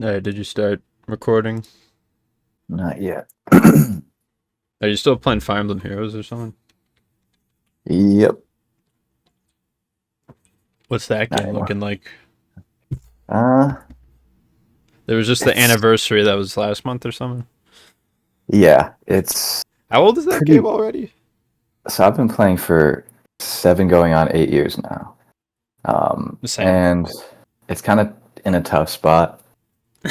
Did you start recording? Not yet. Are you still playing Fire Emblem Heroes or something? Yep. What's that Not game anymore. looking like? Uh, There was just the it's anniversary that was last month or something. yeah, it's How old is that game pretty. already? So I've been playing for 7 going on 8 years now. Same. And it's kind of in a tough spot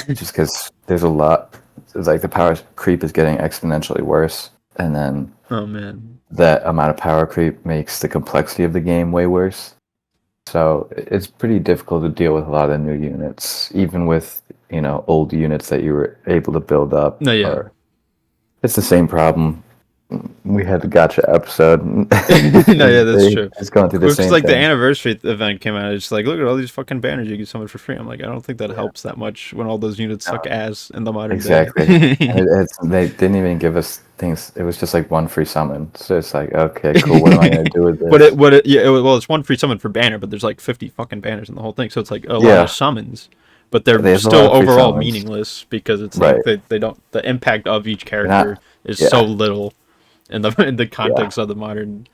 just because there's a lot. It's like the power creep is getting exponentially worse, and then Oh man. that amount of power creep makes the complexity of the game way worse. So it's pretty difficult to deal with a lot of the new units, even with old units that you were able to build up. No, yeah. Or it's the same problem. We had the gotcha episode. No, yeah, that's true. It's going through the Well, because same like the thing. anniversary event came out, it's like, look at all these fucking banners you get so much for free. I'm like, I don't think that Yeah, helps that much when all those units suck no, ass in the modern day. exactly. And they didn't even give us things. It was just like one free summon. So it's like, okay, cool. What am I gonna do with But this? well, it's one free summon per banner, but there's like 50 fucking banners in the whole thing, so it's like a lot of Yeah, summons, but they're there's a lot still of free overall summons. meaningless because it's like Right. they don't the impact of each They're character not. is so Yeah. little in the in the Yeah. context of the modern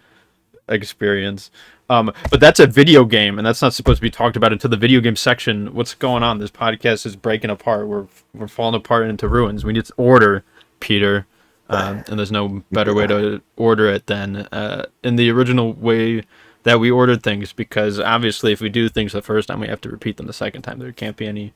experience. But that's a video game, and that's not supposed to be talked about until the video game section. What's going on? This podcast is breaking apart. We're falling apart into ruins. We need order, Peter, and there's no better way to order it than in the original way that we ordered things. Because obviously, if we do things the first time, we have to repeat them the second time. There can't be any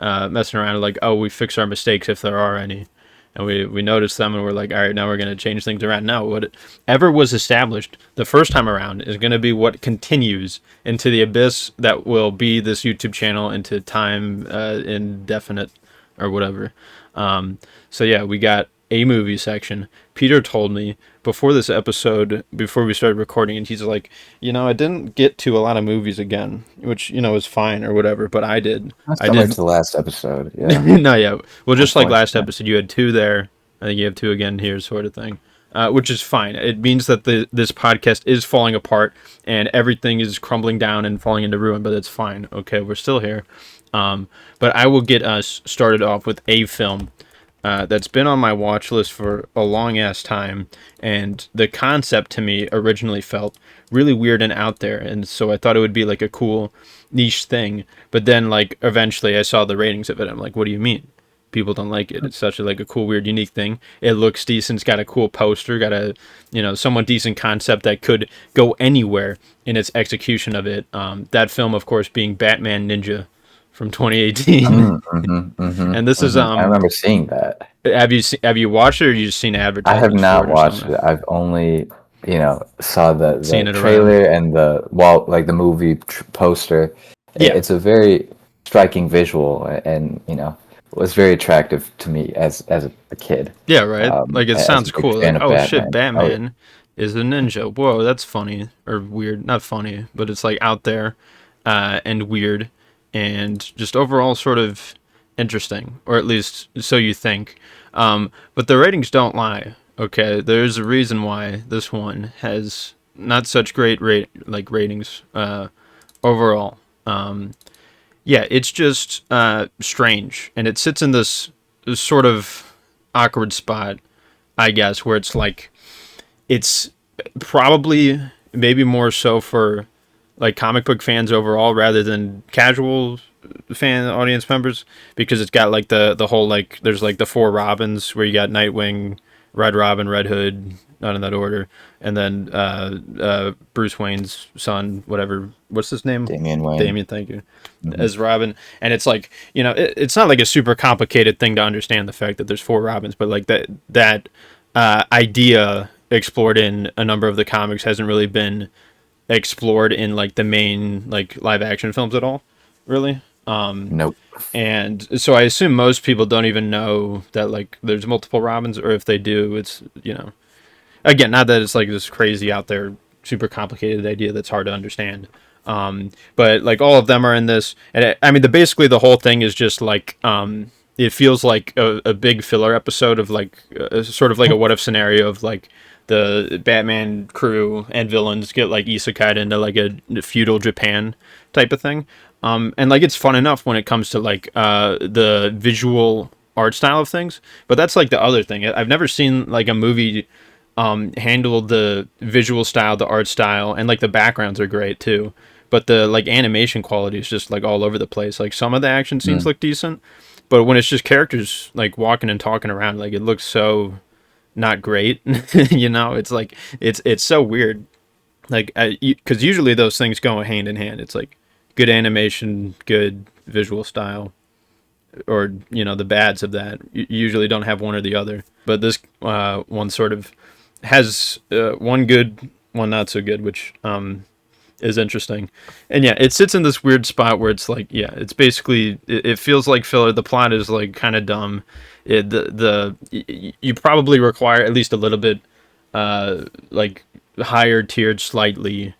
messing around like, oh, we fix our mistakes if there are any. And we noticed them and we're like, all right, now we're going to change things around. No, whatever was established the first time around is going to be what continues into the abyss that will be this YouTube channel into time indefinite or whatever. So yeah, we got a movie section. Peter told me before this episode, before we started recording, and he's like, I didn't get to a lot of movies again, which is fine or whatever, but I did. That's I similar to did. the last episode. Yeah. No, yeah. Well, just like last Unfortunately. episode, you had two there. I think you have two again here, sort of thing. Which is fine. It means that this podcast is falling apart and everything is crumbling down and falling into ruin, but it's fine. Okay, we're still here. But I will get us started off with a film that's been on my watch list for a long ass time, and the concept to me originally felt really weird and out there, and so I thought it would be like a cool niche thing. But then, like, eventually, I saw the ratings of it. I'm like, what do you mean? People don't like it. It's such a cool, weird, unique thing. It looks decent. It's got a cool poster. Got a somewhat decent concept that could go anywhere in its execution of it. That film, of course, being Batman Ninja from 2018. And this is I remember seeing that. have you watched it or you just seen I have advertisements for not it or watched something? it. I've only, saw the Seen it around. trailer and the movie poster. Yeah. It's a very striking visual, and was very attractive to me as a kid. Yeah, right. Like it As sounds a big cool. Like, fan of oh shit, Batman. Oh, Batman is a ninja. Whoa, that's funny or weird. Not funny, but it's like out there and weird and just overall sort of interesting, or at least so you think. But the ratings don't lie. Okay, there's a reason why this one has not such great ratings overall. Yeah, it's just strange, and it sits in this sort of awkward spot, I guess, where it's like it's probably maybe more so for like comic book fans overall rather than casual fan audience members, because it's got like the whole, like, there's like the four Robins where you got Nightwing, Red Robin, Red Hood, not in that order, and then Bruce Wayne's son, whatever, what's his name? Damian Wayne. Damien, thank you, Hmm. as Robin. And it's like, it's not like a super complicated thing to understand the fact that there's four Robins, but like that idea explored in a number of the comics hasn't really been explored in like the main like live action films at all, really. Nope. And so I assume most people don't even know that like there's multiple Robins, or if they do, it's again, not that it's like this crazy out there super complicated idea that's hard to understand. But like all of them are in this, and I mean, basically the whole thing is just like it feels like a big filler episode of like sort of like a what if scenario of like the Batman crew and villains get like isekai'd into like a feudal Japan type of thing. And like it's fun enough when it comes to like the visual art style of things, but that's like the other thing. I've never seen like a movie handle the visual style, the art style, and like the backgrounds are great too. But the like animation quality is just like all over the place. Like some of the action scenes Mm. look decent, but when it's just characters like walking and talking around, like it looks so not great. You know, it's like it's so weird. Like, because usually those things go hand in hand. It's like good animation, good visual style, or you know the bads of that usually don't have one or the other. But this one sort of has one good, one not so good, which is interesting. And yeah, it sits in this weird spot where it's like, yeah, it's basically it feels like filler. The plot is like kind of dumb. You probably require at least a little bit like higher tiered slightly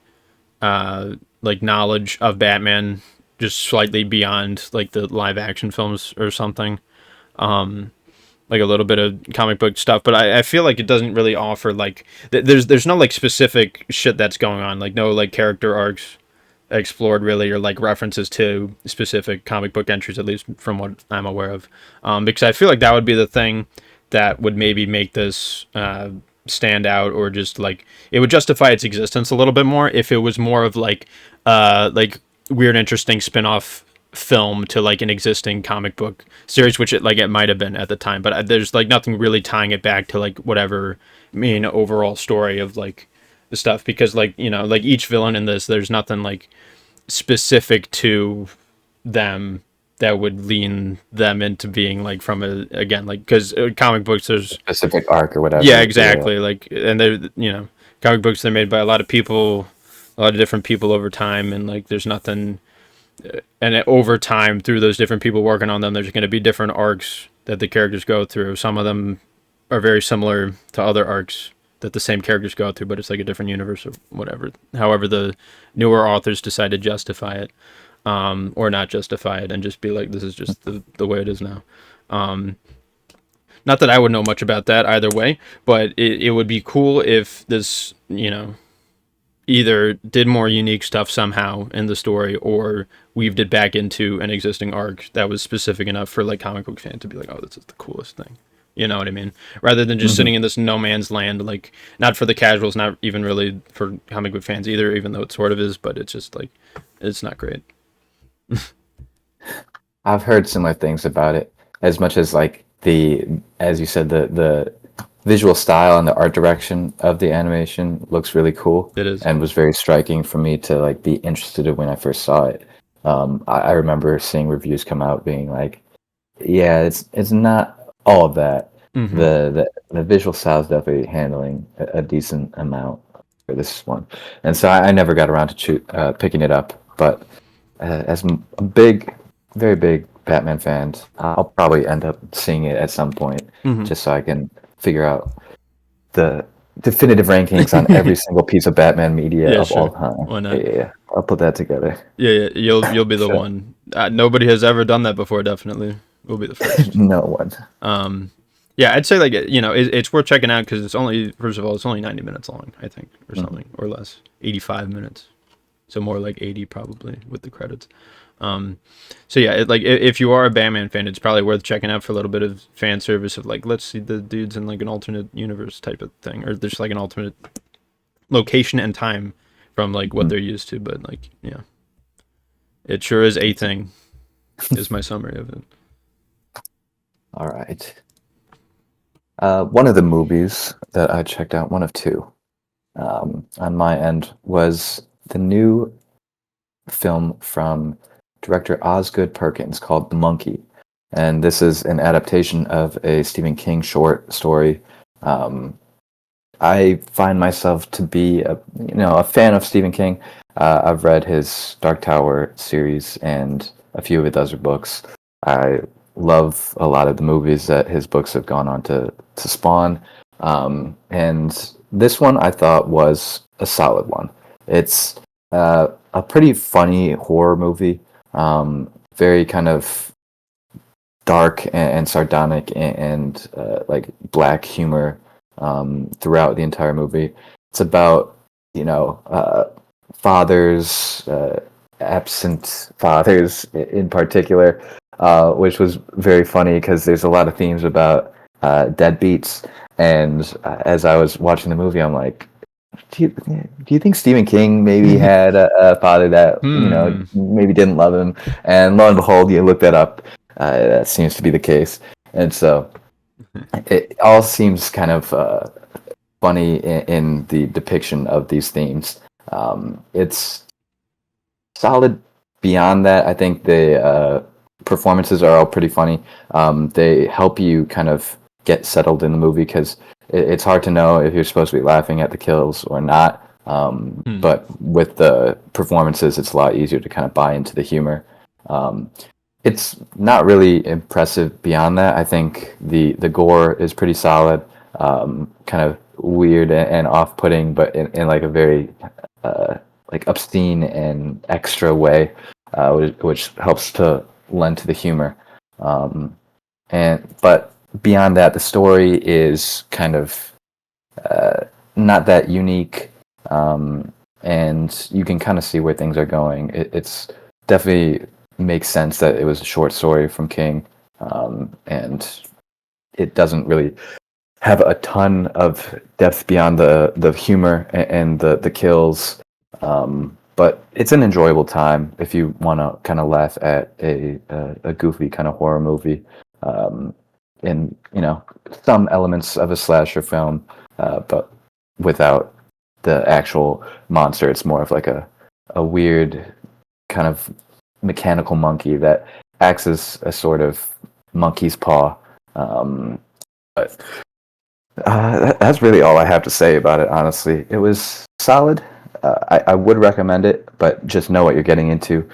like knowledge of Batman, just slightly beyond like the live action films or something. Like a little bit of comic book stuff, but I feel like it doesn't really offer like there's no like specific shit that's going on, like no like character arcs explored really, or like references to specific comic book entries, at least from what I'm aware of. Because I feel like that would be the thing that would maybe make this stand out, or just like it would justify its existence a little bit more if it was more of like weird, interesting spin-off film to like an existing comic book series, which it might have been at the time, but there's like nothing really tying it back to like whatever main overall story of like the stuff, because like you know like each villain in this, there's nothing like specific to them that would lean them into being like from a, again, like because comic books there's Specific arc or whatever. yeah, Yeah. exactly, like, and they're, you know, comic books, they're made by a lot of people, a lot of different people over time, and like there's nothing, and over time through those different people working on them, there's going to be different arcs that the characters go through. Some of them are very similar to other arcs that the same characters go through, but it's like a different universe or whatever. However, the newer authors decide to justify it, or not justify it, and just be like, this is just the way it is now. Not that I would know much about that either way, but it would be cool if this, you know, either did more unique stuff somehow in the story, or weaved it back into an existing arc that was specific enough for like comic book fans to be like, oh, this is the coolest thing. You know what I mean? Rather than just Hmm. sitting in this no man's land, like not for the casuals, not even really for comic book fans either, even though it sort of is, but it's just like it's not great. I've heard similar things about it. As much as like as you said, the visual style and the art direction of the animation looks really cool It is. and was very striking for me to like be interested in when I first saw it. I remember seeing reviews come out being like, yeah, it's not all of that. Mm-hmm. The visual style is definitely handling a decent amount for this one, and so I never got around to picking it up. But as a big, very big Batman fan, I'll probably end up seeing it at some point, Mm-hmm. just so I can figure out the definitive rankings on every single piece of Batman media Yeah, of all sure. time. Why not? Yeah, I'll put that together. Yeah, yeah, you'll be the Sure. one. Nobody has ever done that before. Definitely, we'll be the first. No one. Um, yeah, I'd say like you know it's worth checking out because it's only, first of all, it's only 90 minutes long, I think, or Mhm. something, or less, 85 minutes, so more like 80 probably with the credits. Um, so yeah, if you are a Batman fan, it's probably worth checking out for a little bit of fan service of like, let's see the dudes in like an alternate universe type of thing, or there's like an alternate location and time from like what Mhm. they're used to. But like, yeah, it sure is a thing. Is my summary of it. All right. One of the movies that I checked out, one of two, on my end, was the new film from director Osgood Perkins called The Monkey. And this is an adaptation of a Stephen King short story. Um, I find myself to be a fan of Stephen King. I've read his Dark Tower series and a few of his other books. I love a lot of the movies that his books have gone on to spawn. And this one I thought was a solid one. It's a pretty funny horror movie, very kind of dark and sardonic and like black humor throughout the entire movie. It's about fathers absent fathers in particular, which was very funny because there's a lot of themes about deadbeats. And as I was watching the movie, I'm like, do you think Stephen King maybe had a father that maybe didn't love him? And lo and behold, you look that up. That seems to be the case. And so it all seems kind of funny in the depiction of these themes. It's solid. Beyond that, I think the performances are all pretty funny. They help you kind of get settled in the movie because it's hard to know if you're supposed to be laughing at the kills or not. But with the performances, it's a lot easier to kind of buy into the humor. It's not really impressive beyond that. I think the gore is pretty solid, kind of weird and off-putting, but in like a very like obscene and extra way, which helps to lend to the humor. But beyond that, the story is kind of not that unique, and you can kind of see where things are going. It's definitely makes sense that it was a short story from King, and it doesn't really have a ton of depth beyond the humor and the kills. But it's an enjoyable time if you want to kind of laugh at a goofy kind of horror movie, in some elements of a slasher film, but without the actual monster. It's more of like a weird kind of mechanical monkey that acts as a sort of monkey's paw. But that's really all I have to say about it, honestly. It was solid. I would recommend it, but just know what you're getting into.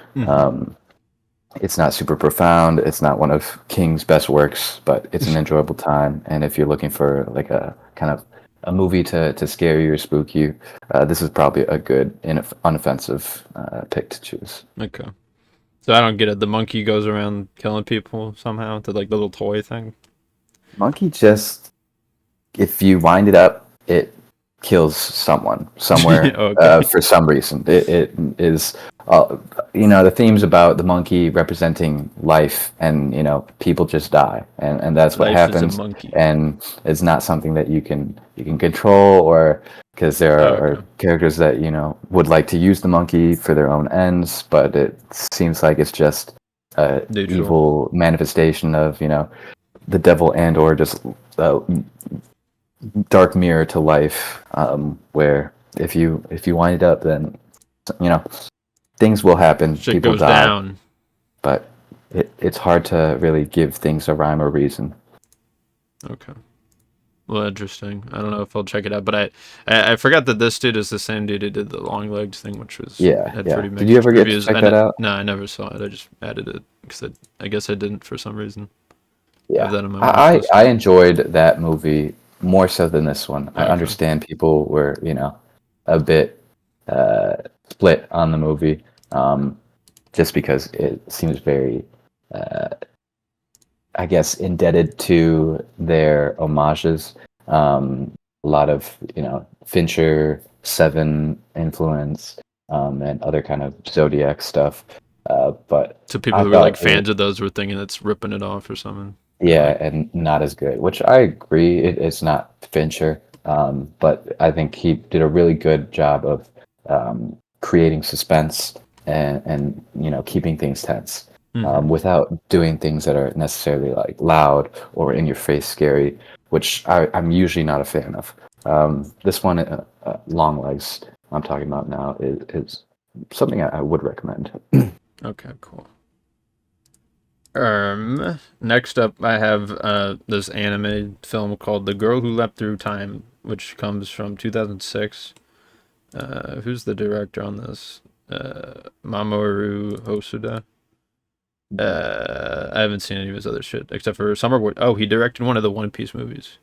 It's not super profound. It's not one of King's best works, but it's an enjoyable time. And if you're looking for like a kind of a movie to scare you or spook you, this is probably a good, unoffensive pick to choose. Okay. So I don't get it. The monkey goes around killing people somehow. The like little toy thing. Monkey just, if you wind it up, it kills someone somewhere Okay. for some reason. It is, the themes about the monkey representing life, and people just die, and that's what Life is a happens. monkey. And it's not something that you can control, or because there are characters that would like to use the monkey for their own ends, but it seems like it's just a evil manifestation of the devil, and or just dark mirror to life, where if you wind it up, then things will happen. Shit People goes die, down. but it's hard to really give things a rhyme or reason. Okay. Well, interesting. I don't know if I'll check it out, but I forgot that this dude is the same dude who did the long legs thing, which was had pretty mixed Did you ever get reviews. to check that out? No, I never saw it. I just added it because I guess I didn't for some reason. Yeah, Have that on my I watch list. I enjoyed that movie more so than this one. I Okay. understand people were a bit split on the movie, just because it seems very, I guess, indebted to their homages. A lot of Fincher, Seven influence, and other kind of Zodiac stuff. But So people I who were like thought fans of those were thinking it's ripping it off or something. yeah, and not as good, which I agree. It's not Fincher, but I think he did a really good job of creating suspense and keeping things tense, without doing things that are necessarily like loud or in your face scary, which I'm usually not a fan of. This one, Long Legs, I'm talking about now, is something I would recommend. Okay, cool. Next up, I have this anime film called The Girl Who Leapt Through Time, which comes from 2006. Who's the director on this? Mamoru Hosoda. I haven't seen any of his other shit except for Summer War. Oh, he directed one of the One Piece movies.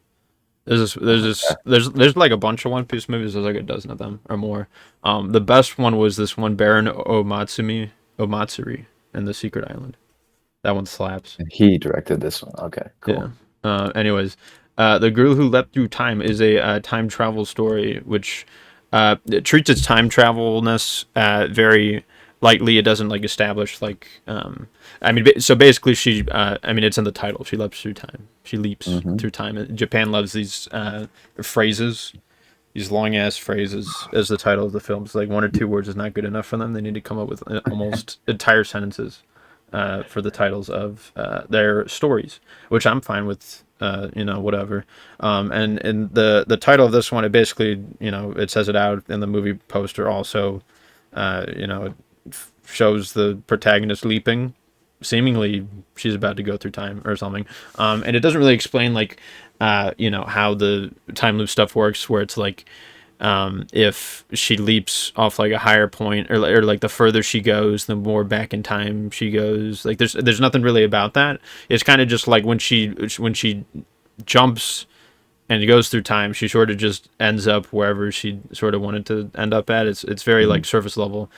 There's like a bunch of One Piece movies. There's like a dozen of them or more. The best one was this one, Baron Omatsuri and the Secret Island. That one slaps. He directed this one. Okay, cool. Yeah. Anyways, The Girl Who Leapt Through Time is a time travel story which it treats its time travelness very lightly. It doesn't like establish like I mean, so basically she I mean, it's in the title. She leaps through time. She leaps Hmm. through time. Japan loves these phrases, these long ass phrases as the title of the film. It's like one or two words is not good enough for them. They need to come up with almost entire sentences for the titles of their stories, which I'm fine with. Whatever. And the title of this one, it basically, it says it out in the movie poster. Also, it shows the protagonist leaping. Seemingly, she's about to go through time or something. And it doesn't really explain like, how the time loop stuff works. Where it's like, if she leaps off like a higher point, or like the further she goes, the more back in time she goes. Like there's nothing really about that. It's kind of just like when she jumps and goes through time, she sort of just ends up wherever she sort of wanted to end up at. It's very like surface level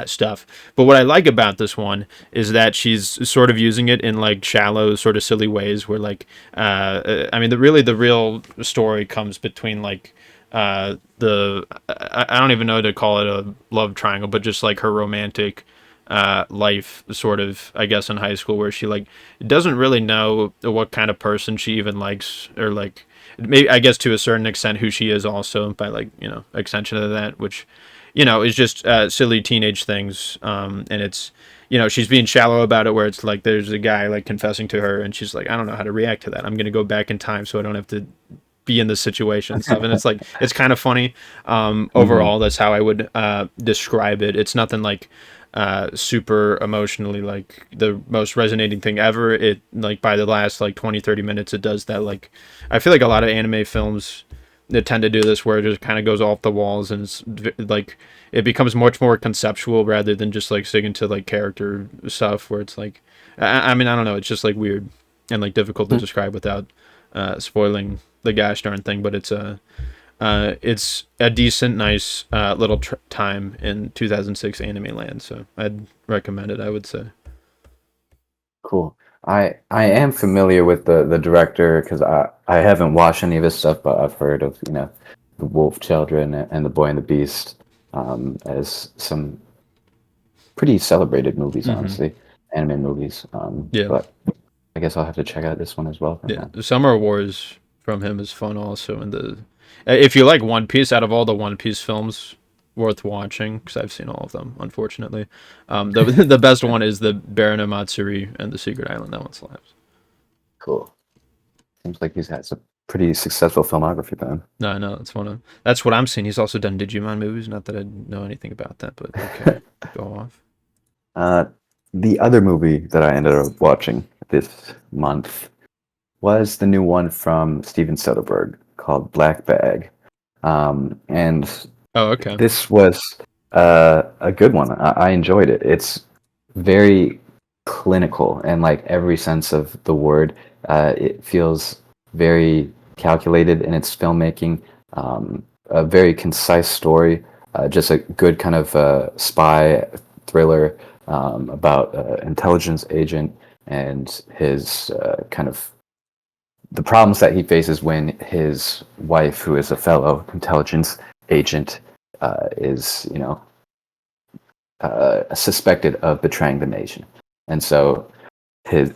stuff. But what I like about this one is that she's sort of using it in like shallow, sort of silly ways. Where like, I mean, the real story comes between like I don't even know to call it a love triangle, but just like her romantic life, sort of, I guess, in high school, where she like doesn't really know what kind of person she even likes, or like maybe, I guess, to a certain extent, who she is also, by like, extension of that, which is just silly teenage things. And it's, she's being shallow about it, where it's like there's a guy like confessing to her and she's like, I don't know how to react to that. I'm gonna go back in time so I don't have to be in this situation and stuff. And it's like, it's kind of funny. Hmm. Overall, that's how I would describe it. It's nothing like super emotionally like the most resonating thing ever. It like by the last like 20-30 minutes, it does that. Like, I feel like a lot of anime films that tend to do this, where it just kind of goes off the walls, and it's like it becomes much more conceptual rather than just like sticking to like character stuff, where it's like, I mean, I don't know, it's just like weird and like difficult to describe without spoiling the gosh darn thing. But it's a decent, nice little time in 2006 anime land, so I'd recommend it, I would say. Cool. I am familiar with the director because I haven't watched any of his stuff, but I've heard of the Wolf Children and the Boy and the Beast as some pretty celebrated movies, Hmm. honestly, anime movies. Yeah, But I guess I'll have to check out this one as well from yeah. him. The Summer Wars from him is fun also, and the if you like One Piece, out of all the One Piece films, worth watching, because I've seen all of them, unfortunately. The the best one is the Baron of Matsuri and the Secret Island. That one slaps. Cool. Seems like he's had some pretty successful filmography then. No, I know that's what I'm seeing. He's also done Digimon movies. Not that I know anything about that, but okay, go off. uh, the other movie that I ended up watching this month was the new one from Steven Soderbergh called Black Bag. And Oh, okay. this was a good one. I enjoyed it. It's very clinical in like every sense of the word. It feels very calculated in its filmmaking. A very concise story. Just a good kind of spy thriller about intelligence agent and his kind of the problems that he faces when his wife, who is a fellow intelligence agent, is suspected of betraying the nation, and so his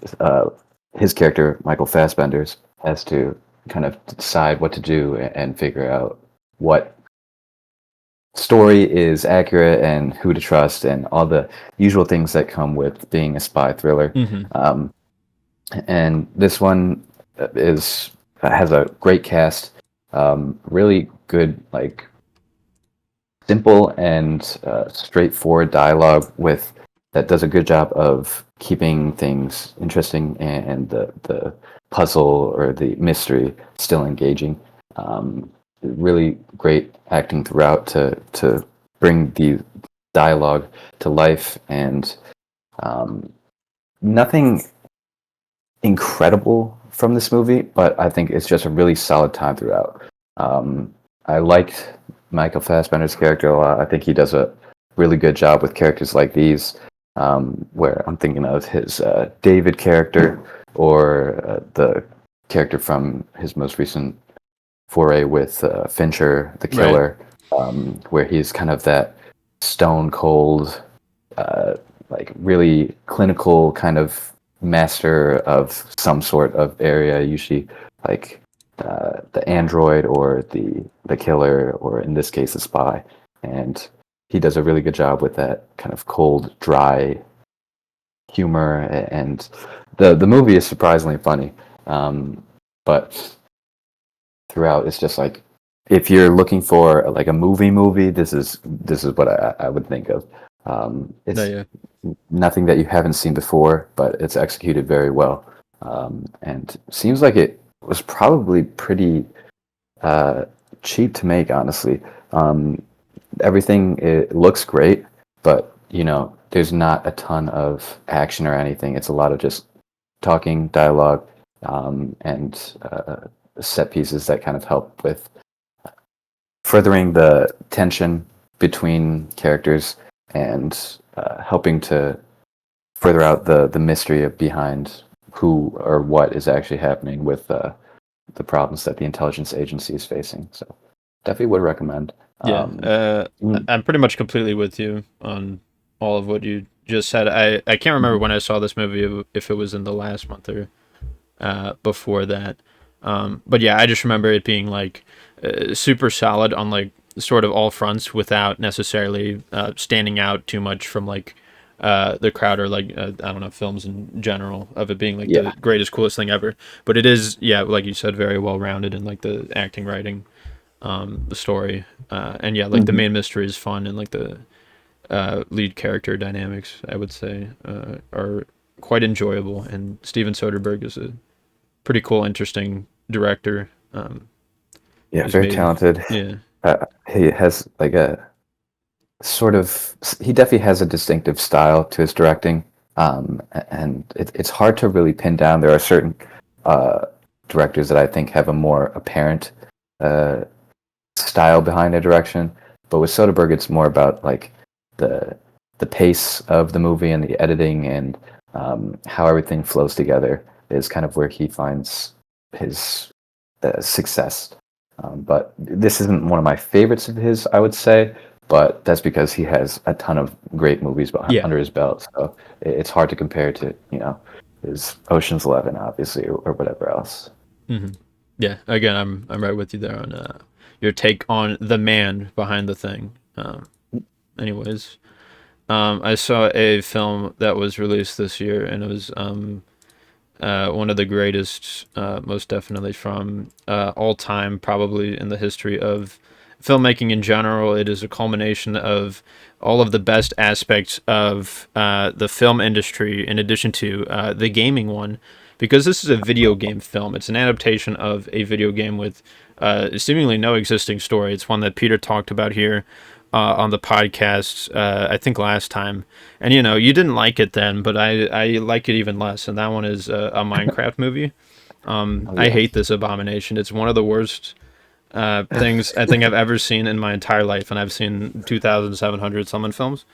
his character Michael Fassbender's has to kind of decide what to do and figure out what story is accurate and who to trust and all the usual things that come with being a spy thriller. Hmm. Um, and this one is has a great cast, really good, like simple and straightforward dialogue with that does a good job of keeping things interesting and the puzzle or the mystery still engaging. Really great acting throughout to bring the dialogue to life, and um, nothing incredible from this movie, but I think it's just a really solid time throughout. I liked Michael Fassbender's character a lot. I think he does a really good job with characters like these, where I'm thinking of his David character or the character from his most recent foray with Fincher, the Right. killer, where he's kind of that stone cold like really clinical kind of master of some sort of area, usually like the android or the killer, or in this case, the spy. And he does a really good job with that kind of cold, dry humor, and the movie is surprisingly funny. But throughout, it's just like if you're looking for like a movie, this is what I would think of. No, It's yeah. nothing that you haven't seen before, but it's executed very well, and seems like it was probably pretty uh, cheap to make, honestly. Um, Everything, it looks great, but there's not a ton of action or anything. It's a lot of just talking, dialogue, and set pieces that kind of help with furthering the tension between characters, and helping to further out the mystery of behind who or what is actually happening with the problems that the intelligence agency is facing. So definitely would recommend. Yeah, Mm, I'm pretty much completely with you on all of what you just said. I can't remember mhm. when I saw this movie, if it was in the last month or before that. But yeah, I just remember it being like super solid on like sort of all fronts without necessarily standing out too much from like the crowd, or like I don't know, films in general, of it being like the Yeah. greatest, coolest thing ever. But it is, yeah, like you said, very well rounded in like the acting, writing, the story, and yeah, like the Hmm. main mystery is fun, and like the lead character dynamics, I would say, are quite enjoyable. And Steven Soderbergh is a pretty cool, interesting director. Yeah, Who's very made, talented. yeah, He has like a sort of, he definitely has a distinctive style to his directing, and it's hard to really pin down. There are certain uh, directors that I think have a more apparent uh, style behind their direction, but with Soderbergh, it's more about like the the pace of the movie and the editing, and how everything flows together is kind of where he finds his success. But this isn't one of my favorites of his, I would say, but that's because he has a ton of great movies yeah. under his belt. So it's hard to compare to his Ocean's 11, obviously, or whatever else. hmm Yeah, again, I'm right with you there on your take on the man behind the thing. Anyways, I saw a film that was released this year, and it was one of the greatest, most definitely from all time, probably in the history of filmmaking in general. It is a culmination of all of the best aspects of the film industry, in addition to the gaming one, because this is a video game film. It's an adaptation of a video game with seemingly no existing story. It's one that Peter talked about here on the podcast, I think last time. And you didn't like it then, but I like it even less. And that one is a Minecraft movie. Oh I yeah. hate this abomination. It's one of the worst things I think I've ever seen in my entire life, and I've seen 2,700 summon films.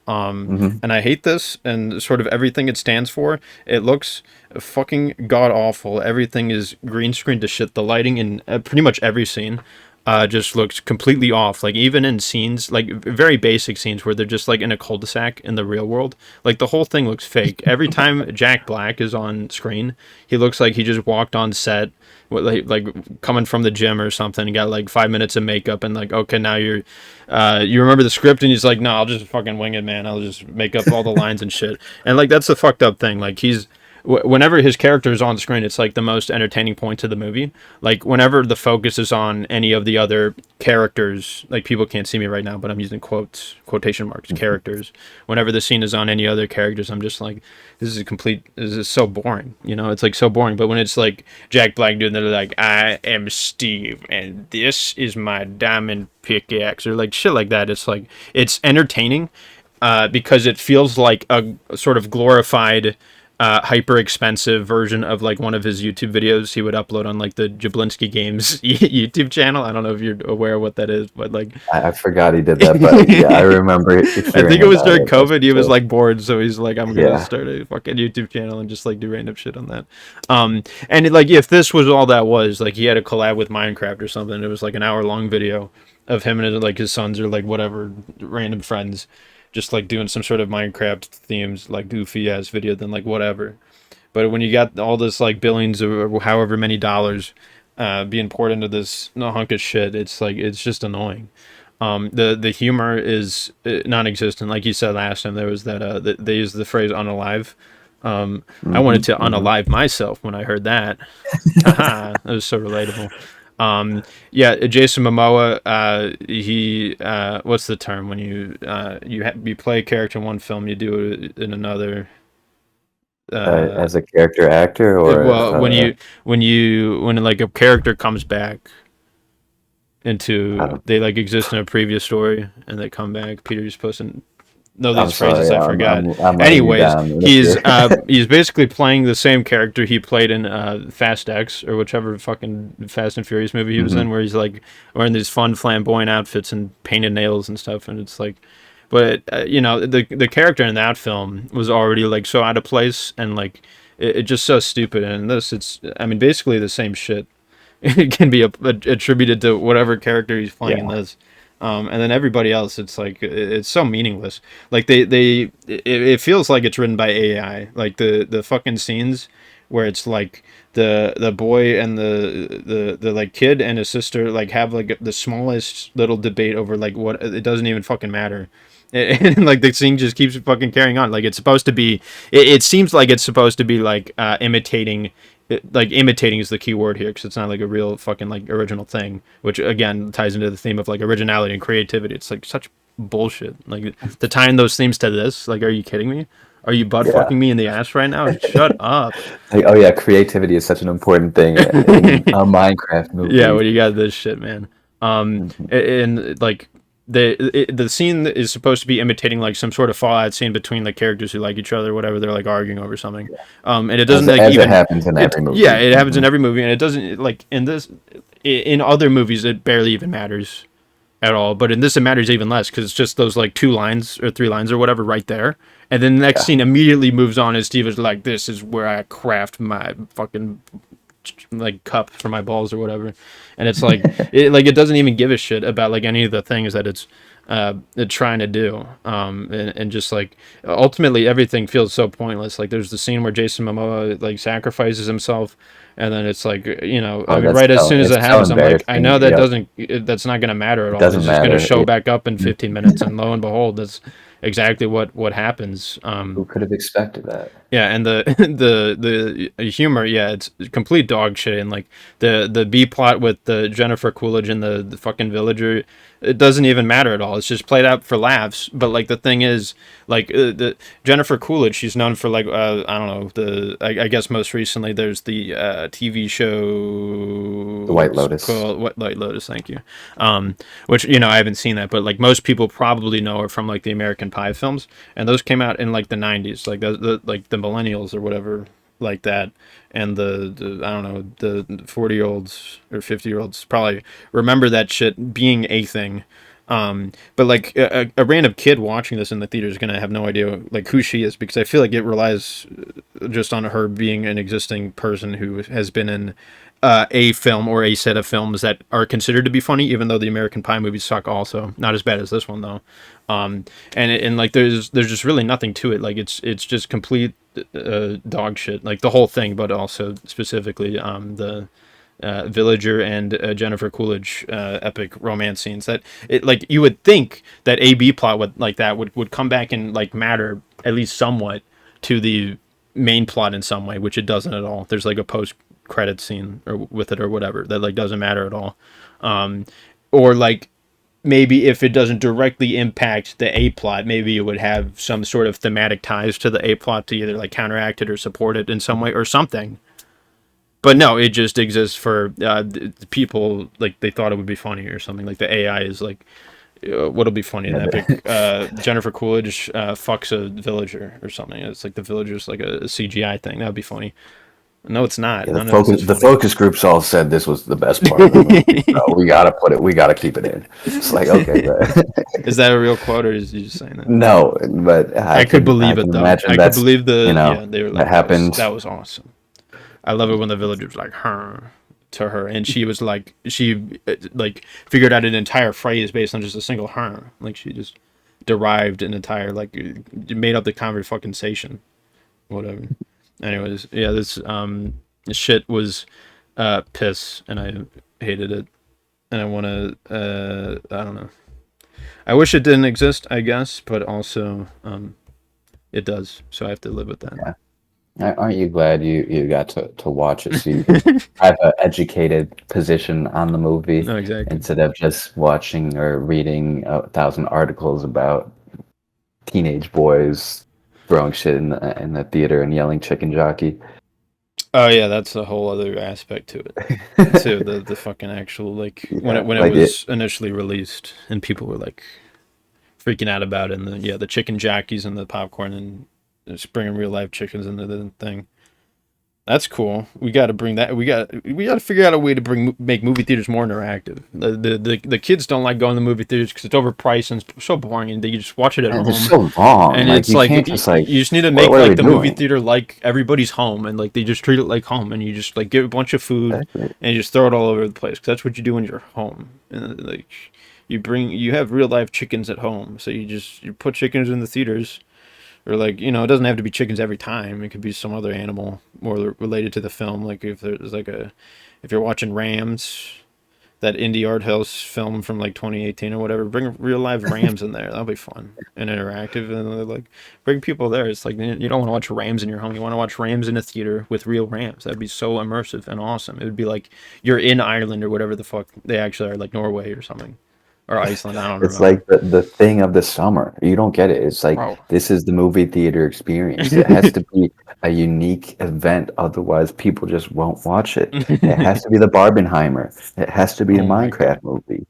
Hmm. And I hate this and sort of everything it stands for. It looks fucking god awful. Everything is green screen to shit. The lighting in pretty much every scene just looks completely off. Like even in scenes, like very basic scenes where they're just like in a cul-de-sac in the real world, like the whole thing looks fake. Every time Jack Black is on screen, he looks like he just walked on set, like coming from the gym or something, and got like 5 minutes of makeup, and like, okay, now you remember the script, and he's like, no, I'll just fucking wing it, man. I'll just make up all the lines and shit. And like that's the fucked up thing. Like whenever his character is on screen, it's like the most entertaining point of the movie. Like whenever the focus is on any of the other characters, like people can't see me right now, but I'm using quotation marks, characters. Whenever the scene is on any other characters, I'm just like, this is so boring. It's like so boring. But when it's like Jack Black doing that, like, I am Steve, and this is my diamond pickaxe, or like shit like that. It's like it's entertaining, because it feels like a sort of glorified, hyper expensive version of like one of his YouTube videos he would upload on like the Jablinski Games YouTube channel. I don't know if you're aware of what that is, but like I forgot he did that, but yeah, I remember I think hearing it was about during it. That's COVID. for He was sure. like bored, so he's like, I'm gonna Yeah. start a fucking YouTube channel and just like do random shit on that. And like if this was all that was, like he had a collab with Minecraft or something. It was like an hour long video of him and like his sons or like whatever random friends, just like doing some sort of Minecraft themes like goofy ass video, then like whatever. But when you got all this like billions or however many dollars being poured into this hunk of shit, it's like it's just annoying. The humor is non-existent. Like you said last time, there was that they used the phrase "unalive." I wanted to unalive myself when I heard that. Haha, that was so relatable. Yeah, Jason Momoa. He what's the term when you play a character in one film, you do it in another. As a character actor, or Well, when like a character comes back into don't- they like exist in a previous story and they come back. Peter, you're supposed to know I'm these phrases. sorry, I forgot. I'm letting you Anyways, down. he's basically playing the same character he played in Fast X or whichever fucking Fast and Furious movie he was Mhm. in, where he's like wearing these fun flamboyant outfits and painted nails and stuff, and it's like. But the character in that film was already like so out of place and like it just so stupid. And in this, it's I mean basically the same shit. It can be attributed to whatever character he's playing in Yeah. this. And then everybody else, it's like it's so meaningless. Like it feels like it's written by AI. Like the fucking scenes where it's like the boy and the like kid and his sister like have like the smallest little debate over like what it doesn't even fucking matter. And like the scene just keeps fucking carrying on. Like it's supposed to be. It seems like it's supposed to be like imitating like imitating is the key word here because it's not like a real fucking like original thing, which again ties into the theme of like originality and creativity. It's like such bullshit. Like to tie in those themes to this, like, are you kidding me? Are you butt Yeah. fucking me in the ass right now? Shut up. Like, oh yeah, creativity is such an important thing in a Minecraft Yeah, movie. well, you got this shit, man. Mhm. And like the scene is supposed to be imitating like some sort of Fallout scene between the characters who like each other, whatever. They're like arguing over something. And it doesn't like As it even happens in it. every Yeah, movie. it happens in Mhm. every movie, and it doesn't like in this. In other movies, it barely even matters at all. But in this, it matters even less because it's just those like 2 lines or 3 lines or whatever right there. And then the next Yeah. scene immediately moves on, and Steve is like, "This is where I craft my fucking like cup for my balls or whatever," and it's like it doesn't even give a shit about like any of the things that it's trying to do, and just like ultimately everything feels so pointless. Like there's the scene where Jason Momoa like sacrifices himself, and then it's like I Oh, mean right as soon as it's it so happens, I'm like I embarrassing. know that Yep. that's not gonna matter at It all. It's doesn't just gonna matter. show back up in 15 minutes, and lo and behold, that's exactly what happens. Who could have expected that? Yeah, and the the humor, yeah, it's complete dog shit, and like the B plot with the Jennifer Coolidge and the fucking villager, it doesn't even matter at all. It's just played out for laughs. But like the thing is, like the Jennifer Coolidge, she's known for like I don't know I guess most recently there's the TV show The White Lotus. called White Lotus. Thank you. Which I haven't seen that, but like most people probably know her from like the American Pie films, and those came out in like the '90s, like like the millennials or whatever like that, and the I don't know the 40-year-olds or 50-year-olds probably remember that shit being a thing. But like a random kid watching this in the theater is gonna have no idea like who she is because I feel like it relies just on her being an existing person who has been in a film or a set of films that are considered to be funny, even though the American Pie movies suck. Also, not as bad as this one though. And like there's just really nothing to it. Like it's just complete dog shit. Like the whole thing, but also specifically the Villager and Jennifer Coolidge epic romance scenes. That it like you would think that a B plot would come back and like matter at least somewhat to the main plot in some way, which it doesn't at all. There's like a post credit scene or with it or whatever that like doesn't matter at all. Or like maybe if it doesn't directly impact the A plot, maybe it would have some sort of thematic ties to the A plot to either like counteract it or support it in some way or something. But no, it just exists for the people like they thought it would be funny or something. Like the AI is like, what'll be funny? An Yeah, epic Jennifer Coolidge fucks a villager or something. It's like the villager's like a CGI thing. That would be funny. No, it's not. Yeah, None of this is the funny. focus groups all said this was the best part of the movie. So we gotta keep it in. It's like, okay, but Is that a real quote or is you just saying that? no, but I could believe I it can though. imagine I could that's, believe you know, they were that like happened. that was awesome. I love it when the villager was like her to her, and she was like she like figured out an entire phrase based on just a single her. Like she just derived an entire like it made up the conversation, whatever. Anyways, yeah, this shit was piss, and I hated it, and I want to I don't know. I wish it didn't exist, I guess, but also it does, so I have to live with that. Yeah. Aren't you glad you got to watch it so you can have an educated position on the movie No, exactly. instead of just watching or reading 1,000 articles about teenage boys throwing shit in the theater and yelling chicken jockey? Oh yeah, that's a whole other aspect to it. To the fucking actual like Yeah, when it like was initially released and people were like freaking out about it, and the chicken jockeys and the popcorn and just bringing real life chickens into the thing. That's cool. We got to bring that. We got to figure out a way to make movie theaters more interactive. The kids don't like going to movie theaters because it's overpriced and it's so boring, and they just watch it at and home. it's so long. And like it's you like can't just like you just need to make what are like we the movie doing? theater like everybody's home, and like they just treat it like home, and you just like give a bunch of food Exactly. and you just throw it all over the place. Because that's what you do when you're home. And like you have real life chickens at home, so you put chickens in the theaters. Or like, it doesn't have to be chickens every time. It could be some other animal more related to the film. Like if there's like if you're watching Rams, that indie art house film from like 2018 or whatever, bring real live Rams in there. That'll be fun and interactive. And like bring people there. It's like you don't want to watch Rams in your home. You want to watch Rams in a theater with real Rams. That'd be so immersive and awesome. It would be like you're in Ireland or whatever the fuck they actually are, like Norway or something. Or Iceland, I don't It's remember. like the thing of the summer. You don't get it. It's like Bro. this is the movie theater experience. It has to be a unique event, otherwise people just won't watch it. It has to be the Barbenheimer. It has to be a Oh my god. Minecraft movie.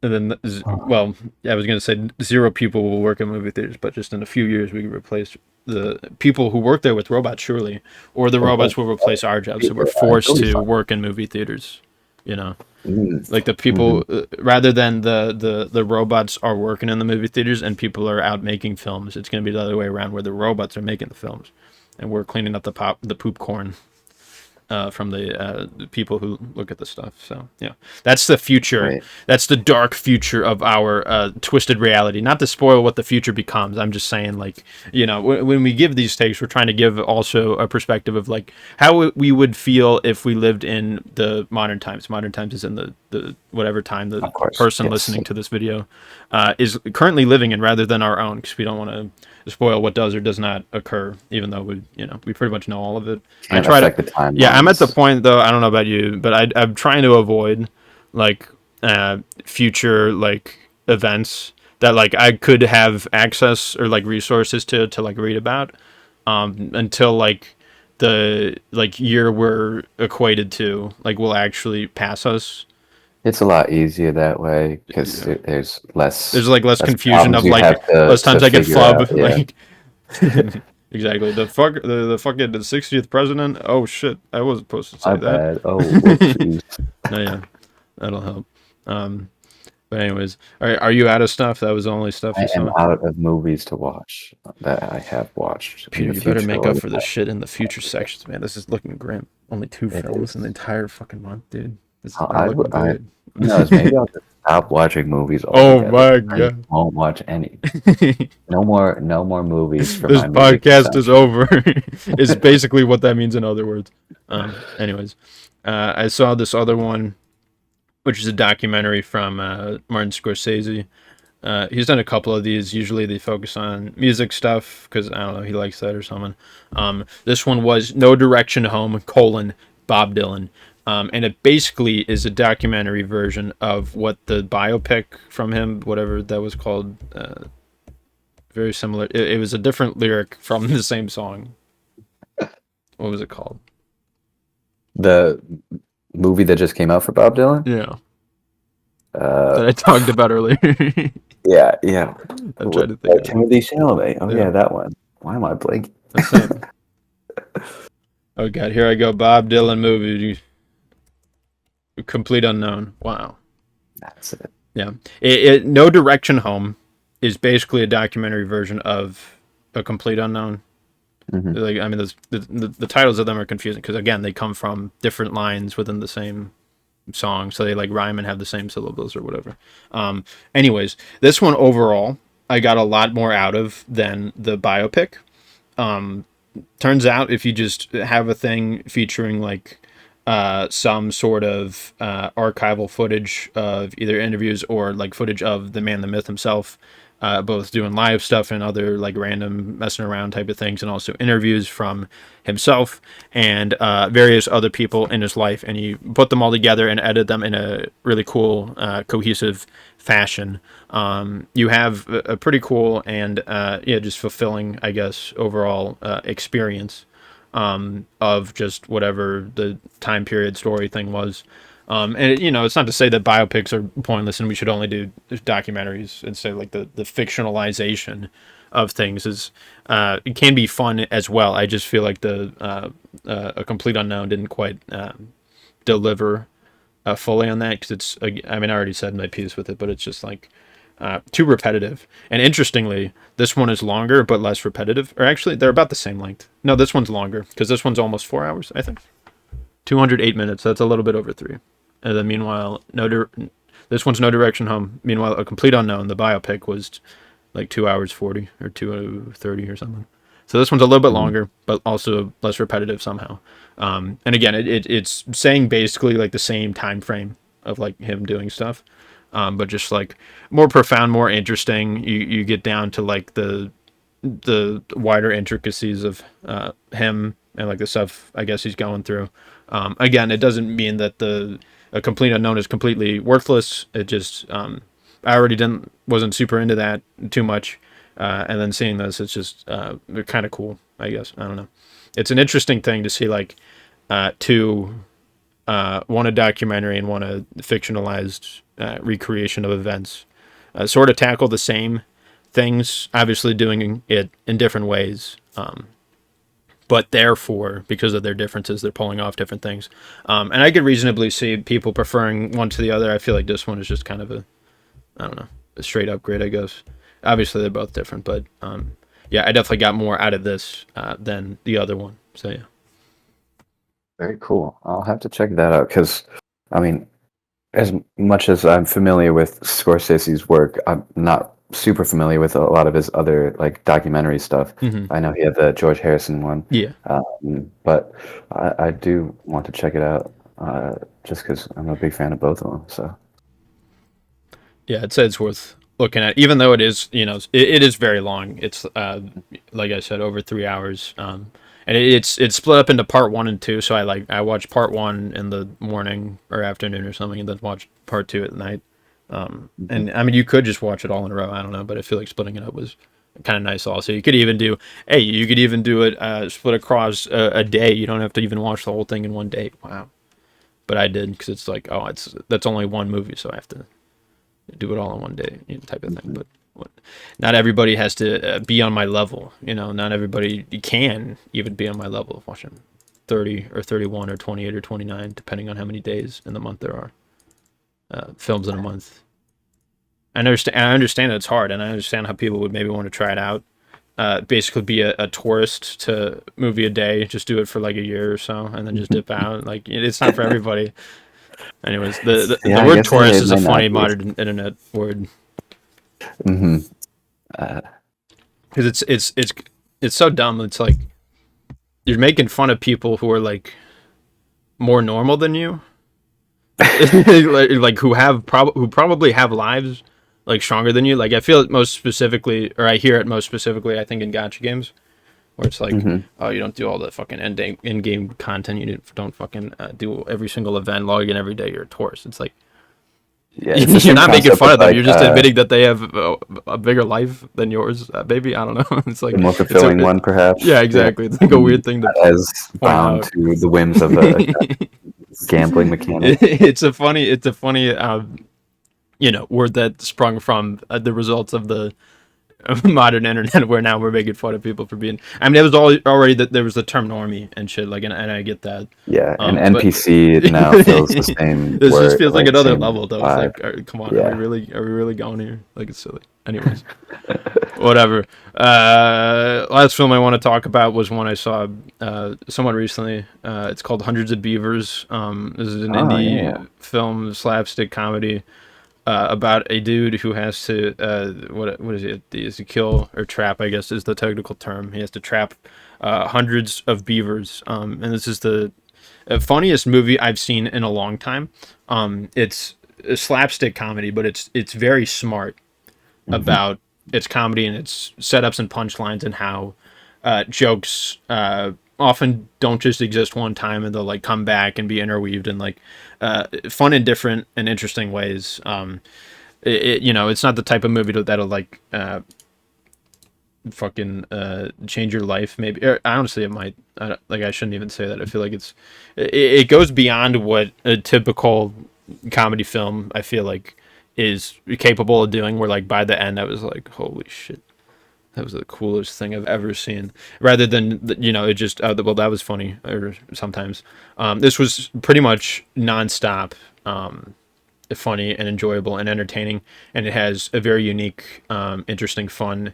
And then, well, I was going to say zero people will work in movie theaters, but just in a few years we can replace the people who work there with robots, surely, or the robots will replace our jobs. So we're forced It'll be to fun. work in movie theaters, you know, Mm. like the Mhm. people rather than the robots are working in the movie theaters and people are out making films. It's going to be the other way around, where the robots are making the films, and we're cleaning up the poop corn. From the people who look at the stuff. So yeah, that's the future. Right. That's the dark future of our twisted reality. Not to spoil what the future becomes. I'm just saying, like, when we give these takes, we're trying to give also a perspective of like how we would feel if we lived in the modern times. Modern times is in the whatever time the Of course. person Yes. listening to this video is currently living in, rather than our own, because we don't want to spoil what does or does not occur, even though we pretty much know all of it. Can't affect the timelines. Yeah, I'm at the point though. I don't know about you, but I'm trying to avoid like future like events that like I could have access or like resources to like read about until like the like year we're equated to like will actually pass us. It's a lot easier that way because Yeah. there's less There's like less confusion problems of you like have less times to I get figure out. flub Yeah. like exactly the fucking 60th president. Oh shit, I wasn't supposed to say My that. bad. Oh, whoopsies. No, yeah, that'll help. But anyways, are you out of stuff? That was the only stuff I you am saw. out of movies to watch that I have watched in Peter, the you better future. make up for this shit in the future sections, man. This is looking grim. Only two It films in the is. entire fucking month, dude. This is I not looking would. I good. Who knows? Maybe I'll just stop watching movies Oh altogether. my I god. won't watch any. No more. No more movies for This my movie podcast is consumption. over. Is basically what that means in other words. Anyways, I saw this other one, which is a documentary from Martin Scorsese. He's done a couple of these. Usually they focus on music stuff because I don't know, he likes that or something. This one was No Direction Home: Bob Dylan. And it basically is a documentary version of what the biopic from him, whatever that was called, very similar. It was a different lyric from the same song. What was it called? The movie that just came out for Bob Dylan. Yeah, that I talked about earlier. Yeah, yeah. I tried to think of it. Timothy Chalamet. Oh Yeah. yeah, that one. Why am I blanking? That's it. Oh god, here I go. Bob Dylan movie. Complete unknown. Wow. That's it. Yeah. No Direction Home is basically a documentary version of a complete unknown. Mhm. Like, I mean, the titles of them are confusing because again, they come from different lines within the same song, so they like rhyme and have the same syllables or whatever. Anyways, this one overall, I got a lot more out of than the biopic. Turns out if you just have a thing featuring like some sort of archival footage of either interviews or like footage of the man, the myth himself, both doing live stuff and other like random messing around type of things, and also interviews from himself and various other people in his life, and you put them all together and edit them in a really cool, cohesive fashion. You have a pretty cool and just fulfilling, I guess, overall experience of just whatever the time period story thing was. And it's not to say that biopics are pointless and we should only do documentaries, and say like the fictionalization of things is it can be fun as well. I just feel like the A Complete Unknown didn't quite deliver fully on that, because it's, I mean, I already said my piece with it, but it's just like too repetitive. And interestingly, this one is longer but less repetitive. Or actually, they're about the same length. No, this one's longer because this one's almost 4 hours, I think. 208 minutes. That's a little bit over 3. And then meanwhile, this one's No Direction Home. Meanwhile, A Complete Unknown, the biopic, was like 2 hours 40 or 2:30 or something. So this one's a little bit longer, but also less repetitive somehow. And again, it's saying basically like the same time frame of like him doing stuff, but just like more profound, more interesting. You get down to like the wider intricacies of him and like the stuff I guess he's going through. Again, it doesn't mean that A Complete Unknown is completely worthless. It just I already wasn't super into that too much, and then seeing this, it's just kind of cool, I guess. I don't know. It's an interesting thing to see like two, one a documentary and one a fictionalized recreation of events, sort of tackle the same things, obviously doing it in different ways. But therefore, because of their differences, they're pulling off different things. And I could reasonably see people preferring one to the other. I feel like this one is just kind of a straight upgrade, I guess. Obviously, they're both different, but yeah, I definitely got more out of this than the other one. So yeah. Very cool. I'll have to check that out because, I mean, as much as I'm familiar with Scorsese's work, I'm not super familiar with a lot of his other like documentary stuff. Mm-hmm. I know he had the George Harrison one. Yeah. But I do want to check it out just because I'm a big fan of both of them. So yeah, I'd say it's worth looking at, even though it is, it is very long. It's like I said, over 3 hours. And it's split up into part 1 and 2. So I watch part 1 in the morning or afternoon or something, and then watch part 2 at night. And I mean, you could just watch it all in a row. I don't know, but I feel like splitting it up was kind of nice. Also, you could even do it split across a day. You don't have to even watch the whole thing in one day. Wow. But I did, because it's like, that's only one movie, so I have to do it all in one day, type of thing. But not everybody has to be on my level. Not everybody can even be on my level of watching 30 or 31 or 28 or 29, depending on how many days in the month there are. Films in a month. I understand that it's hard, and I understand how people would maybe want to try it out. Basically be a tourist to movie a day, just do it for like a year or so, and then just dip out. Like, it's not for everybody. Anyways, the word tourist is a funny modern internet word. Mm-hmm. Because it's so dumb. It's like you're making fun of people who are like more normal than you. like who probably have lives like stronger than you. Like, I feel it most specifically, or I hear it most specifically, I think in gacha games, where it's like, oh, you don't do all the fucking in-game content, you don't fucking do every single event, log in every day, you're a tourist. It's like, yeah, you're not making fun of them, you're just admitting that they have a bigger life than yours, maybe. I don't know. It's like a more fulfilling one, perhaps. Yeah, exactly. It's like a weird thing to as bound to the whims of a gambling mechanic. It's a funny word that sprung from the results of the modern internet, where now we're making fun of people for being. I mean, it was already that there was the term normie and shit. Like, and I get that. Yeah, and NPC now feels the same. This just feels like another level, though. It's like, come on, are we really going here? Like, it's silly. Anyways, whatever. Last film I want to talk about was one I saw somewhat recently. It's called Hundreds of Beavers. This is an indie film, slapstick comedy. about a dude who has to what is it? Is he kill or trap? I guess is the technical term. He has to trap hundreds of beavers. And this is the funniest movie I've seen in a long time. It's a slapstick comedy, but it's very smart about its comedy and its setups and punchlines and how jokes often don't just exist one time and they'll like come back and be interweaved in like fun and different and interesting ways. It's not the type of movie that'll like fucking change your life. Maybe honestly, it might. I shouldn't even say that. I feel like it goes beyond what a typical comedy film I feel like is capable of doing. Where like by the end, I was like, holy shit. That was the coolest thing I've ever seen. Rather than it just well that was funny or sometimes. This was pretty much nonstop, funny and enjoyable and entertaining, and it has a very unique, interesting, fun,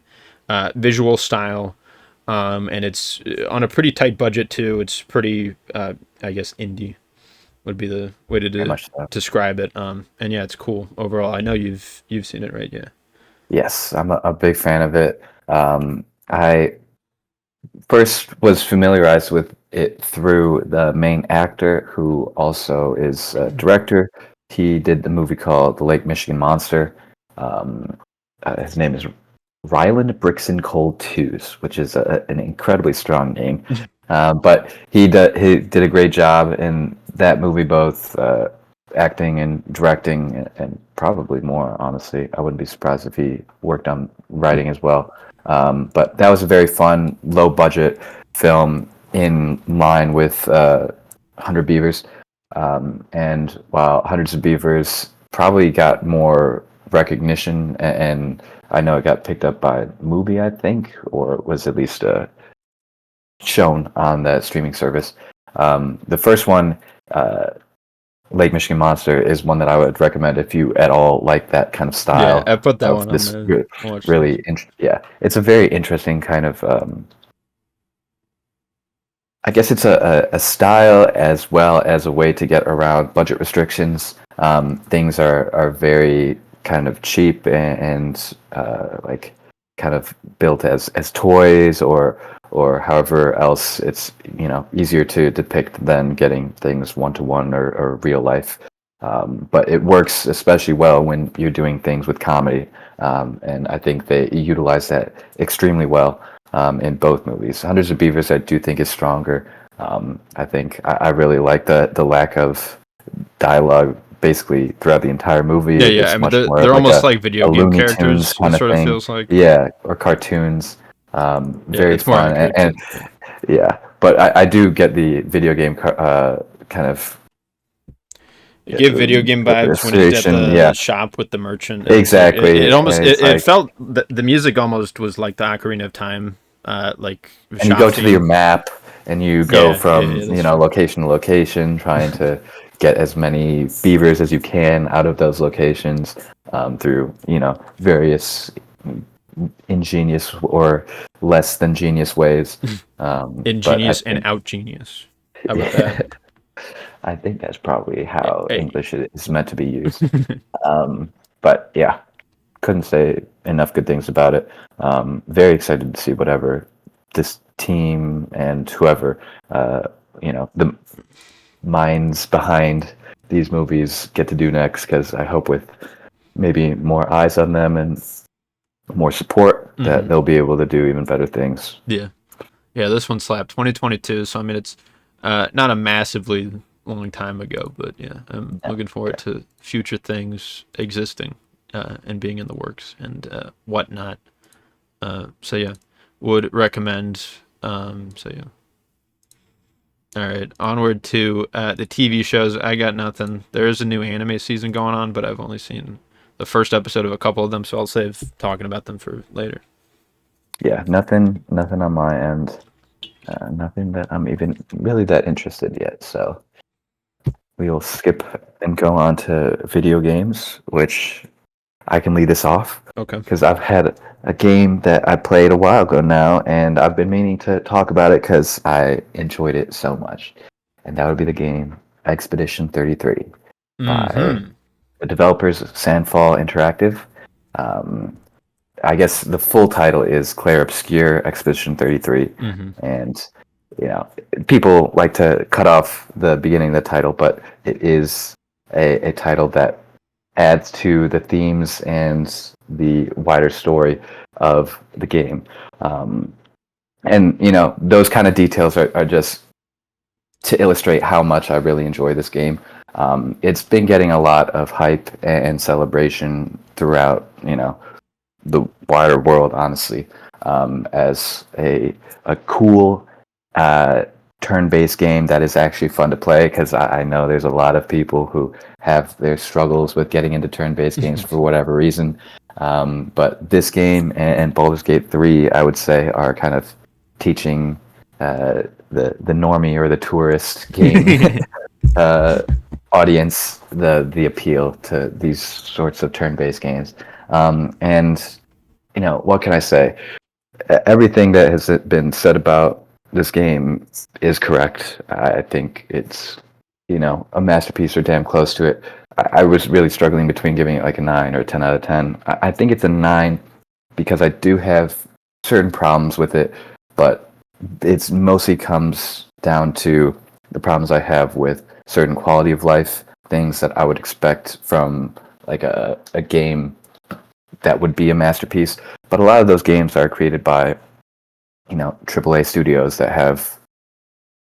visual style, and it's on a pretty tight budget too. It's pretty, I guess, indie would be the way to Very much so. describe it. And yeah, it's cool overall. I know you've seen it, right? Yeah. Yes, I'm a big fan of it. I first was familiarized with it through the main actor, who also is a director. He did the movie called The Lake Michigan Monster. His name is Ryland Brixton Cole Twos, which is an incredibly strong name. But he did a great job in that movie, both acting and directing, and probably more, honestly. I wouldn't be surprised if he worked on writing as well. But that was a very fun, low budget film in line with 100 Beavers. And while Hundreds of Beavers probably got more recognition, and I know it got picked up by a movie, I think, or was at least shown on that streaming service. The first one, Lake Michigan Monster, is one that I would recommend if you at all like that kind of style. Yeah, I put that of one this on there. really, yeah, it's a very interesting kind of. I guess it's a style as well as a way to get around budget restrictions. Things are very kind of cheap and like kind of built as toys or however else it's easier to depict than getting things one-to-one or real life. But it works especially well when you're doing things with comedy, and I think they utilize that extremely well in both movies. Hundreds of Beavers I do think is stronger. I think I really like the lack of dialogue basically throughout the entire movie. Yeah. It's I mean, much more they're like almost like video game Looney characters. Tunes kind It of sort of thing. feels like. Yeah, or cartoons. Yeah, Very it's more fun, and animated. yeah, but I do get the video game kind of You give video game vibes when he's at association. the Yeah, shop with the merchant, and it's like exactly. it almost And it's it like, felt the music almost was like the Ocarina of Time, like and you shop go to your theme. map, and you go from That's true. location to location, trying to get as many beavers as you can out of those locations through various ingenious or less than genius ways. But I Ingenious and think, out genius. How about that? I think that's probably how Hey. English is meant to be used. But yeah, couldn't say enough good things about it. Very excited to see whatever this team and whoever, the minds behind these movies get to do next, because I hope with maybe more eyes on them and more support that they'll be able to do even better things. Yeah. Yeah, this one slapped 2022, so I mean it's not a massively long time ago, but yeah, I'm looking forward to future things existing and being in the works and whatnot. So yeah, would recommend. So yeah. All right, onward to the TV shows. I got nothing. There is a new anime season going on, but I've only seen the first episode of a couple of them, so I'll save talking about them for later. Yeah, nothing on my end. Nothing that I'm even really that interested yet. So we'll skip and go on to video games, which I can lead this off. Okay. Because I've had a game that I played a while ago now, and I've been meaning to talk about it because I enjoyed it so much. And that would be the game Expedition 33 by The developers, Sandfall Interactive. Um, I guess the full title is Clair Obscure Expedition 33, Mm-hmm. and you know, people like to cut off the beginning of the title, but it is a title that adds to the themes and the wider story of the game. Um, and you know, those kind of details are just to illustrate how much I really enjoy this game. It's been getting a lot of hype and celebration throughout, you know, the wider world, honestly, as a cool uh, turn-based game that is actually fun to play. Because I know there's a lot of people who have their struggles with getting into turn-based games for whatever reason. But this game and Baldur's Gate 3, I would say, are kind of teaching the normie or the tourist game uh, audience the appeal to these sorts of turn-based games. And you know, what can I say? Everything that has been said about this game is correct. I think it's, you know, a masterpiece or damn close to it. I was really struggling between giving it like a 9 or a 10 out of 10. I think it's a 9 because I do have certain problems with it, but it's mostly comes down to the problems I have with certain quality of life things that I would expect from like a game that would be a masterpiece. But a lot of those games are created by, you know, AAA studios that have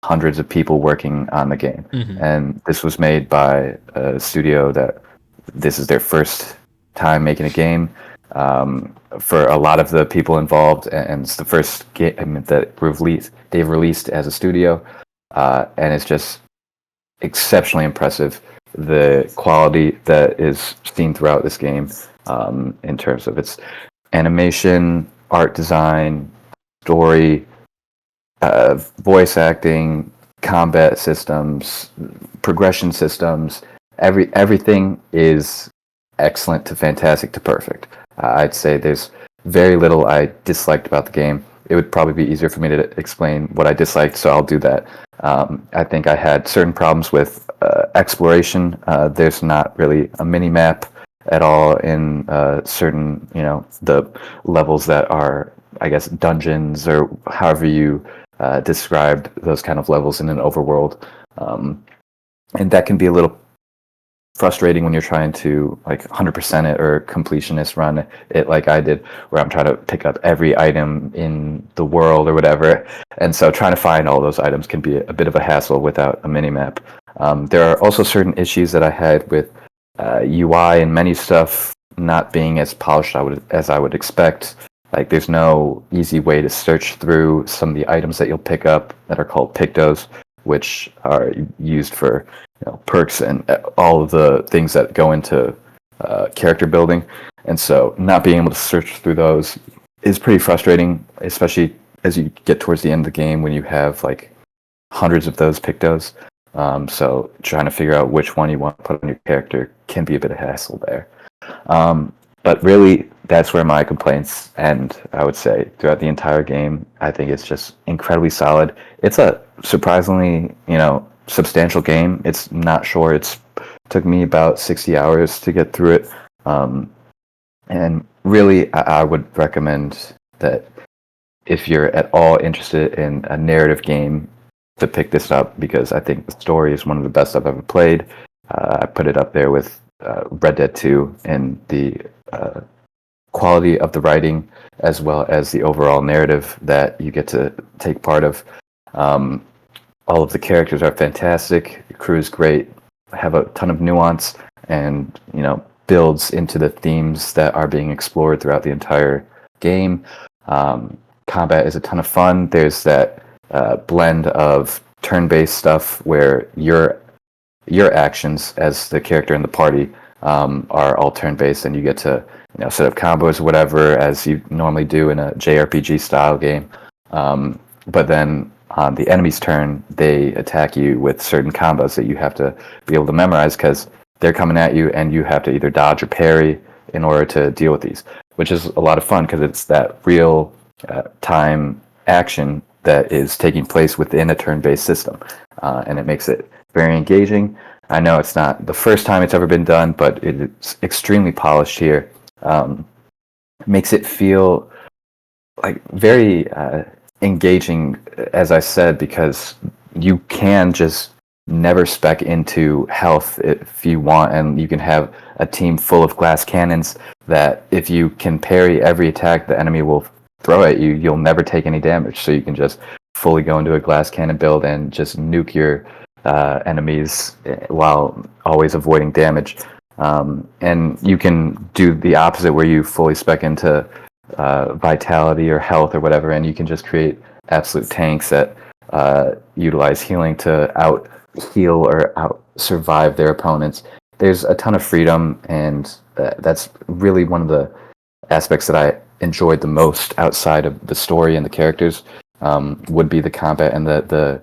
hundreds of people working on the game. Mm-hmm. And this was made by a studio that this is their first time making a game. For a lot of the people involved, and it's the first game that they've released as a studio, and it's just exceptionally impressive. The quality that is seen throughout this game, in terms of its animation, art design, story, voice acting, combat systems, progression systems, everything is excellent to fantastic to perfect. I'd say there's very little I disliked about the game. It would probably be easier for me to explain what I disliked, so I'll do that. I think I had certain problems with exploration. There's not really a mini map at all in certain, you know, the levels that are, I guess, dungeons or however you described those kind of levels in an overworld. And that can be a little frustrating when you're trying to like 100% it or completionist run it like I did, where I'm trying to pick up every item in the world or whatever. And so trying to find all those items can be a bit of a hassle without a minimap. There are also certain issues that I had with UI and menu stuff not being as polished as I would expect. Like there's no easy way to search through some of the items that you'll pick up that are called pictos, which are used for, you know, perks and all of the things that go into character building. And so not being able to search through those is pretty frustrating, especially as you get towards the end of the game when you have like hundreds of those pictos. So trying to figure out which one you want to put on your character can be a bit of hassle there. But really, that's where my complaints end, I would say, throughout the entire game. I think it's just incredibly solid. It's a surprisingly, you know, substantial game. It's not short. It's took me about 60 hours to get through it. And really, I would recommend that if you're at all interested in a narrative game, to pick this up, because I think the story is one of the best I've ever played. I put it up there with Red Dead 2 and the quality of the writing as well as the overall narrative that you get to take part of. All of the characters are fantastic. The crew is great. Have a ton of nuance and, you know, builds into the themes that are being explored throughout the entire game. Combat is a ton of fun. There's that blend of turn-based stuff where your actions as the character in the party are all turn-based, and you get to, you know, set up combos or whatever as you normally do in a JRPG style game. But then on the enemy's turn, they attack you with certain combos that you have to be able to memorize, because they're coming at you and you have to either dodge or parry in order to deal with these, which is a lot of fun because it's that real time action that is taking place within a turn-based system, and it makes it very engaging. I know it's not the first time it's ever been done, but it's extremely polished here. Um, Makes it feel like very engaging, as I said, because you can just never spec into health if you want, and you can have a team full of glass cannons that if you can parry every attack the enemy will throw at you, you'll never take any damage. So you can just fully go into a glass cannon build and just nuke your enemies while always avoiding damage. And you can do the opposite where you fully spec into vitality or health or whatever, and you can just create absolute tanks that utilize healing to out heal or out survive their opponents. There's a ton of freedom, and that's really one of the aspects that I enjoyed the most outside of the story and the characters. Would be the combat and the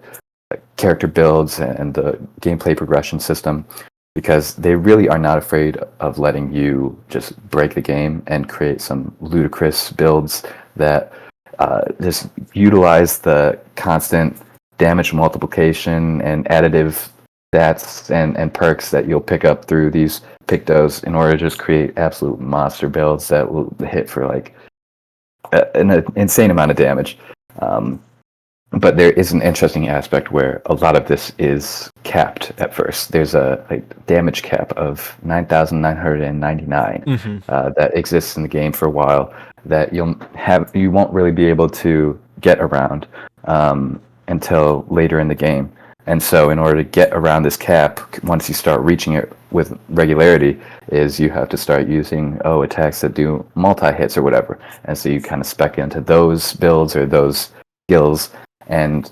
character builds and the gameplay progression system, because they really are not afraid of letting you just break the game and create some ludicrous builds that just utilize the constant damage multiplication and additive stats and perks that you'll pick up through these pictos in order to just create absolute monster builds that will hit for like an insane amount of damage. But there is an interesting aspect where a lot of this is capped at first. There's a damage cap of 9,999 that exists in the game for a while that you won't really be able to get around until later in the game. And so in order to get around this cap, once you start reaching it with regularity, is you have to start using attacks that do multi-hits or whatever. And so you kind of spec into those builds or those skills. And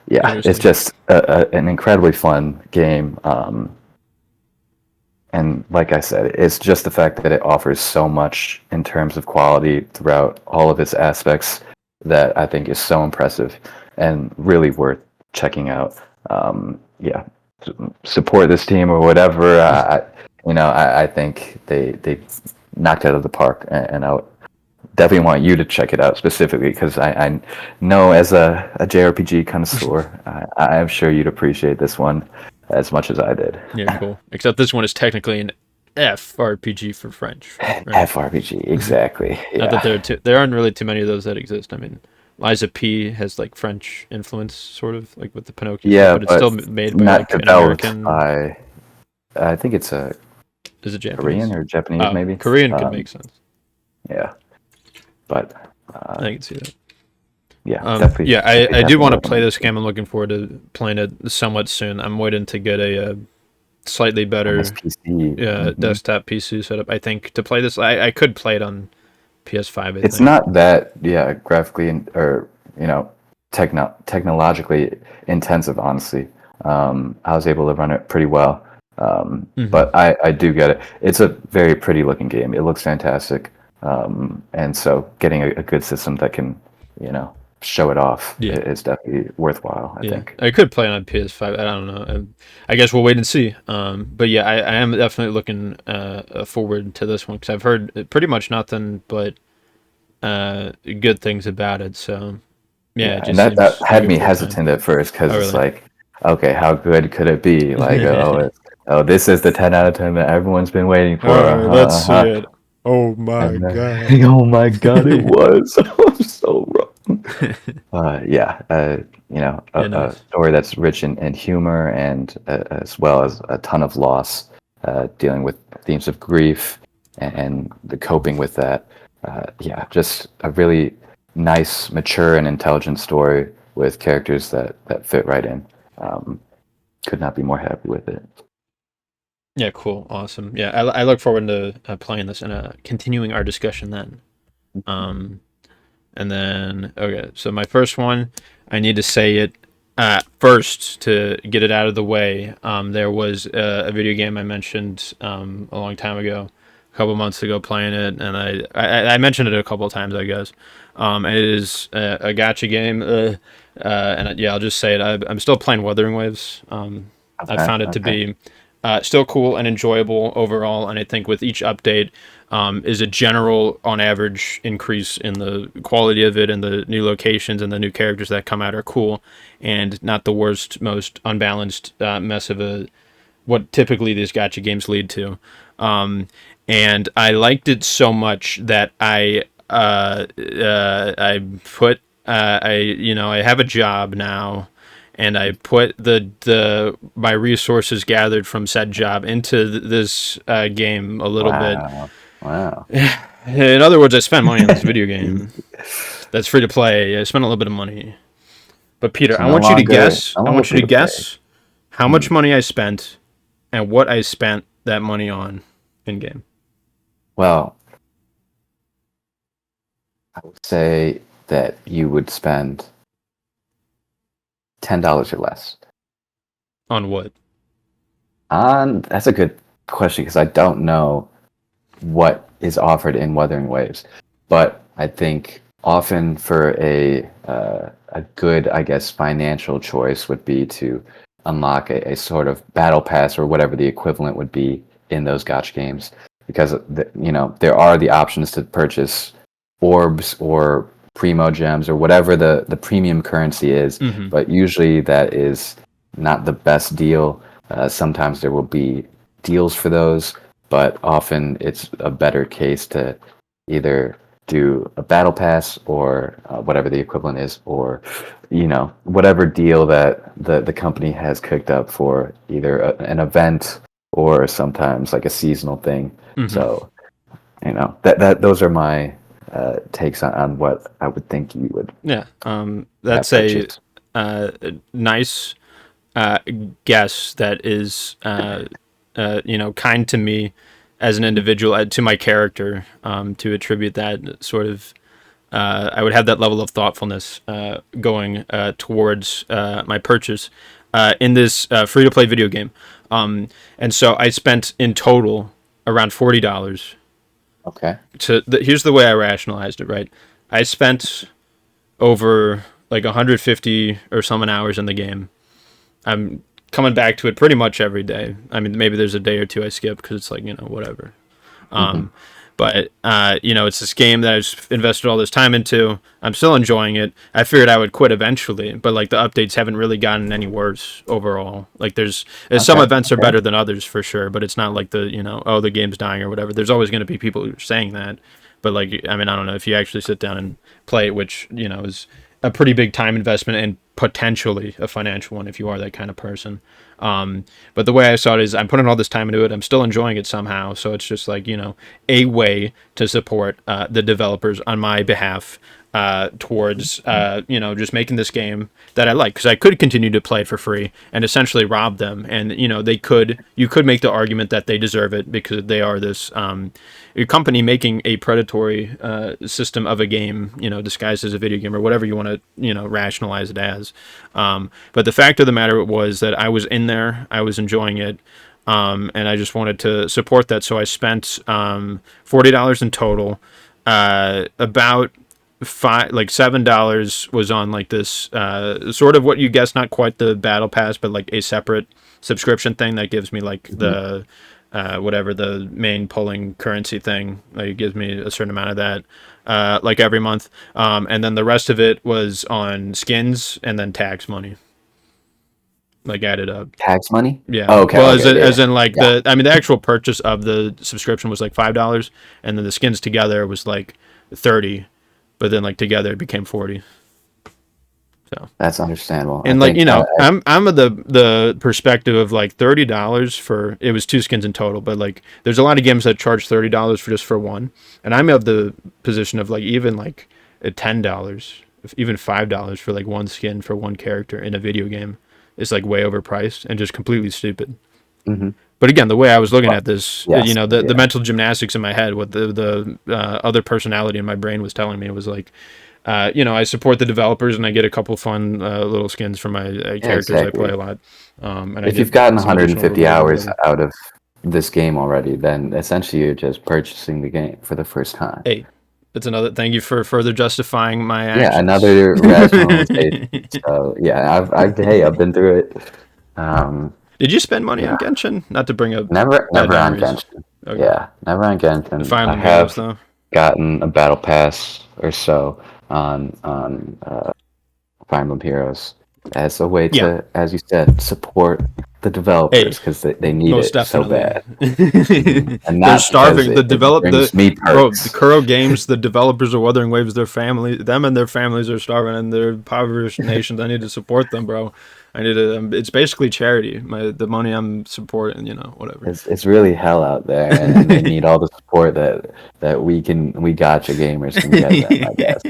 yeah, it's just an incredibly fun game. And like I said, it's just the fact that it offers so much in terms of quality throughout all of its aspects that I think is so impressive and really worth checking out. Yeah, support this team or whatever. I think they knocked it out of the park, and I definitely want you to check it out specifically because I know as a JRPG connoisseur, I am sure you'd appreciate this one as much as I did. Yeah, cool. Except this one is technically an FRPG for French. Right? FRPG, exactly. Not that there aren't really too many of those that exist. I mean, Liza P has like French influence, sort of like with the Pinocchio. Yeah, but it's still made by not like an developed American. by. I think it's a. Is it Japanese? Korean or Japanese, maybe? Korean could make sense. Yeah, but I can see that. Yeah, definitely. Yeah, I do want to play this game. I'm looking forward to playing it somewhat soon. I'm waiting to get a slightly better desktop PC setup. I think to play this, I could play it on PS5. It's not that graphically or technologically intensive. Honestly, I was able to run it pretty well. But I do get it. It's a very pretty looking game. It looks fantastic. And so getting a good system that can, show it off is definitely worthwhile, I think. I could play it on PS5. I don't know. I guess we'll wait and see. But yeah, I am definitely looking forward to this one because I've heard pretty much nothing but good things about it. So yeah, and that had me hesitant at first because it's like, okay, how good could it be? Like, this is the 10 out of 10 that everyone's been waiting for. Let's see it. Oh my god! Oh my god! It was. I'm so wrong. A story that's rich in humor and as well as a ton of loss, dealing with themes of grief and the coping with that. Just a really nice, mature, and intelligent story with characters that fit right in. Could not be more happy with it. Yeah, cool, awesome. Yeah, I look forward to playing this and continuing our discussion then. And then, okay, so my first one, I need to say it first to get it out of the way. There was a video game I mentioned a long time ago, a couple months ago, playing it, and I mentioned it a couple of times, I guess. And it is a gacha game, and I'll just say it. I'm still playing Wuthering Waves. I found it to be still cool and enjoyable overall, and I think with each update is a general, on average, increase in the quality of it, and the new locations and the new characters that come out are cool, and not the worst, most unbalanced mess of a what typically these gacha games lead to. Um, and I liked it so much that I put I have a job now, and I put the my resources gathered from said job into this game a little bit. Wow. Wow. In other words, I spent money on this video game that's free to play. I spent a little bit of money. But Peter, So I want you to guess. no I longer want you free to to play. guess how much money I spent and what I spent that money on in game. Well, I would say that you would spend $10 or less. On what? That's a good question because I don't know what is offered in Wuthering Waves, but I think often for a good, I guess, financial choice would be to unlock a sort of battle pass or whatever the equivalent would be in those gotcha games, because there are the options to purchase orbs or primo gems or whatever the premium currency is, Mm-hmm. but usually that is not the best deal. Sometimes there will be deals for those, but often it's a better case to either do a battle pass or whatever the equivalent is, or whatever deal that the company has cooked up for either an event or sometimes like a seasonal thing. Mm-hmm. So that those are my takes on what I would think you would. Yeah. That's a nice guess that is kind to me as an individual, to my character, to attribute that sort of. I would have that level of thoughtfulness going towards my purchase in this free-to-play video game, and so I spent in total around $40. Okay. Here's the way I rationalized it. Right, I spent over like 150 or so hours in the game. I'm coming back to it pretty much every day. I mean, maybe there's a day or two I skip because it's like, whatever. But it's this game that I've invested all this time into. I'm still enjoying it. I figured I would quit eventually, but like the updates haven't really gotten any worse overall. Like there's some events are better than others for sure, but it's not like the game's dying or whatever. There's always going to be people who are saying that. But like, I mean, I don't know if you actually sit down and play it, which, is a pretty big time investment and potentially a financial one if you are that kind of person. But the way I saw it is I'm putting all this time into it. I'm still enjoying it somehow. So it's just like, a way to support the developers on my behalf towards, just making this game that I like. Because I could continue to play it for free and essentially rob them. And, you could make the argument that they deserve it because they are this a company making a predatory system of a game, disguised as a video game or whatever you want to, rationalize it as. But the fact of the matter was that I was in there, I was enjoying it, and I just wanted to support that. So I spent $40 in total. About $7 was on like this sort of what you guessed, not quite the battle pass, but like a separate subscription thing that gives me like the whatever the main pulling currency thing. Like it gives me a certain amount of that like every month, and then the rest of it was on skins and then tax money, like added up. Tax money? Yeah. Oh, okay. Well, Okay, as in like the actual purchase of the subscription was like $5, and then the skins together was like 30, but then like together it became 40. So that's understandable. and I'm of the perspective of like $30 for it was 2 skins in total, but like there's a lot of games that charge $30 for just for one, and I'm of the position of like even like at $10, even $5 for like one skin for one character in a video game is like way overpriced and just completely stupid. Mm-hmm. But again, the way I was looking at this, yes, the mental gymnastics in my head, what the other personality in my brain was telling me was like, I support the developers and I get a couple fun little skins from my characters I play a lot. And if you've gotten 150 hours out of this game already, then essentially you're just purchasing the game for the first time. Hey, that's another. Thank you for further justifying my actions. Yeah, another rationalization. So yeah, I've been through it. Did you spend money on Genshin? Not to bring up never on Genshin. Okay. Yeah, never on Genshin. I have gotten a battle pass or so on Fire Emblem Heroes as a way to, as you said, support the Hey, developers, because they need most it so definitely. bad, and They're not because starving. The it develop brings me the perks. Kuro Games, the developers of Wuthering Waves, their family, them and their families are starving, and they're impoverished nations. I need to support them, bro. I need to. It's basically charity. The money I'm supporting, whatever. It's really hell out there, and they need all the support that we gotcha gamers can get them, I guess.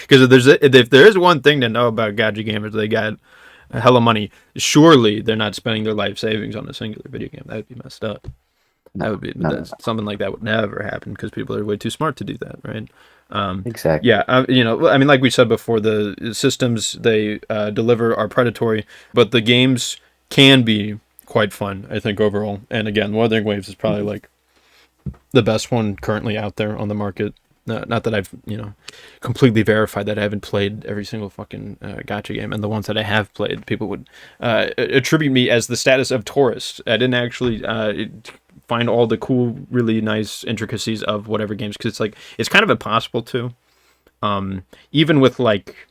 Because if there is one thing to know about gacha gamers, they got a hell of money. Surely they're not spending their life savings on a singular video game. That would be messed up. No, That would be no. something like that would never happen because people are way too smart to do that, right? Exactly. Yeah, I mean, like we said before, the systems they deliver are predatory, but the games can be quite fun, I think, overall. And again, Wuthering Waves is probably like the best one currently out there on the market. Not that I've completely verified that I haven't played every single fucking gacha game, and the ones that I have played, people would attribute me as the status of tourist. I didn't actually find all the cool, really nice intricacies of whatever games, because it's kind of impossible to, even with like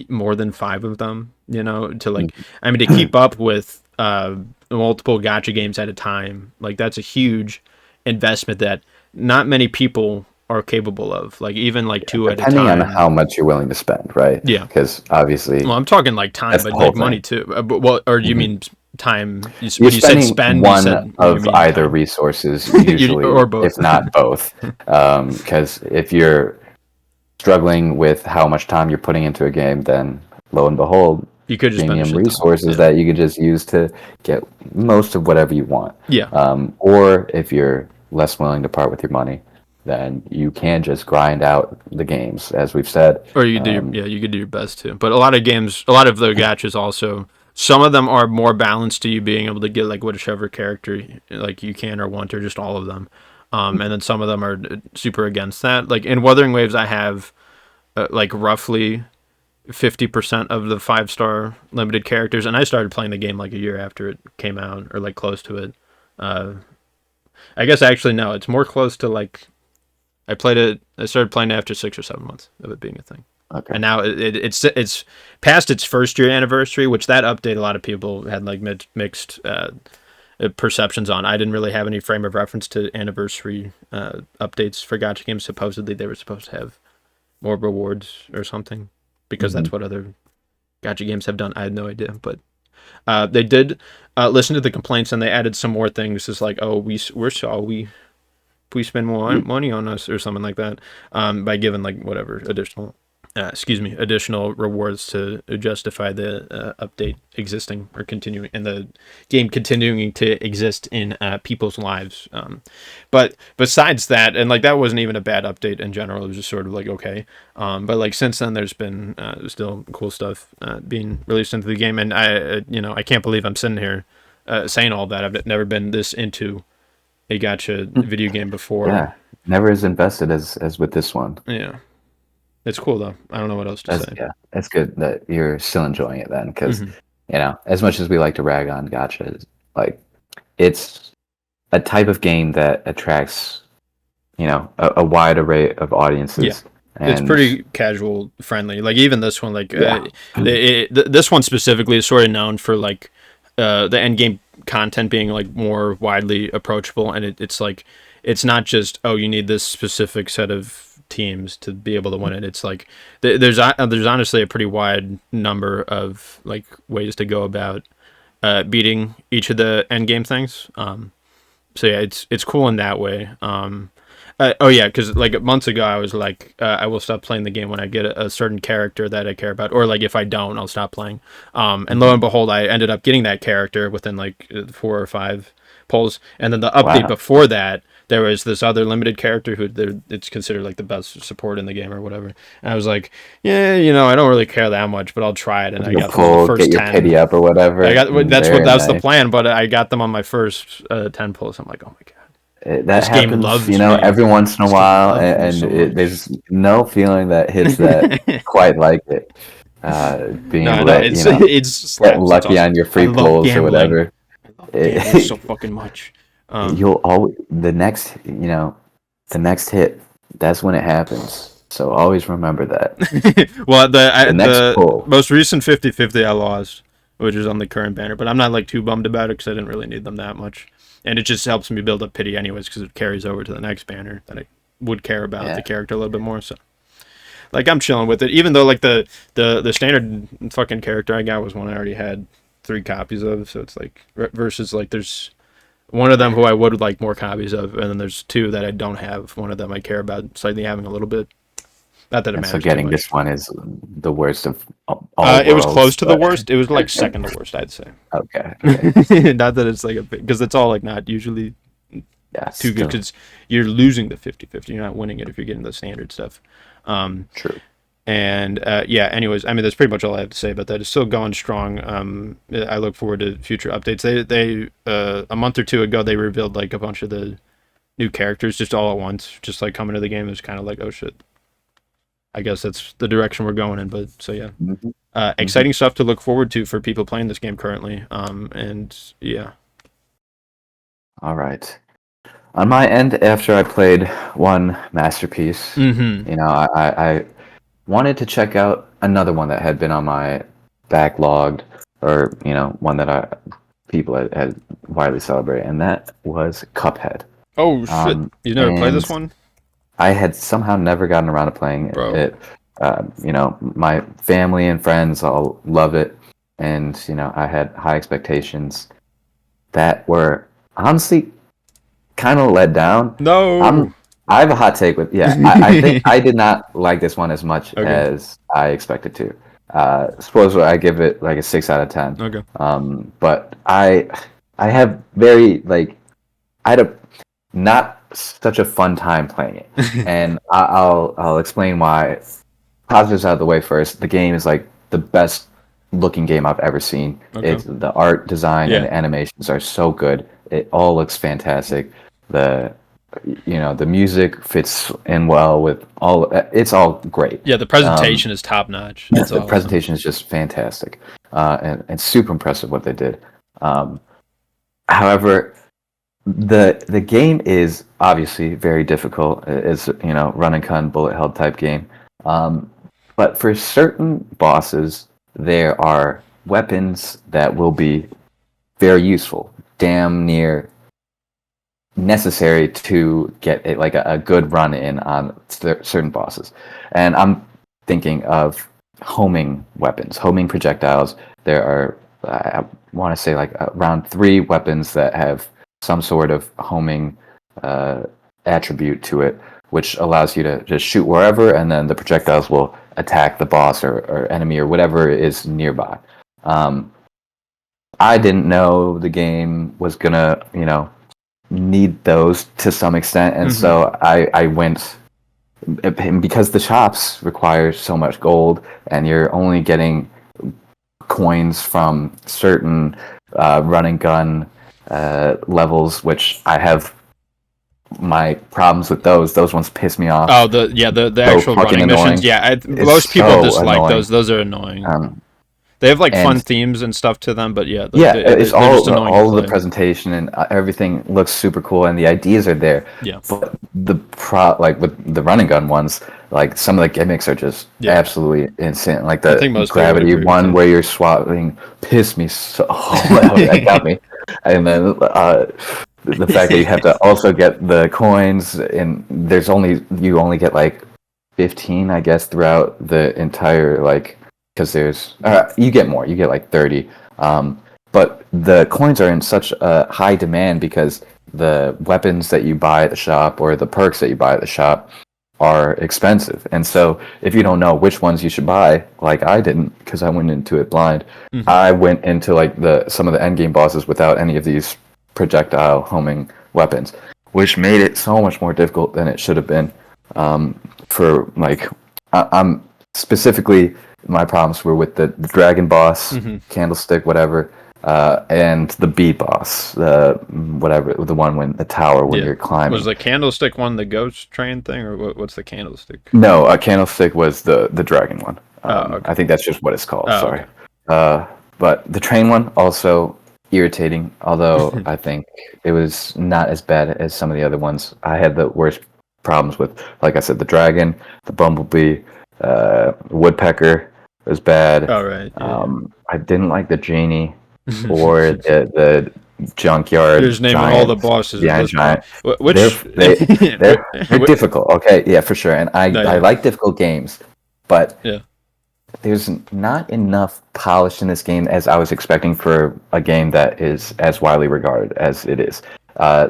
more than 5 of them, to like, I mean, to keep up with multiple gacha games at a time, like that's a huge investment that not many people are capable of, like even like 2 at a Depending on time. how much you're willing to spend, right? Yeah. Because obviously, Well, I'm talking like time, that's but the whole like money thing. too. Well, or do you mean time? You're When you said spending spend, you one of mean either time. resources You, usually, or both. if not both. Because if you're struggling with how much time you're putting into a game, then lo and behold, You could just spend a premium shit ton. resources that you could just use to get most of whatever you want. Yeah. Or if you're less willing to part with your money, then you can just grind out the games, as we've said. Or you could you could do your best too. But a lot of games, a lot of the gachas also, some of them are more balanced to you being able to get like whichever character like you can or want, or just all of them. And then some of them are super against that. Like in Wuthering Waves, I have like roughly 50% of the 5-star limited characters, and I started playing the game like a year after it came out, or like close to it. I guess actually no, it's more close to like I started playing it after 6 or 7 months of it being a thing. Okay. And now it's past its first year anniversary, which that update a lot of people had like mixed perceptions on. I didn't really have any frame of reference to anniversary updates for gacha games. Supposedly they were supposed to have more rewards or something, because that's what other gacha games have done. I had no idea, but they did listen to the complaints, and they added some more things. It's like, oh, we're sorry, we spend more money on us or something like that, by giving like whatever additional rewards to justify the update existing or continuing, and the game continuing to exist in people's lives. But besides that, and like that wasn't even a bad update in general. It was just sort of like okay. But like since then, there's been still cool stuff being released into the game, and I can't believe I'm sitting here saying all that. I've never been this into a gacha video game before. Yeah, never as invested as with this one. Yeah. It's cool though. I don't know what else to say. Yeah, it's good that you're still enjoying it then, because as much as we like to rag on gachas, like it's a type of game that attracts a wide array of audiences. Yeah. It's pretty casual friendly. Like even this one, like this one specifically is sort of known for like the end game content being like more widely approachable, and it's like it's not just you need this specific set of teams to be able to win it. It's like there's honestly a pretty wide number of like ways to go about beating each of the end game things. So yeah, it's cool in that way. Because like months ago I was like, I will stop playing the game when I get a certain character that I care about, or like if I don't, I'll stop playing. And lo and behold, I ended up getting that character within like 4 or 5 polls, and then the update before that, there was this other limited character who it's considered like the best support in the game or whatever. And I was like, yeah, I don't really care that much, but I'll try it. And I got them on the first get your 10. pity up or whatever. That's the plan. But I got them on my first 10 polls. I'm like, oh my god. That This game happens, loves me. every once in a This game while, loves me so there's no feeling that hits that quite like it. Being it's getting lucky awesome. on your free polls or whatever. Gambling so fucking much. You'll always the next hit. That's when it happens. So always remember that. Well, the next poll. most recent 50-50 I lost. which is on the current banner. But I'm not like too bummed about it because I didn't really need them that much, and it just helps me build up pity anyways because it carries over to the next banner that I would care about the character a little bit more. So like I'm chilling with it, even though like the standard fucking character I got was one I already had 3 copies of. So it's like versus like there's one of them who I would like more copies of, and then there's 2 that I don't have. One of them I care about slightly having a little bit. Not that it matters. So getting this one is the worst of all it was worlds, close to the worst. It was like second to worst, I'd say. Okay. Not that it's like because it's all like not usually too good because you're losing the 50-50. You're not winning it if you're getting the standard stuff. True. And anyways, I mean that's pretty much all I have to say about that. It's still going strong. I look forward to future updates. They a month or 2 ago they revealed like a bunch of the new characters just all at once, just like coming to the game. It was kind of like, oh shit, I guess that's the direction we're going in. But so yeah, exciting stuff to look forward to for people playing this game currently. And yeah. All right. On my end, after I played one masterpiece, I wanted to check out another one that had been on my backlogged, or one that people had widely celebrated, and that was Cuphead. Oh shit! You never played this one? I had somehow never gotten around to playing it. My family and friends all love it, and I had high expectations that were honestly kind of let down. No. I have a hot take with I think I did not like this one as much as I expected to. Suppose I give it like a 6 out of 10. Okay. But I have I had a not such a fun time playing it, and I'll explain why. Positives out of the way first. The game is like the best looking game I've ever seen. Okay. It's the art design and the animations are so good. It all looks fantastic. The music fits in well with all. It's all great. Yeah, the presentation is top notch. The presentation is just fantastic, and super impressive what they did. However, the game is obviously very difficult. It's run and gun bullet hell type game. But for certain bosses, there are weapons that will be very useful, damn near necessary to get a good run in on certain bosses. And I'm thinking of homing weapons, homing projectiles. There are, I want to say, like around 3 weapons that have some sort of homing attribute to it, which allows you to just shoot wherever, and then the projectiles will attack the boss or enemy or whatever is nearby. I didn't know the game was gonna, need those to some extent, and so I went, because the shops require so much gold, and you're only getting coins from certain run and gun levels, which I have my problems with those. Those ones piss me off. Oh, the actual running missions. Yeah, most people dislike those. Those are annoying. They have like fun themes and stuff to them, but it's all the presentation and everything looks super cool, and the ideas are there. Yeah. But with the run and gun ones, like some of the gimmicks are just absolutely insane. Like the gravity one where you're swapping pissed me so. That got me. And then the fact that you have to also get the coins, and you only get like 15, I guess, throughout the entire because there's you get more, you get like 30, but the coins are in such a high demand because the weapons that you buy at the shop or the perks that you buy at the shop are expensive, and so if you don't know which ones you should buy, like I didn't, because I went into it blind, I went into some of the end game bosses without any of these projectile homing weapons, which made it so much more difficult than it should have been. I'm specifically, my problems were with the dragon boss, candlestick, whatever, and the beat boss, the one when the tower when you're climbing. Was the candlestick one the ghost train thing, or what's the candlestick? No, a candlestick was the dragon one. Okay. I think that's just what it's called. Sorry. Okay. But the train one also irritating, although I think it was not as bad as some of the other ones. I had the worst problems with, like I said, the dragon, the bumblebee, woodpecker, was bad. Oh right, yeah, I didn't like the genie or the You're junkyard just naming all the giant bosses at behind this point. giant. They're Which, they they're wh- difficult. Okay, yeah, for sure. And no, I yeah, like difficult games, but yeah, there's not enough polish in this game as I was expecting for a game that is as widely regarded as it is.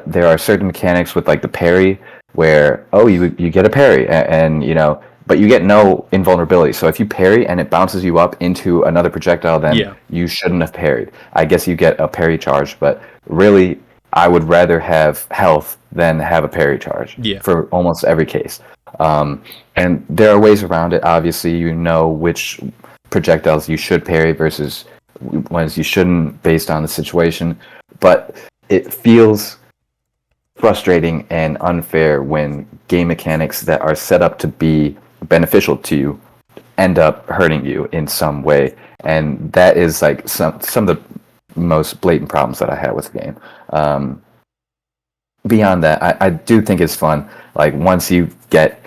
There are certain mechanics with like the parry where you get a parry and you know, but you get no invulnerability. So if you parry and it bounces you up into another projectile, then yeah, you shouldn't have parried. I guess you get a parry charge, but really I would rather have health than have a parry charge yeah, for almost every case. And there are ways around it. Obviously, you know which projectiles you should parry versus ones you shouldn't based on the situation. But it feels frustrating and unfair when game mechanics that are set up to be beneficial to you end up hurting you in some way. And that is like some of the most blatant problems that I had with the game. Beyond that, I do think it's fun. Like once you get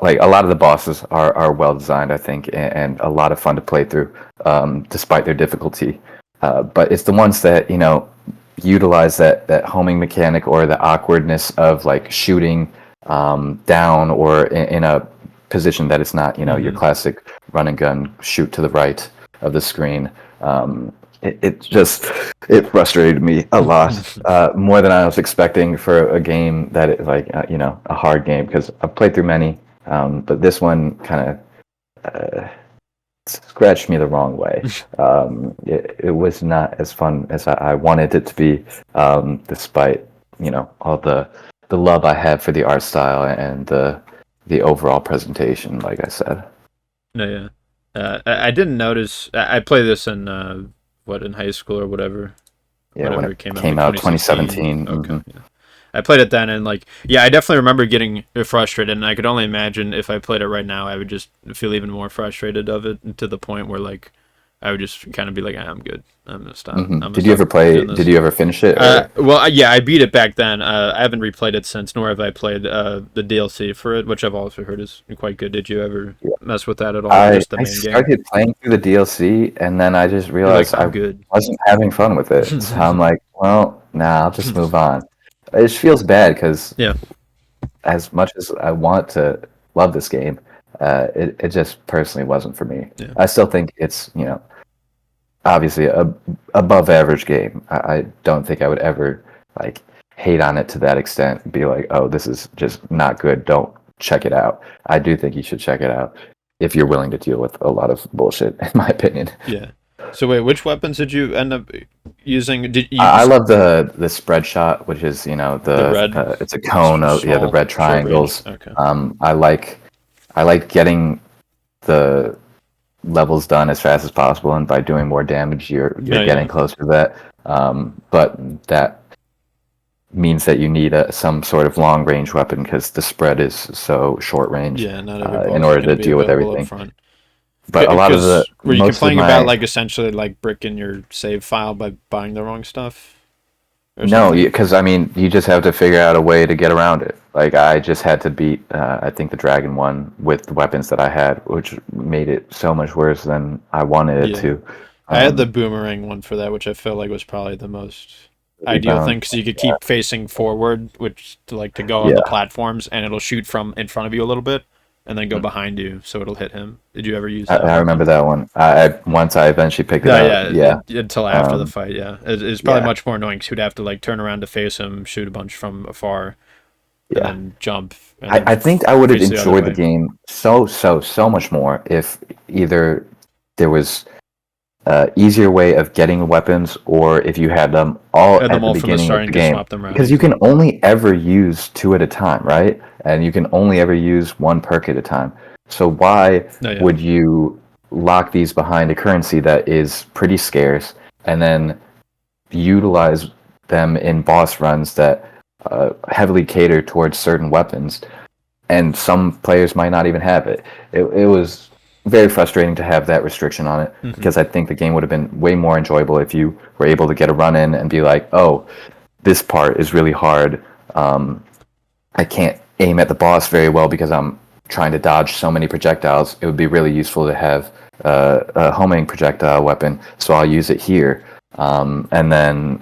like a lot of the bosses are well designed, I think, and a lot of fun to play through, despite their difficulty. But it's the ones that you know utilize that homing mechanic or the awkwardness of like shooting down or in a position that it's not you know your classic run and gun shoot to the right of the screen. It just it frustrated me a lot more than I was expecting for a game that is like you know a hard game because I've played through many, but this one kind of scratched me the wrong way. It was not as fun as I wanted it to be, despite you know all the love I have for the art style and the overall presentation. Like I said, no, yeah. I didn't notice. I played this in in high school or whatever. yeah, when Whatever it it came out, came like out 2016. 2017. Okay, yeah. I played it then, and like, yeah, I definitely remember getting frustrated, and I could only imagine if I played it right now, I would just feel even more frustrated of it to the point where like I would just kind of be like, I'm good. I'm gonna stop. I'm gonna Did you stop ever play? doing Did this. you ever finish it? Or Well, yeah, I beat it back then. I haven't replayed it since, nor have I played the DLC for it, which I've also heard is quite good. Did you ever mess with that at all, or just the I main game? started playing through the DLC and then I just You're like, realized I'm I good. wasn't having fun with it. So I'm like, well, nah, I'll just move on. It just feels bad because Yeah, as much as I want to love this game, it just personally wasn't for me. yeah. I still think it's you know obviously a above average game. I don't think I would ever like hate on it to that extent and be like, oh, this is just not good. Don't check it out. I do think you should check it out if you're willing to deal with a lot of bullshit, in my opinion. Yeah. So wait, which weapons did you end up using? Did you I just love the spread shot, which is you know the red it's a cone of the small red short range? triangles. Okay. I like getting the levels done as fast as possible, and by doing more damage, you're No, getting yeah. closer to that. But that means that you need some sort of long range weapon because the spread is so short range Yeah, not every in boss is order going to to be deal with available up everything. front. But a lot of the Because were you most of complaining about my like essentially like bricking your save file by buying the wrong stuff or no, something? because I mean you just have to figure out a way to get around it. Like I just had to beat I think the dragon one with the weapons that I had, which made it so much worse than I wanted it Yeah. to. I had the Um, boomerang one for that, which I feel like was probably the most ideal rebound. thing because you could keep facing forward, which to go on the Yeah. platforms, and it'll shoot from in front of you a little bit, and then go behind you, so it'll hit him. Did you ever use that I weapon? remember that one. Once I eventually picked it No, up. yeah, Yeah. until after the Um, fight, yeah. It's probably yeah. much more annoying because you'd have to like turn around to face him, shoot a bunch from afar, and Yeah. then jump, and then I think I would have face the other enjoyed the way. game so much more if either there was easier way of getting weapons or if you had them all Had at them the all from the beginning start of and the just game swap them around because you easily. can only ever use two at a time, right? And you can only ever use one perk at a time. So why No, yeah, would you lock these behind a currency that is pretty scarce and then utilize them in boss runs that heavily cater towards certain weapons, and some players might not even have it. It was very frustrating to have that restriction on it hmm because I think the game would have been way more enjoyable if you were able to get a run in and be like, oh, this part is really hard. I can't aim at the boss very well because I'm trying to dodge so many projectiles, it would be really useful to have a homing projectile weapon. So I'll use it here. And then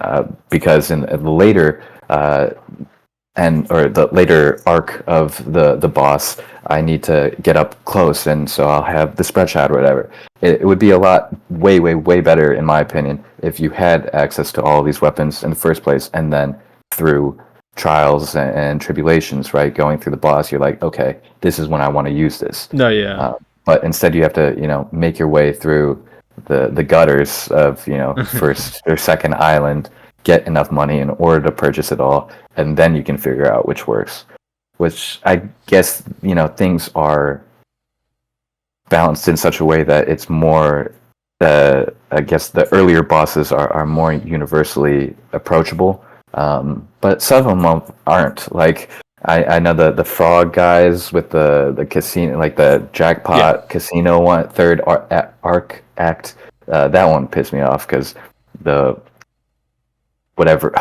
because in the later or the later arc of the boss, I need to get up close, and so I'll have the spread shot or whatever. It would be a lot way better, in my opinion, if you had access to all of these weapons in the first place, and then through trials and tribulations, right, going through the boss, you're like, okay, this is when I want to use this. No, yeah. But instead, you have to, make your way through the gutters of, first or second island, get enough money in order to purchase it all, and then you can figure out which works. Which I guess, things are balanced in such a way that it's more, I guess the earlier bosses are more universally approachable, but some of them aren't. Like, I know the frog guys with the casino, like the jackpot casino one, third arc act, that one pissed me off because the whatever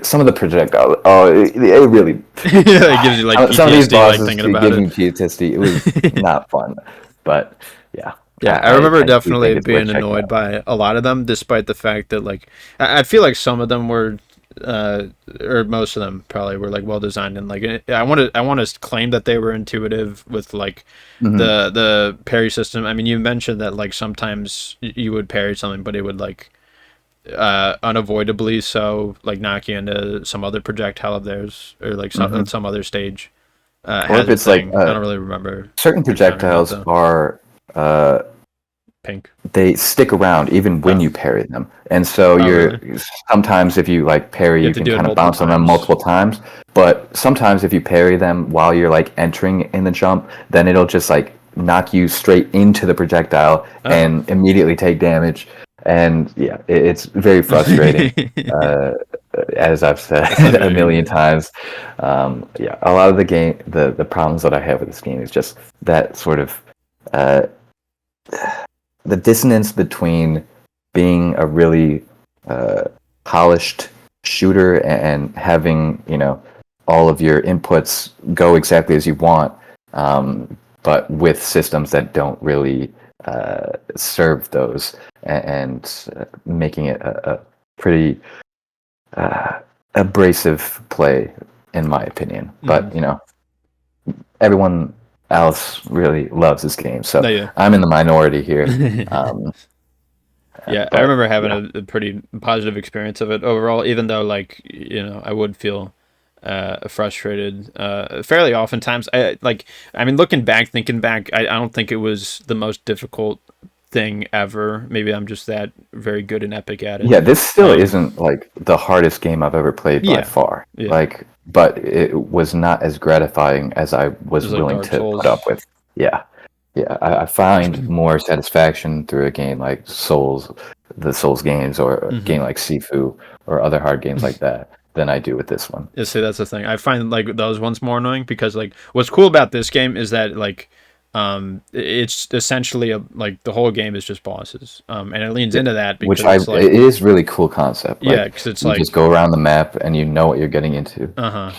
some of the projectiles, it really It gives you like PTSD, some of these bosses like thinking about give it. me PTSD. It was not fun, but yeah. Yeah, I remember do definitely think it's worth being checking annoyed out. by a lot of them, despite the fact that like I feel like some of them were, or most of them probably were like well designed, and like I want to claim that they were intuitive with like Mhm. the parry system. I mean, you mentioned that like sometimes you would parry something, but it would like unavoidably so like knock you into some other projectile of theirs, or like some other stage Or has if a it's like thing. I don't really remember certain encountering that projectiles though. are Pink. they stick around even when Oh. you parry them, and so Oh, you're really? sometimes if you like parry, You you have to can do it kind of multiple bounce on them times. multiple times. But sometimes if you parry them while you're like entering in the jump, then it'll just like knock you straight into the projectile Oh. and immediately take damage. And yeah, it's very frustrating. uh, as I've That's not said a very million good. times. Yeah, a lot of the problems that I have with this game is just that sort of uh, the dissonance between being a really polished shooter and having all of your inputs go exactly as you want, but with systems that don't really serve those, and making it a pretty abrasive play, in my opinion. Mhm. But everyone else really loves this game, No, so yeah. I'm in the minority here. Um, Yeah, I but remember having yeah, a pretty positive experience of it overall, even though like I would feel frustrated fairly oftentimes. I mean, looking back, thinking back, I don't think it was the most difficult thing ever. Maybe I'm just that very good and epic at it. yeah, this still Um, isn't like the hardest game I've ever played by yeah, far. yeah. Like, but it was not as gratifying as I was Just like willing Dark to put up Souls. with. Yeah, yeah, I find more satisfaction through a game like the Souls games, or a Hmm. game like Sifu, or other hard games like that, than I do with this one. Yeah, see, that's the thing. I find like those ones more annoying because like what's cool about this game is that like it's essentially like the whole game is just bosses. And it leans Yeah, into that which because it's like it is really cool concept. yeah, Like, because it's you just like go around the map and you know what you're getting into. uh-huh.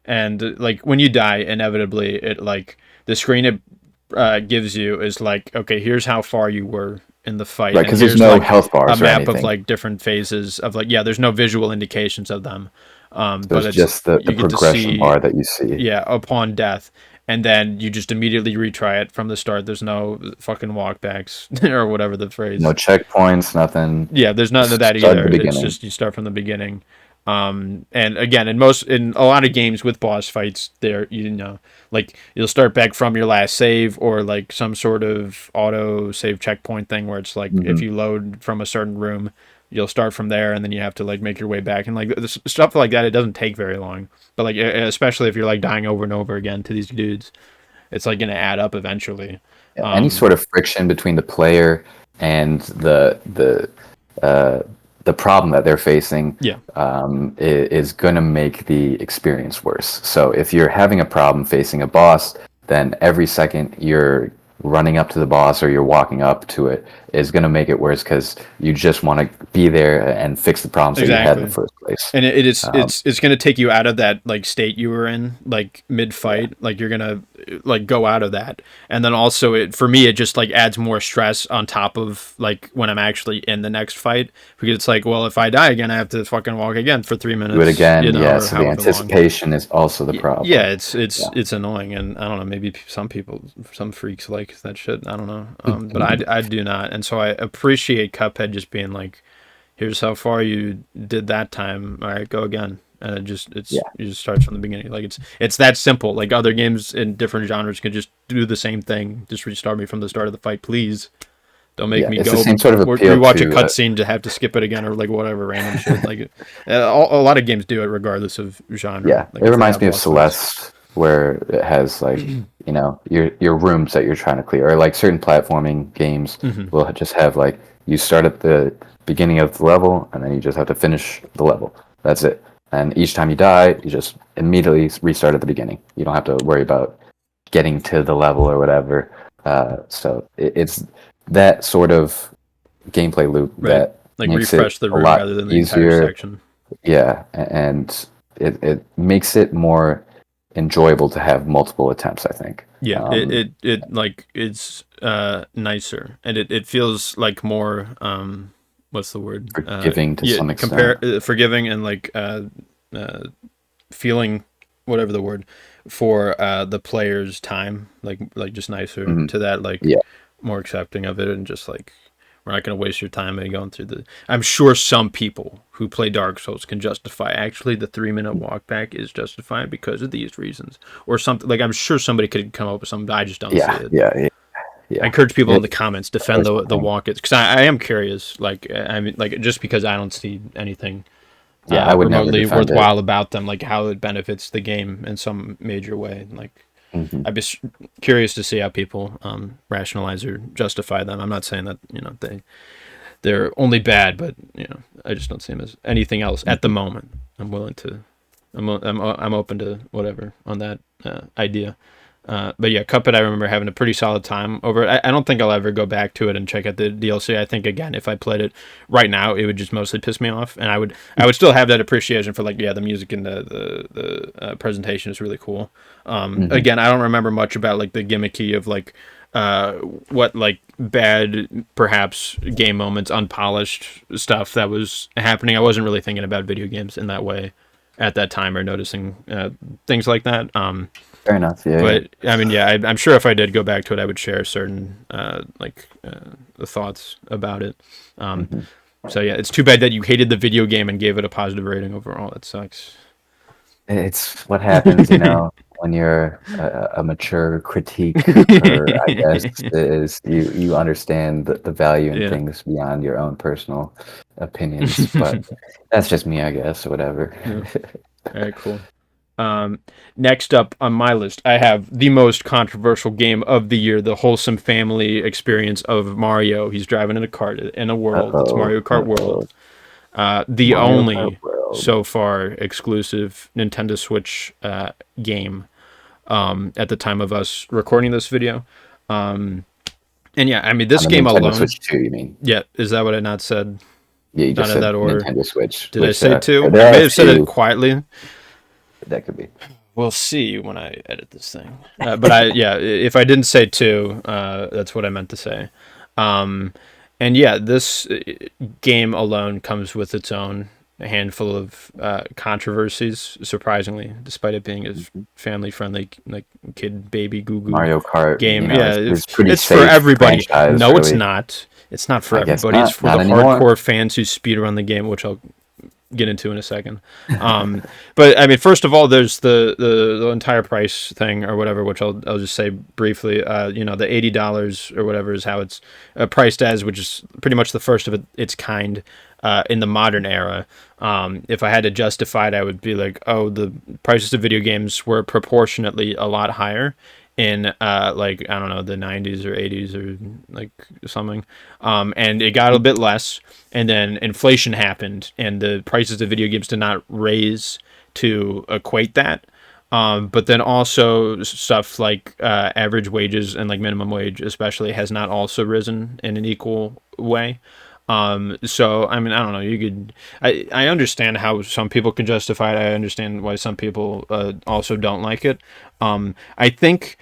And like when you die, inevitably it like the screen it gives you is like, okay, here's how far you were in the fight, Right, and because there's here's no like health a bars or map of anything. like different phases of like yeah, there's no visual indications of them. So But it's it's just the you get to progression see bar that you see. yeah, upon death, and then you just immediately retry it from the start. There's no fucking walkbacks or whatever the No phrase. checkpoints, nothing. Yeah, there's none of Just that start at either. the It's beginning. just you start from the beginning. And again, in a lot of games with boss fights, there like you'll start back from your last save, or like some sort of auto save checkpoint thing where it's like if Hmm. you load from a certain room, you'll start from there, and then you have to like make your way back, and like stuff like that. It doesn't take very long, but like especially if you're like dying over and over again to these dudes, it's like gonna add up eventually. Any Um, sort of friction between the player and uh, the problem that they're facing, yeah, is going to make the experience worse. So if you're having a problem facing a boss, then every second you're running up to the boss or you're walking up to it is going to make it worse, because you just want to be there and fix the problems that you had in the exactly. first place. And it is Um, it's gonna take you out of that like state you were in like mid yeah. fight. Like you're gonna like go out of that. And then also it for me it just like adds more stress on top of like when I'm actually in the next fight, because it's like, well, if I die again I have to fucking walk again for 3 minutes, Do it again, you know, yeah. or So the however long. anticipation is also the Yeah, problem. it's Yeah. it's annoying, and I don't know, maybe some freaks like that shit, I don't know, but I do not. And so I appreciate Cuphead just being like, here's how far you did that time, all right, go again. And Yeah, it just starts from the beginning. Like it's that simple. Like other games in different genres can just do the same thing, just restart me from the start of the fight, please. Don't make yeah. me It's the go same sort of appeal rewatch a to cutscene to have to skip it again, or like whatever random shit. Like a lot of games do it regardless of genre. yeah. Like It if they reminds have me of boss fights. Celeste, where it has like your rooms that you're trying to clear, or like certain platforming games Hmm. will just have like you start at the beginning of the level and then you just have to finish the level. That's it. And each time you die, you just immediately restart at the beginning. You don't have to worry about getting to the level or whatever. So it's that sort of gameplay loop Right. that Like makes it refresh the a room lot rather than the entire easier. section. Yeah, and it makes it more enjoyable to have multiple attempts, I think. Yeah, it like it's nicer, and it feels like more what's the word? Forgiving to Yeah, some extent. compare forgiving, and like uh feeling, whatever the word, for the player's time, like just nicer Mhm. to that, like Yeah, more accepting of it, and just like we're not going to waste your time by going through the. I'm sure some people who play Dark Souls can justify actually the 3 minute walk back is justified because of these reasons or something. Like I'm sure somebody could come up with something. I just don't see yeah, it. yeah, yeah, I yeah. encourage people in It, the comments defend that's the the thing. walk it, because I am curious. Like I mean, like just because I don't see anything Yeah, I would never remotely defend it. worthwhile about them, like how it benefits the game in some major way. Like Hmm. I'd be curious to see how people rationalize or justify them. I'm not saying that they're only bad, but I just don't see them as anything else at the Hmm. moment. I'm willing to, I'm open to whatever on that idea. But yeah, Cuphead, I remember having a pretty solid time over it. I don't think I'll ever go back to it and check out the DLC. I think again, if I played it right now, it would just mostly piss me off, and I would still have that appreciation for like the music and the presentation is really cool. Hmm. Again, I don't remember much about like the gimmicky of like uh, what like bad perhaps game moments, unpolished stuff that was happening. I wasn't really thinking about video games in that way at that time or noticing things like that. Fair enough. Yeah, yeah. But I mean, yeah, I'm sure if I did go back to it, I would share certain thoughts about it. Um, Hmm. so yeah, it's too bad that you hated the video game and gave it a positive rating overall. That sucks. It's what happens, when you're a mature critiquer, I guess, is you understand the value in Yeah. things beyond your own personal opinions. But that's just me, I guess, or whatever. Yeah. All right. Cool. Um, Next up on my list, I have the most controversial game of the year, the wholesome family experience of Mario. He's driving in a cart in a world. It's Uh-oh, Mario Kart uh-oh. World. The Mario Kart only World. so far exclusive Nintendo Switch game at the time of us recording this video. Um, and yeah, I mean, On this the game Nintendo alone, Switch 2, you mean? yeah, is that what I not said? Yeah, you Not just in said that order. Nintendo Switch, Did I which say two? I there may are have said it two quietly. that could be. We'll see when I edit this thing. But yeah, if I didn't say two, that's what I meant to say. Um, and yeah, this game alone comes with its own handful of controversies. Surprisingly, despite it being a family-friendly, like kid baby goo goo Mario Kart, game, yeah, it's pretty it's for safe everybody. franchise, No, it's really. not. It's not for I guess everybody. It's not. for the Not anymore. hardcore fans who speed run the game, which I'll get into in a second. Um, but I mean, first of all, there's the entire price thing or whatever, which I'll just say briefly. The $80 or whatever is how it's priced as, which is pretty much the first of its kind in the modern era. If I had to justify it, I would be like, oh, the prices of video games were proportionately a lot higher in like I don't know, the 90s or 80s or like something, and it got a bit less, and then inflation happened and the prices of video games did not raise to equate that. But then also stuff like average wages and like minimum wage especially has not also risen in an equal way. So I mean, I don't know. I understand how some people can justify it. I understand why some people also don't like it. I think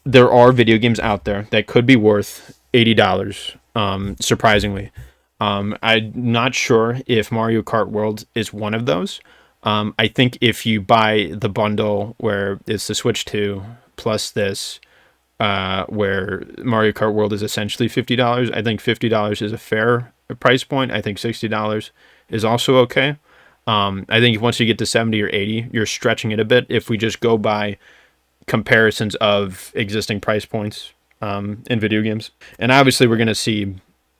there are video games out there that could be worth $80. Surprisingly, I'm not sure if Mario Kart World is one of those. I think if you buy the bundle where it's the Switch 2 plus this, where Mario Kart World is essentially $50, I think $50 is a fair price point. I think $60 is also okay. I think once you get to 70 or 80, you're stretching it a bit if we just go by comparisons of existing price points in video games. And obviously, we're going to see,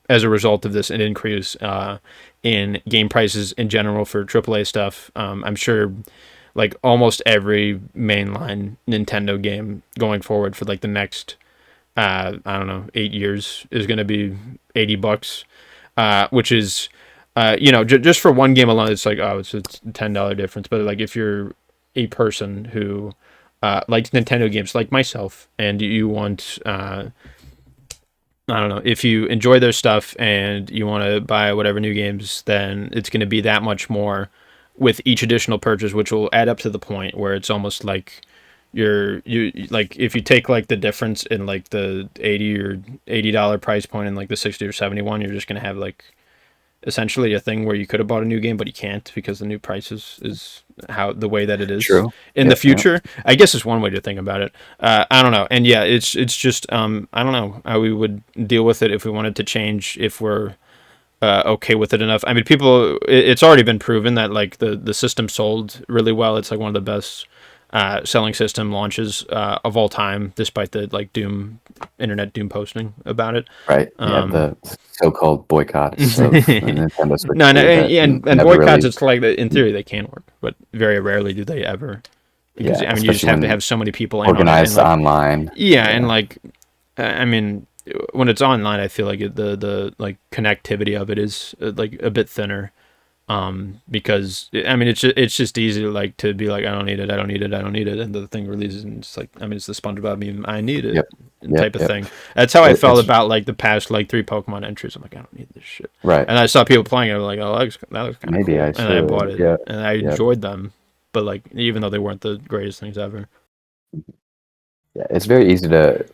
as a result of this, an increase in game prices in general for AAA stuff. I'm sure like almost every mainline Nintendo game going forward for like the next, I don't know, 8 years is going to be $80, which is, just for one game alone, it's like, oh, it's a $10 difference. But like if you're a person who likes Nintendo games like myself, and you want, I don't know, if you enjoy their stuff and you want to buy whatever new games, then it's going to be that much more with each additional purchase, which will add up to the point where it's almost like you like if you take like the difference in like the $80 price point and like the 60 or 71, you're just going to have like essentially a thing where you could have bought a new game, but you can't because the new price is how the way that it is. True. In the future. I guess is one way to think about it. I don't know. And yeah, it's just I don't know how we would deal with it if we wanted to change, if we're okay with it enough. I mean, it's already been proven that like the system sold really well. It's like one of the best selling system launches of all time, despite the like internet doom posting about it. Right. Yeah, the so-called boycotts of Nintendo Switch. No, and boycotts, it's like in theory they can work, but very rarely do they ever. Because I mean, you just have to have so many people organized online. Yeah, and like, I mean, when it's online, I feel like the like connectivity of it is like a bit thinner. Because I mean, it's just easy to like to be like, I don't need it, and the thing releases, and it's like, I mean, it's the SpongeBob meme, I need it, type of thing. That's how I felt about like the past like 3 Pokemon entries. I'm like, I don't need this shit. Right. And I saw people playing it, I'm like, oh, that looks kind of cool. I should, and I bought it, and I enjoyed them, but like, even though they weren't the greatest things ever. Yeah, it's very easy to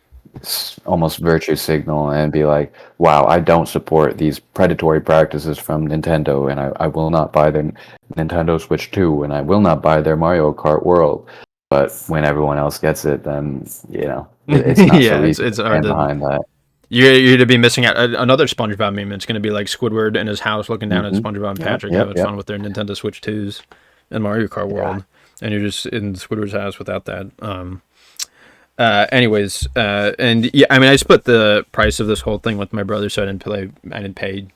almost virtue signal and be like, wow, I don't support these predatory practices from Nintendo, and I will not buy their Nintendo Switch 2, and I will not buy their Mario Kart World. But when everyone else gets it, then, it's not so easy it's to hard stand behind that. You're to be missing out. Another SpongeBob meme, it's going to be like Squidward in his house looking down at SpongeBob and Patrick having fun with their Nintendo Switch 2s and Mario Kart World. And you're just in Squidward's house without that. Anyways, and yeah, I mean, I split the price of this whole thing with my brother, so I didn't pay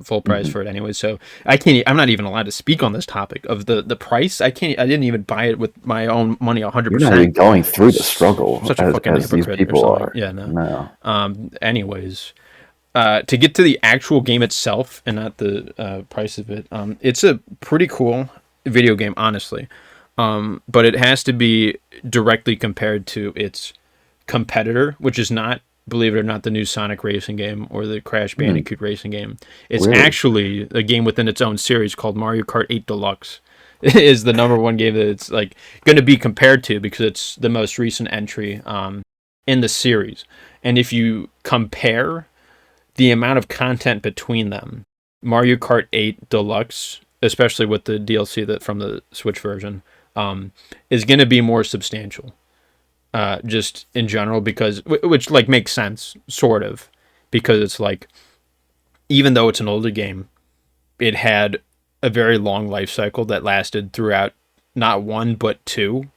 full price for it anyway. So I'm not even allowed to speak on this topic of the price. I didn't even buy it with my own money 100%. You're not even going through the struggle. Such a fucking hypocrite. These people are. Yeah, no. Anyways, to get to the actual game itself and not the price of it, it's a pretty cool video game, honestly. But it has to be directly compared to its competitor, which is not, believe it or not, the new Sonic racing game or the Crash Bandicoot racing game. It's actually a game within its own series called Mario Kart 8 Deluxe. It is the number one game that it's like going to be compared to because it's the most recent entry in the series. And if you compare the amount of content between them, Mario Kart 8 Deluxe, especially with the DLC that from the Switch version, is going to be more substantial, just in general, because which like makes sense, sort of, because it's like, even though it's an older game, it had a very long life cycle that lasted throughout not one but two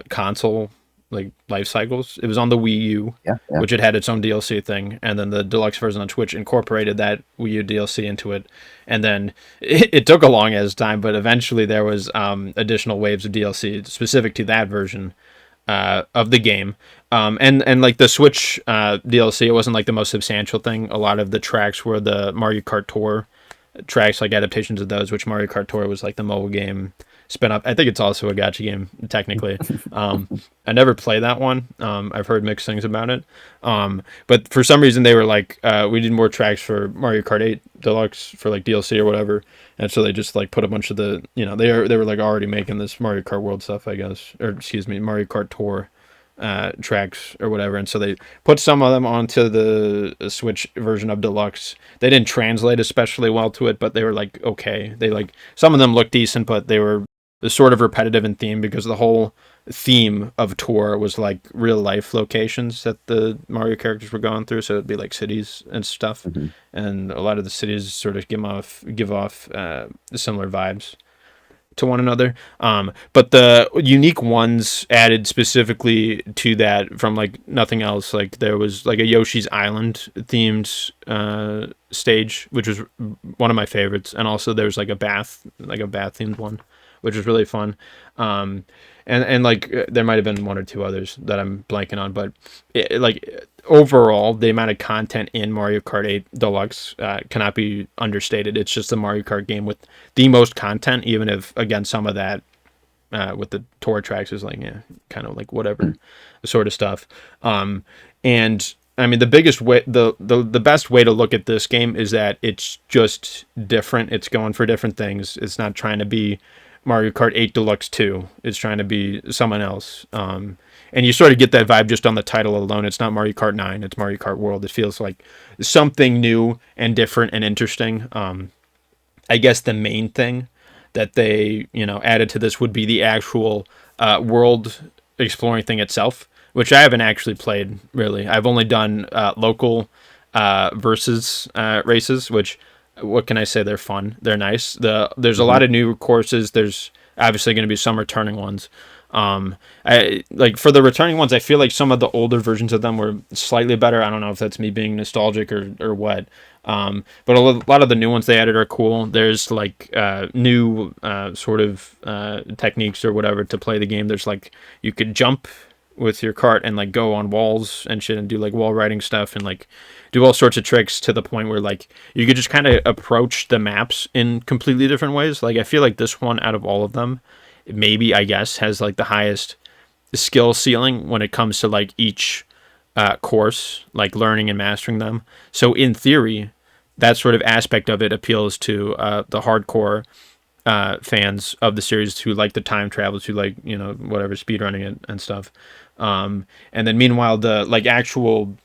console like life cycles. It was on the Wii U, which it had its own DLC thing, and then the deluxe version on Switch incorporated that Wii U DLC into it, and then it took a long as time, but eventually there was additional waves of DLC specific to that version of the game, and like the Switch DLC, it wasn't like the most substantial thing. A lot of the tracks were the Mario Kart Tour tracks, like adaptations of those, which Mario Kart Tour was like the mobile game spin off. I think it's also a gacha game technically. I never played that one. I've heard mixed things about it. But for some reason they were like, we need more tracks for Mario Kart 8 Deluxe for like DLC or whatever, and so they just like put a bunch of the, they were like already making this Mario Kart World stuff, I guess, or excuse me, Mario Kart Tour tracks or whatever, and so they put some of them onto the Switch version of Deluxe. They didn't translate especially well to it, but they were like okay. They like, some of them looked decent, but they were sort of repetitive in theme because the whole theme of Tour was like real life locations that the Mario characters were going through, so it'd be like cities and stuff, and a lot of the cities sort of give off similar vibes to one another. But the unique ones added specifically to that from like nothing else. Like there was like a Yoshi's Island themed stage, which was one of my favorites, and also there's like a bath themed one, which was really fun. And like there might have been one or two others that I'm blanking on, but like overall, the amount of content in Mario Kart 8 Deluxe cannot be understated. It's just a Mario Kart game with the most content, even if again some of that with the tour tracks is like kind of like whatever sort of stuff. And I mean the biggest way, the best way to look at this game is that it's just different. It's going for different things. It's not trying to be Mario Kart 8 Deluxe 2. It's trying to be someone else. And you sort of get that vibe just on the title alone. It's not Mario Kart 9, it's Mario Kart World. It feels like something new and different and interesting. I guess the main thing that they, added to this would be the actual world exploring thing itself, which I haven't actually played really. I've only done local versus races, which, what can I say? They're fun. They're nice. There's a lot of new courses. There's obviously going to be some returning ones. I like for the returning ones, I feel like some of the older versions of them were slightly better. I don't know if that's me being nostalgic or what. But a lot of the new ones they added are cool. There's like new sort of techniques or whatever to play the game. There's like, you could jump with your cart and like go on walls and shit and do like wall riding stuff and like do all sorts of tricks to the point where like you could just kind of approach the maps in completely different ways. Like I feel like this one out of all of them, maybe I guess has like the highest skill ceiling when it comes to like each course, like learning and mastering them. So in theory, that sort of aspect of it appeals to the hardcore fans of the series who like the time travels, who like, whatever, speedrunning it and stuff. And then meanwhile, the like actual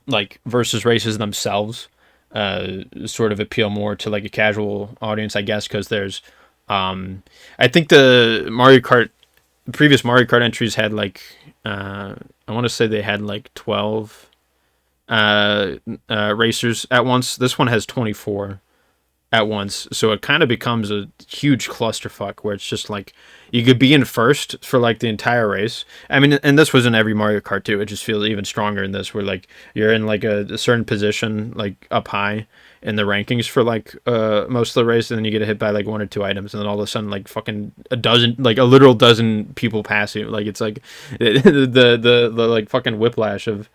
like versus races themselves sort of appeal more to like a casual audience, I guess, because there's I think the previous Mario Kart entries had like I want to say they had like 12 racers at once. This one has 24 at once, so it kind of becomes a huge clusterfuck where it's just like you could be in first for like the entire race. I mean, and this was in every Mario Kart too. It just feels even stronger in this, where like you're in like a certain position, like up high in the rankings for like most of the race, and then you get hit by like one or two items, and then all of a sudden like fucking a literal dozen people pass you. Like it's like the like fucking whiplash of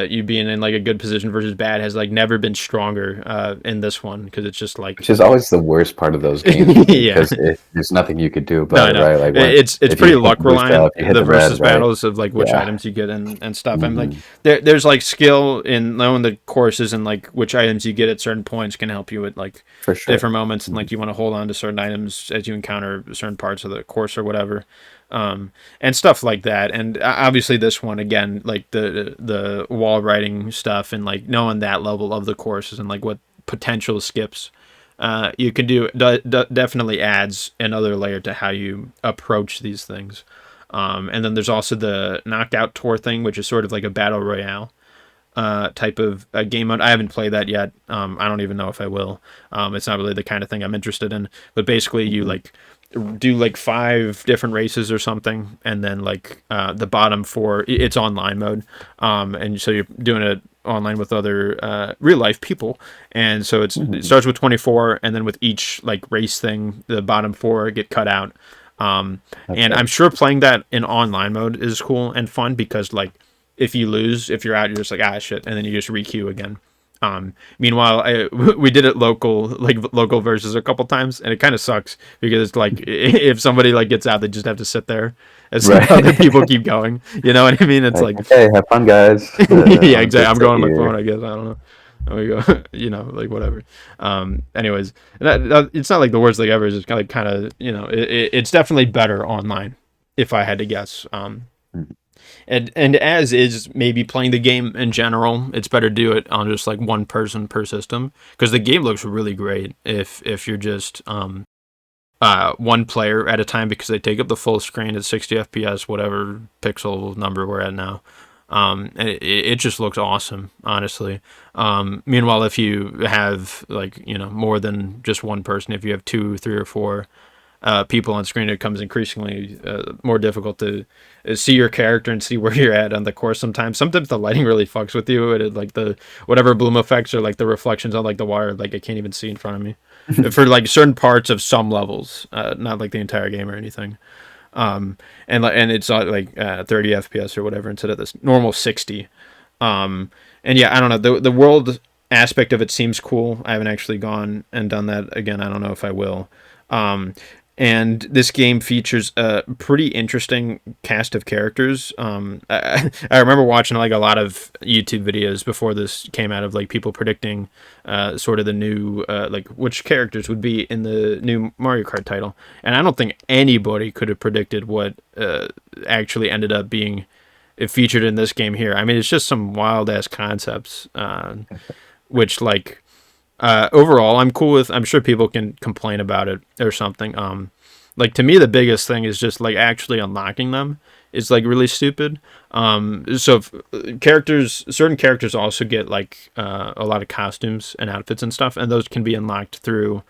you being in like a good position versus bad has like never been stronger in this one, because it's just like, which is always the worst part of those games. Yeah, because there's nothing you could do about it, right? Like it's pretty luck reliant, the versus red, battles of like which items you get and stuff. I'm like there's like skill in knowing the courses, and like which items you get at certain points can help you at like for sure different moments, and like you want to hold on to certain items as you encounter certain parts of the course or whatever, and stuff like that. And obviously this one again, like the wall riding stuff and like knowing that level of the courses and like what potential skips you can do definitely adds another layer to how you approach these things. And then there's also the knockout tour thing, which is sort of like a battle royale type of game mode. I haven't played that yet. I don't even know if I will. It's not really the kind of thing I'm interested in, but basically you like do like 5 different races or something, and then like the bottom 4, it's online mode, and so you're doing it online with other real life people, and so it starts with 24, and then with each like race thing, the bottom 4 get cut out. And I'm sure playing that in online mode is cool and fun, because like if you lose, if you're out, you're just like, ah, shit, and then you just re-queue again. Meanwhile, we did it local versus a couple times, and it kind of sucks because like if somebody like gets out, they just have to sit there as Right. other people keep going. You know what I mean? It's like, Okay, have fun, guys. yeah, I'll exactly. just I'm sit going on my here. phone, I guess. I don't know. There we go. Like whatever. Anyways, it's not like the worst thing ever. It's just kind of it's definitely better online, if I had to guess. Mhm. And as is maybe playing the game in general, it's better to do it on just like one person per system because the game looks really great if you're just one player at a time because they take up the full screen at 60 FPS, whatever pixel number we're at now. And it just looks awesome, honestly. Meanwhile, if you have like more than just one person, if you have two, three, or four people on screen, it becomes increasingly more difficult to see your character and see where you're at on the course. Sometimes the lighting really fucks with you. Like the whatever bloom effects or like the reflections on like the wire, like I can't even see in front of me for like certain parts of some levels, not like the entire game or anything. And it's like 30 FPS or whatever instead of this normal 60. And yeah, I don't know. The world aspect of it seems cool. I haven't actually gone and done that again. I don't know if I will. Um, and this game features a pretty interesting cast of characters. I remember watching like a lot of YouTube videos before this came out of like people predicting sort of the new like which characters would be in the new Mario Kart title, and I don't think anybody could have predicted what actually ended up being featured in this game here. I mean, it's just some wild ass concepts, which like overall I'm cool with. I'm sure people can complain about it or something. Like to me the biggest thing is just like actually unlocking them is like really stupid. So if, certain characters also get like a lot of costumes and outfits and stuff, and those can be unlocked through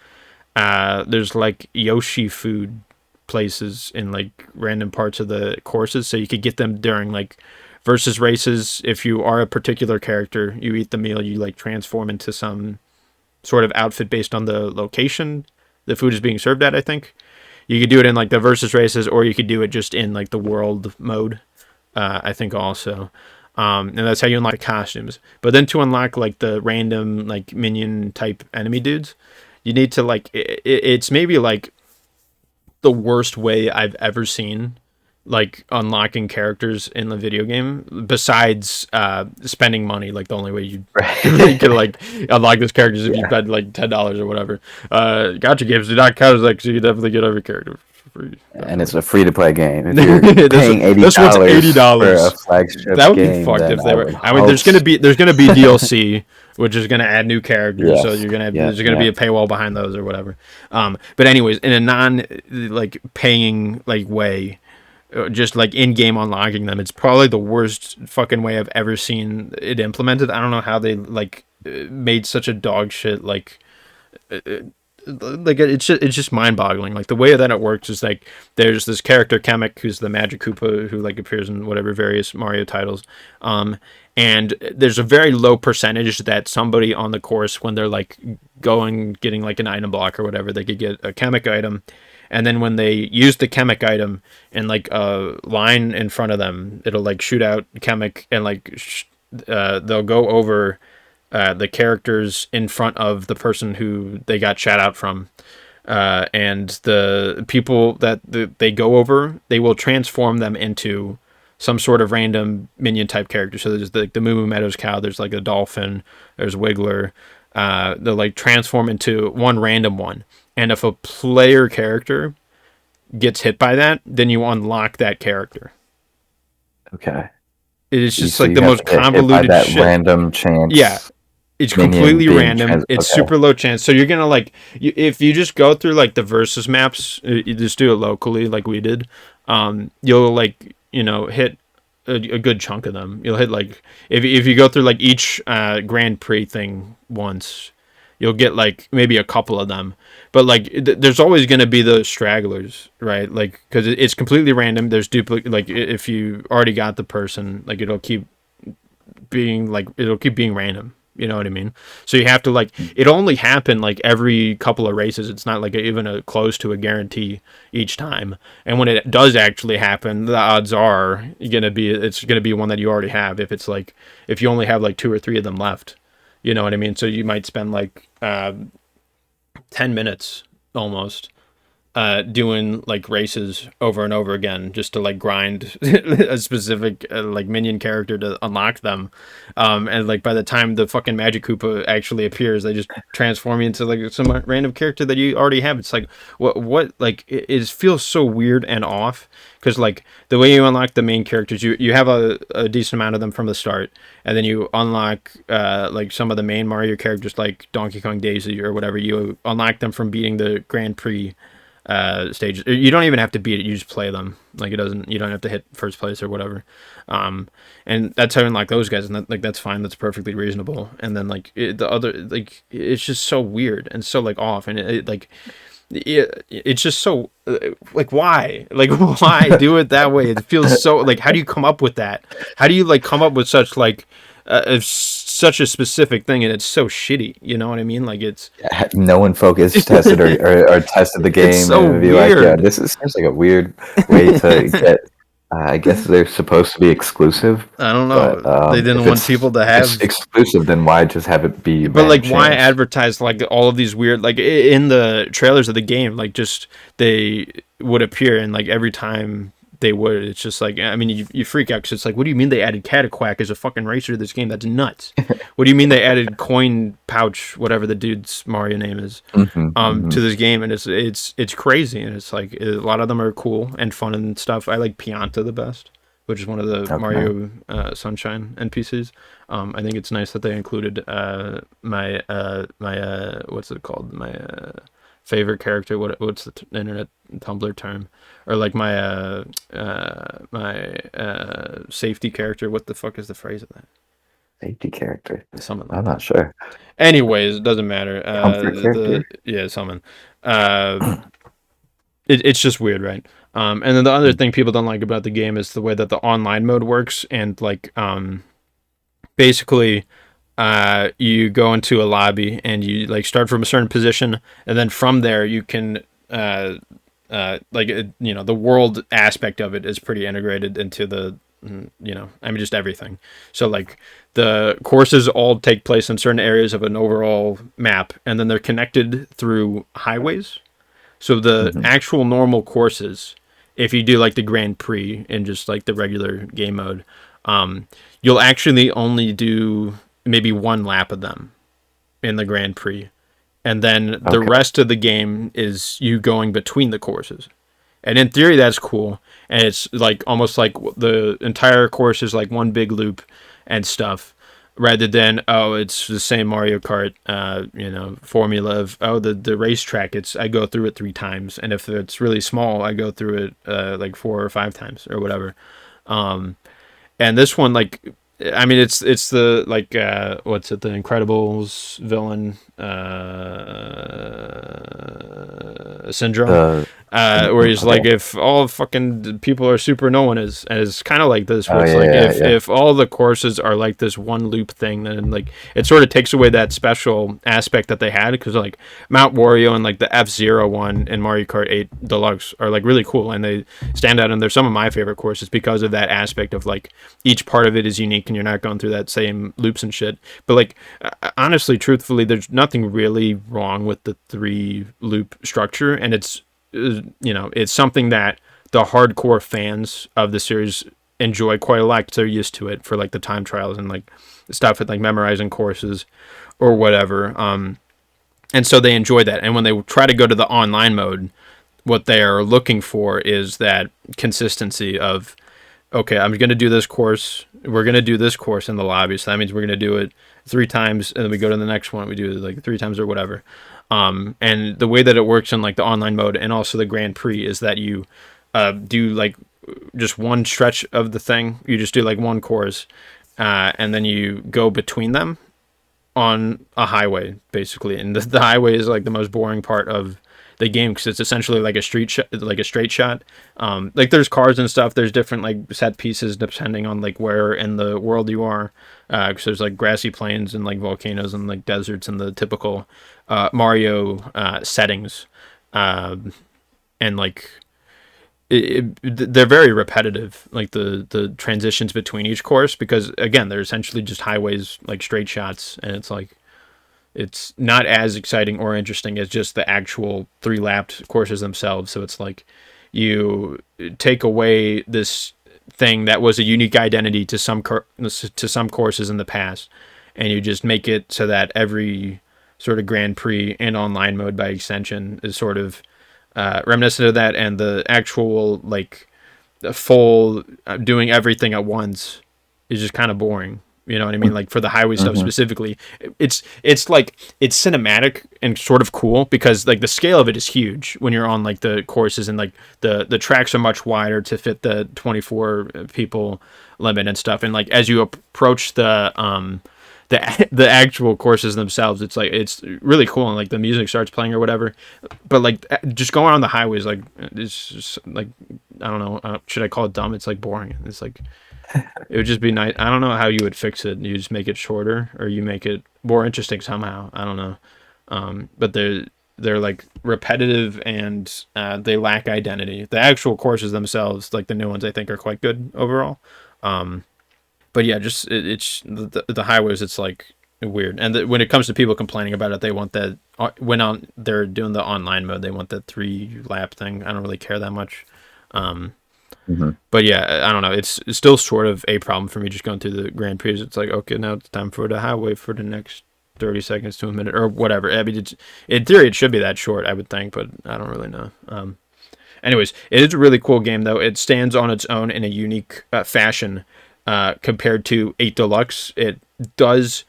there's like Yoshi food places in like random parts of the courses, so you could get them during like versus races. If you are a particular character, you eat the meal, you like transform into some sort of outfit based on the location the food is being served at. I think you could do it in like the versus races, or you could do it just in like the world mode. I think also, and that's how you unlock costumes. But then to unlock like the random like minion type enemy dudes, you need to like it's maybe like the worst way I've ever seen like unlocking characters in the video game besides spending money. Like the only way you can like unlock those characters if you spend like $10 or whatever. Gotcha games do not count as like, so you definitely get every character for free. And it's a free-to-play game. If you're paying this one's $80 for a flagship that would game, be fucked then if they were. I mean, hope there's gonna be DLC, which is gonna add new characters. Yes. So you're gonna Yes, there's gonna be a paywall behind those or whatever. But anyways, in a non like paying like way, just like in-game unlocking them, it's probably the worst fucking way I've ever seen it implemented. I don't know how they like made such a dog shit like it's just mind-boggling. Like the way that it works is like there's this character Kamek who's the Magic Koopa who like appears in whatever various Mario titles, and there's a very low percentage that somebody on the course when they're like getting like an item block or whatever, they could get a Kamek item. And then when they use the Kamek item and like a line in front of them, it'll like shoot out Kamek and like they'll go over the characters in front of the person who they got shot out from. And the people that they go over, they will transform them into some sort of random minion type character. So there's the Moo Moo Meadows cow, there's like a dolphin, there's Wiggler. They'll like transform into one random one. And if a player character gets hit by that, then you unlock that character. Okay. It is just So like you the have most to get hit by convoluted that shit. random chance. Yeah. It's minion completely being random. It's okay. super low chance. So you're going to like, if you just go through like the versus maps, you just do it locally like we did, you'll like, hit a good chunk of them. You'll hit like, if you go through like each Grand Prix thing once, you'll get like maybe a couple of them. But like, there's always going to be those stragglers, right? Like, because it's completely random. There's duplicate. Like, if you already got the person, like it'll keep being random. You know what I mean? So you have to like, it only happen like every couple of races. It's not like even close to a guarantee each time. And when it does actually happen, the odds are it's gonna be one that you already have. If it's like, if you only have like 2 or 3 of them left, You know what I mean? So you might spend like 10 minutes almost doing like races over and over again just to like grind a specific like minion character to unlock them. And like by the time the fucking Magic Koopa actually appears, they just transform you into like some random character that you already have. It's like what like it feels so weird and off because like the way you unlock the main characters, you have a decent amount of them from the start, and then you unlock like some of the main Mario characters like Donkey Kong, Daisy, or whatever. You unlock them from beating the Grand Prix stages. You don't even have to beat it, you just play them. Like you don't have to hit first place or whatever. And that's how I unlock those guys, and that's fine, that's perfectly reasonable. And then like the other, like it's just so weird and so like off, and it's just so like why do it that way? It feels so like, how do you come up with that? How do you like come up with such like such a specific thing, and it's so shitty, you know what I mean? Like it's no one focused tested or tested the game, so and be weird. like, yeah, seems like a weird way to get. I guess they're supposed to be exclusive. I don't know. But, they didn't want people to have exclusive. Then why just have it be? But like, why advertise like all of these weird, like in the trailers of the game, like just they would appear, and like every time they would, it's just like, I mean, you freak out because it's like, what do you mean they added Cataquack as a fucking racer to this game? That's nuts. What do you mean they added Coin Pouch, whatever the dude's Mario name is, to this game? And it's crazy, and it's like a lot of them are cool and fun and stuff. I like Pianta the best, which is one of the Mario Sunshine NPCs. I think it's nice that they included my what's it called? My favorite character. What's the internet Tumblr term? Or like my safety character. What the fuck is the phrase of that? Safety character. Something like I'm not sure. Anyways, it doesn't matter. Summon. It's just weird, right? And then the other thing people don't like about the game is the way that the online mode works, and like basically you go into a lobby and you like start from a certain position, and then from there you can the world aspect of it is pretty integrated into the just everything. So like the courses all take place in certain areas of an overall map, and then they're connected through highways. So the actual normal courses, if you do like the Grand Prix in just like the regular game mode, you'll actually only do maybe one lap of them in the Grand Prix. And then the rest of the game is you going between the courses. And in theory, that's cool. And it's like almost like the entire course is like one big loop and stuff, rather than, it's the same Mario Kart, formula of, the racetrack, I go through it 3 times. And if it's really small, I go through it like 4 or 5 times or whatever. And this one, like, I mean, it's the like what's it? The Incredibles villain syndrome, where he's like, if all fucking people are super, no one is, and it's kind of like this. Where it's if all the courses are like this one loop thing, then like it sort of takes away that special aspect that they had, because like Mount Wario and like the F-Zero one in Mario Kart 8 Deluxe are like really cool, and they stand out, and they're some of my favorite courses because of that aspect of like each part of it is unique and you're not going through that same loops and shit. But like honestly, truthfully, there's nothing really wrong with the 3 loop structure, and it's it's something that the hardcore fans of the series enjoy quite a lot, because they're used to it for like the time trials and like stuff with like memorizing courses or whatever, and so they enjoy that. And when they try to go to the online mode, what they are looking for is that consistency of, okay, I'm going to do this course. We're going to do this course in the lobby. So that means we're going to do it 3 times, and then we go to the next one. We do it like 3 times or whatever. And the way that it works in like the online mode and also the Grand Prix is that you do like just one stretch of the thing. You just do like one course, and then you go between them on a highway, basically. And the highway is like the most boring part of the game, because it's essentially like a straight shot. Like there's cars and stuff, there's different like set pieces depending on like where in the world you are, because there's like grassy plains and like volcanoes and like deserts and the typical Mario settings, and like they're very repetitive, like the transitions between each course, because again, they're essentially just highways, like straight shots, and it's like it's not as exciting or interesting as just the actual 3-lapped courses themselves. So it's like you take away this thing that was a unique identity to some courses in the past, and you just make it so that every sort of Grand Prix and online mode by extension is sort of reminiscent of that, and the actual like the full doing everything at once is just kind of boring. You know what I mean? Like for the highway stuff Mm-hmm. specifically, it's like it's cinematic and sort of cool because like the scale of it is huge when you're on like the courses, and like the tracks are much wider to fit the 24 people limit and stuff. And like as you approach the actual courses themselves, it's like it's really cool, and like the music starts playing or whatever. But like just going on the highways, like it's just like I don't know, should I call it dumb? It's like boring. It's like it would just be nice. I don't know how you would fix it. You just make it shorter, or you make it more interesting somehow. I don't know. But they're like repetitive, and they lack identity. The actual courses themselves, like the new ones, I think are quite good overall. But yeah, just it's the highways. It's like weird. And when it comes to people complaining about it, they want that when they're doing the online mode, they want that 3-lap thing. I don't really care that much. Mm-hmm. But yeah, I don't know. It's still sort of a problem for me just going through the Grand Prix. It's like, okay, now it's time for the highway for the next 30 seconds to a minute or whatever. I mean, in theory, it should be that short, I would think, but I don't really know. Anyways, it is a really cool game, though. It stands on its own in a unique fashion compared to 8 Deluxe. It does.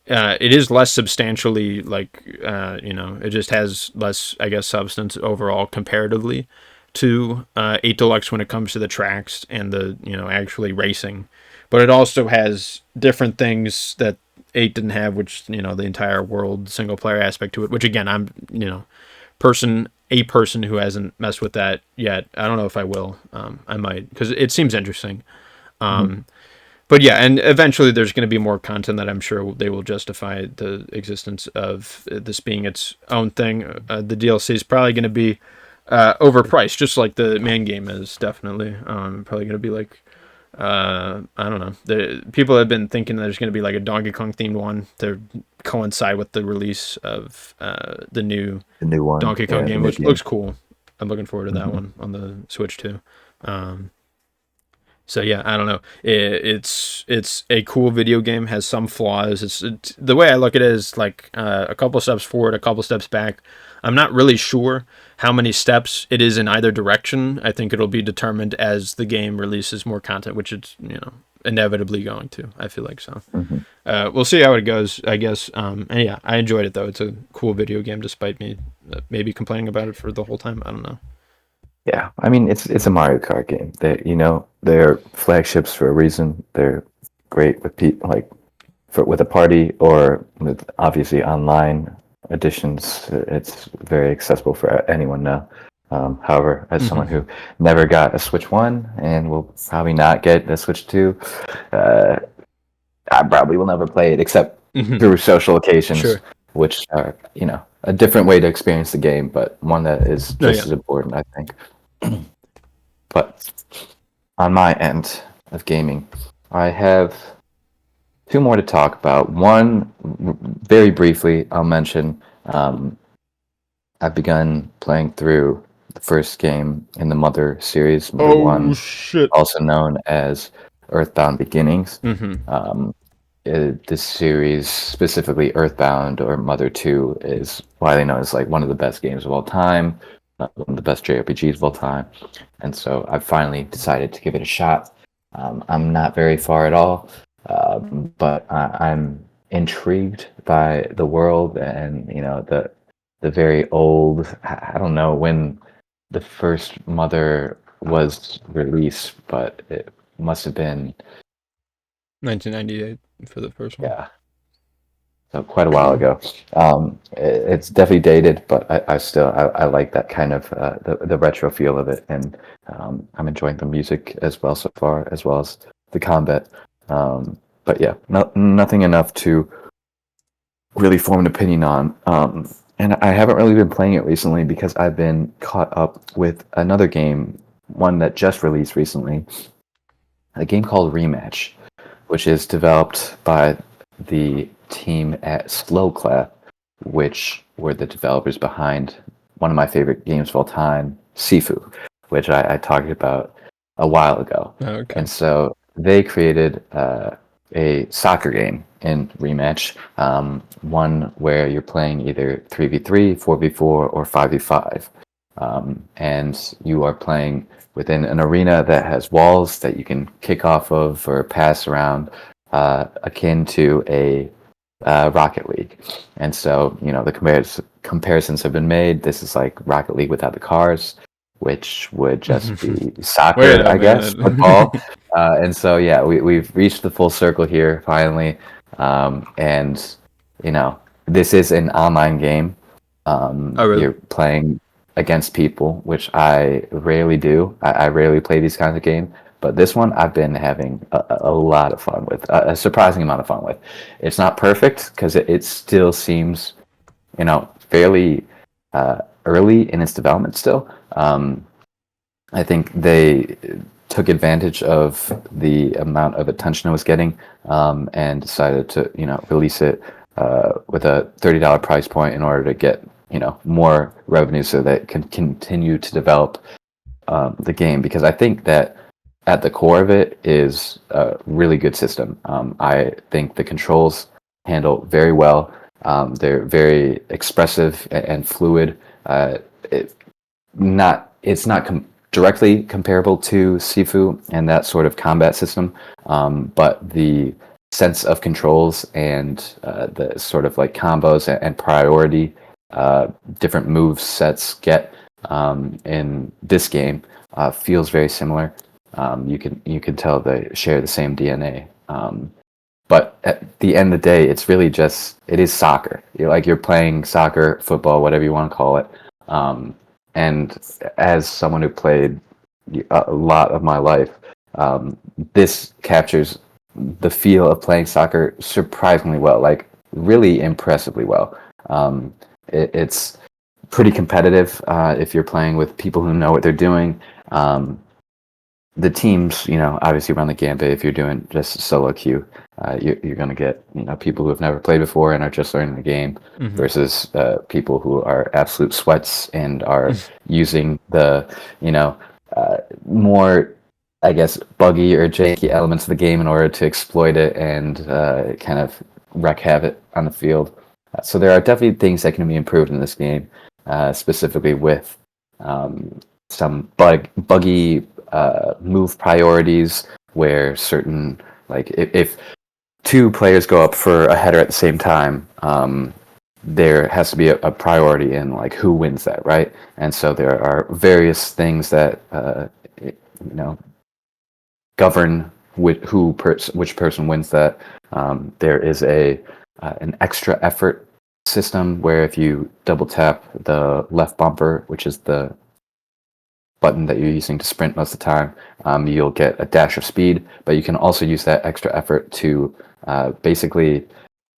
It is less substantially like it just has less, I guess, substance overall comparatively to 8 Deluxe when it comes to the tracks and the actually racing, but it also has different things that 8 didn't have, which the entire world single player aspect to it. Which again, I'm a person who hasn't messed with that yet. I don't know if I will. I might because it seems interesting. Mm-hmm. But yeah, and eventually there's going to be more content that I'm sure they will justify the existence of this being its own thing. The DLC is probably going to be overpriced, just like the main game is definitely. Probably going to be like, I don't know. The people have been thinking that there's going to be like a Donkey Kong themed one to coincide with the release of the new The new one, Donkey Kong yeah, the game, new which game. looks cool. I'm looking forward to that Mm-hmm. one on the Switch too. Um, so yeah, I don't know. It's a cool video game. Has some flaws. It's the way I look at it is like a couple steps forward, a couple steps back. I'm not really sure how many steps it is in either direction. I think it'll be determined as the game releases more content, which it's inevitably going to. I feel like so. Mm-hmm. We'll see how it goes, I guess. And yeah, I enjoyed it though. It's a cool video game, despite me maybe complaining about it for the whole time. I don't know. Yeah, I mean it's a Mario Kart game. They're flagships for a reason. They're great with people like with a party or with obviously online editions. It's very accessible for anyone now. However, as someone Mm-hmm. who never got a Switch One and will probably not get a Switch Two, uh, I probably will never play it except Mm-hmm. through social occasions, Sure. which are a different way to experience the game, but one that is No, just yeah. as important, I think. But on my end of gaming, I have two more to talk about. One, very briefly, I'll mention. I've begun playing through the first game in the Mother series, Mother Oh 1, shit. also known as Earthbound Beginnings. Mm-hmm. Um, this series, specifically Earthbound or Mother 2, is widely known as like one of the best games of all time, one of the best JRPGs of all time. And so I finally decided to give it a shot. I'm not very far at all, but I'm intrigued by the world and the very old. I don't know when the first Mother was released, but it must have been 1998 for the first one. yeah, so quite a while ago. It's definitely dated, but I still I like that kind of the retro feel of it, and I'm enjoying the music as well so far, as well as the combat. But yeah, nothing enough to really form an opinion on. And I haven't really been playing it recently because I've been caught up with another game one that just released recently, a game called Rematch, which is developed by the team at Slowclap, which were the developers behind one of my favorite games of all time, Sifu, which I talked about a while ago. Okay. And so they created a soccer game in Rematch, one where you're playing either 3v3, 4v4, or 5v5. And you are playing within an arena that has walls that you can kick off of or pass around, akin to a Rocket League. And so, the comparisons have been made. This is like Rocket League without the cars, which would just be Wait soccer, a I guess, football. minute. And so, yeah, we've reached the full circle here finally. And, this is an online game. Oh, really? You're playing against people, which I rarely do. I rarely play these kinds of games. But this one I've been having a lot of fun with, a surprising amount of fun with. It's not perfect because it still seems, fairly early in its development still. I think they took advantage of the amount of attention it was getting, and decided to, release it with a $30 price point in order to get, more revenue so that it can continue to develop the game. Because I think that at the core of it is a really good system. I think the controls handle very well. They're very expressive and fluid. It's not directly comparable to Sifu and that sort of combat system, but the sense of controls and the sort of like combos and priority different move sets get in this game feels very similar. You can tell they share the same DNA. But at the end of the day, it's really it is soccer. You're playing soccer, football, whatever you want to call it. And as someone who played a lot of my life, this captures the feel of playing soccer surprisingly well, like really impressively well. It's pretty competitive if you're playing with people who know what they're doing. The teams, obviously run the gambit. If you're doing just solo queue, you're going to get, people who have never played before and are just learning the game, versus people who are absolute sweats and are using the, more, I guess, buggy or janky elements of the game in order to exploit it and kind of wreak havoc on the field. So there are definitely things that can be improved in this game, specifically with some buggy move priorities, where certain, like if two players go up for a header at the same time, there has to be a priority in like who wins that, right? And so there are various things that govern which person wins that. There is an extra effort system where if you double tap the left bumper, which is the button that you're using to sprint most of the time, you'll get a dash of speed, but you can also use that extra effort to basically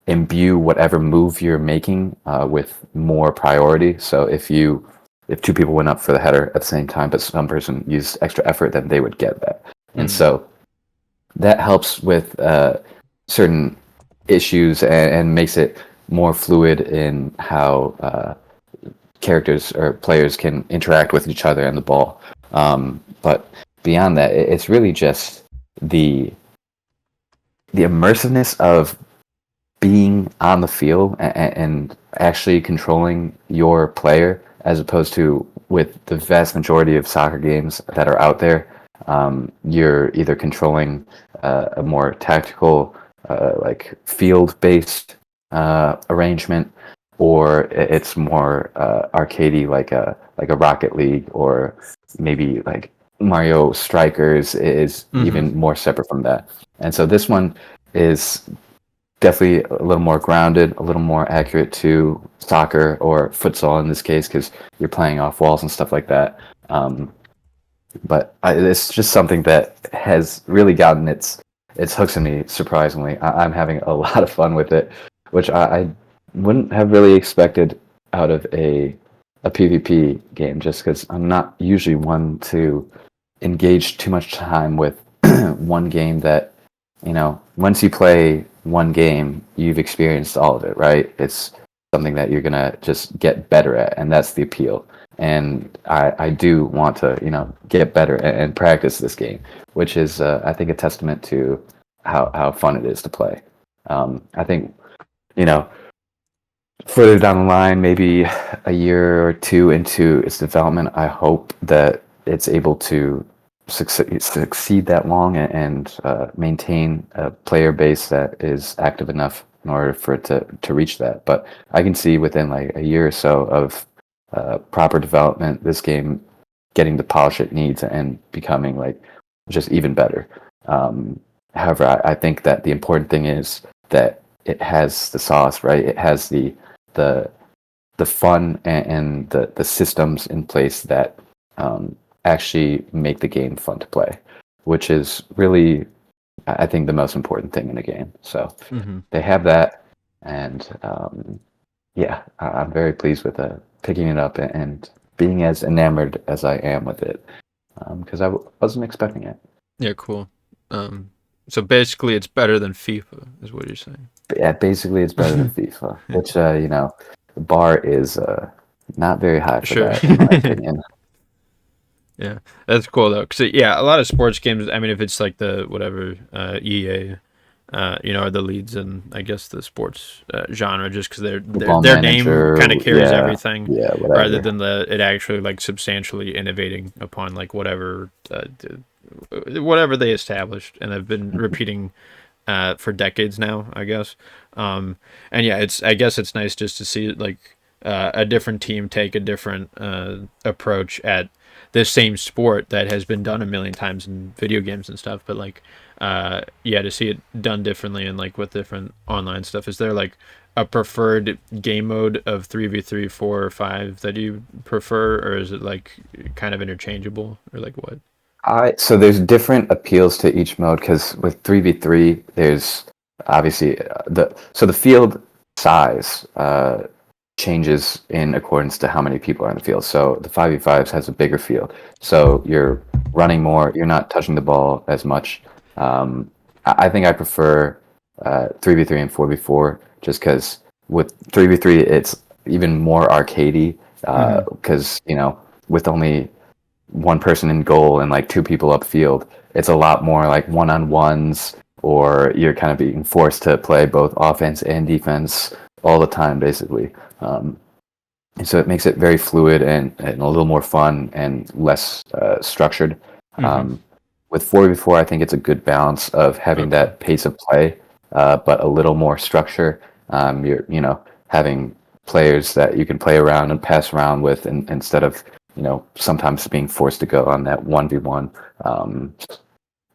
imbue whatever move you're making with more priority. So if two people went up for the header at the same time, but some person used extra effort, then they would get that. And so that helps with certain issues and makes it more fluid in how characters or players can interact with each other and the ball. But beyond that, it's really just the immersiveness of being on the field and actually controlling your player, as opposed to with the vast majority of soccer games that are out there. You're either controlling a more tactical, like field-based arrangement, or it's more arcadey, like a Rocket League, or maybe like Mario Strikers is even more separate from that. And so this one is definitely a little more grounded, a little more accurate to soccer or futsal in this case, because you're playing off walls and stuff like that. But it's just something that has really gotten its hooks in me, surprisingly. I'm having a lot of fun with it, which I wouldn't have really expected out of a PvP game, just because I'm not usually one to engage too much time with one game that, once you play one game, you've experienced all of it, right? It's something that you're gonna just get better at, and that's the appeal. And I do want to, get better and practice this game, which is, I think, a testament to how fun it is to play. I think, you know, further down the line, maybe a year or two into its development, I hope that it's able to succeed that long and maintain a player base that is active enough in order for it to reach that. But I can see within like a year or so of proper development, this game getting the polish it needs and becoming like just even better. However, I think that the important thing is that it has the sauce, right? It has the fun and the systems in place that actually make the game fun to play, which is really, I think, the most important thing in a game. So they have that, and yeah, I'm very pleased with picking it up and being as enamored as I am with it, because I wasn't expecting it. Yeah, cool. So basically, it's better than FIFA, is what you're saying. Yeah, basically, it's better than FIFA, which the bar is not very high for Sure. that, in my opinion. Yeah, that's cool though. Cause yeah, a lot of sports games. I mean, if it's like the whatever EA, are the leads in I guess the sports genre, just because Football their name Manager, kind of carries yeah, everything, yeah, rather whatever. than it actually like substantially innovating upon like whatever they established and have been repeating for decades now, I guess. And yeah, I guess it's nice just to see like a different team take a different approach at this same sport that has been done a million times in video games and stuff. But like, yeah, to see it done differently and like with different online stuff. Is there like a preferred game mode of 3v3, 4 or 5 that you prefer, or is it like kind of interchangeable, or like what? So there's different appeals to each mode because with 3v3, there's obviously the field size changes in accordance to how many people are in the field. So the 5v5s has a bigger field, so you're running more, you're not touching the ball as much. I think I prefer 3v3 and 4v4 just because with 3v3 it's even more arcadey because with only one person in goal and like two people upfield, it's a lot more like one-on-ones, or you're kind of being forced to play both offense and defense all the time, basically. And so it makes it very fluid and a little more fun and less structured. Um, with 4v4, I think it's a good balance of having Okay. that pace of play, but a little more structure. You're, having players that you can play around and pass around with, and instead of sometimes being forced to go on that 1v1.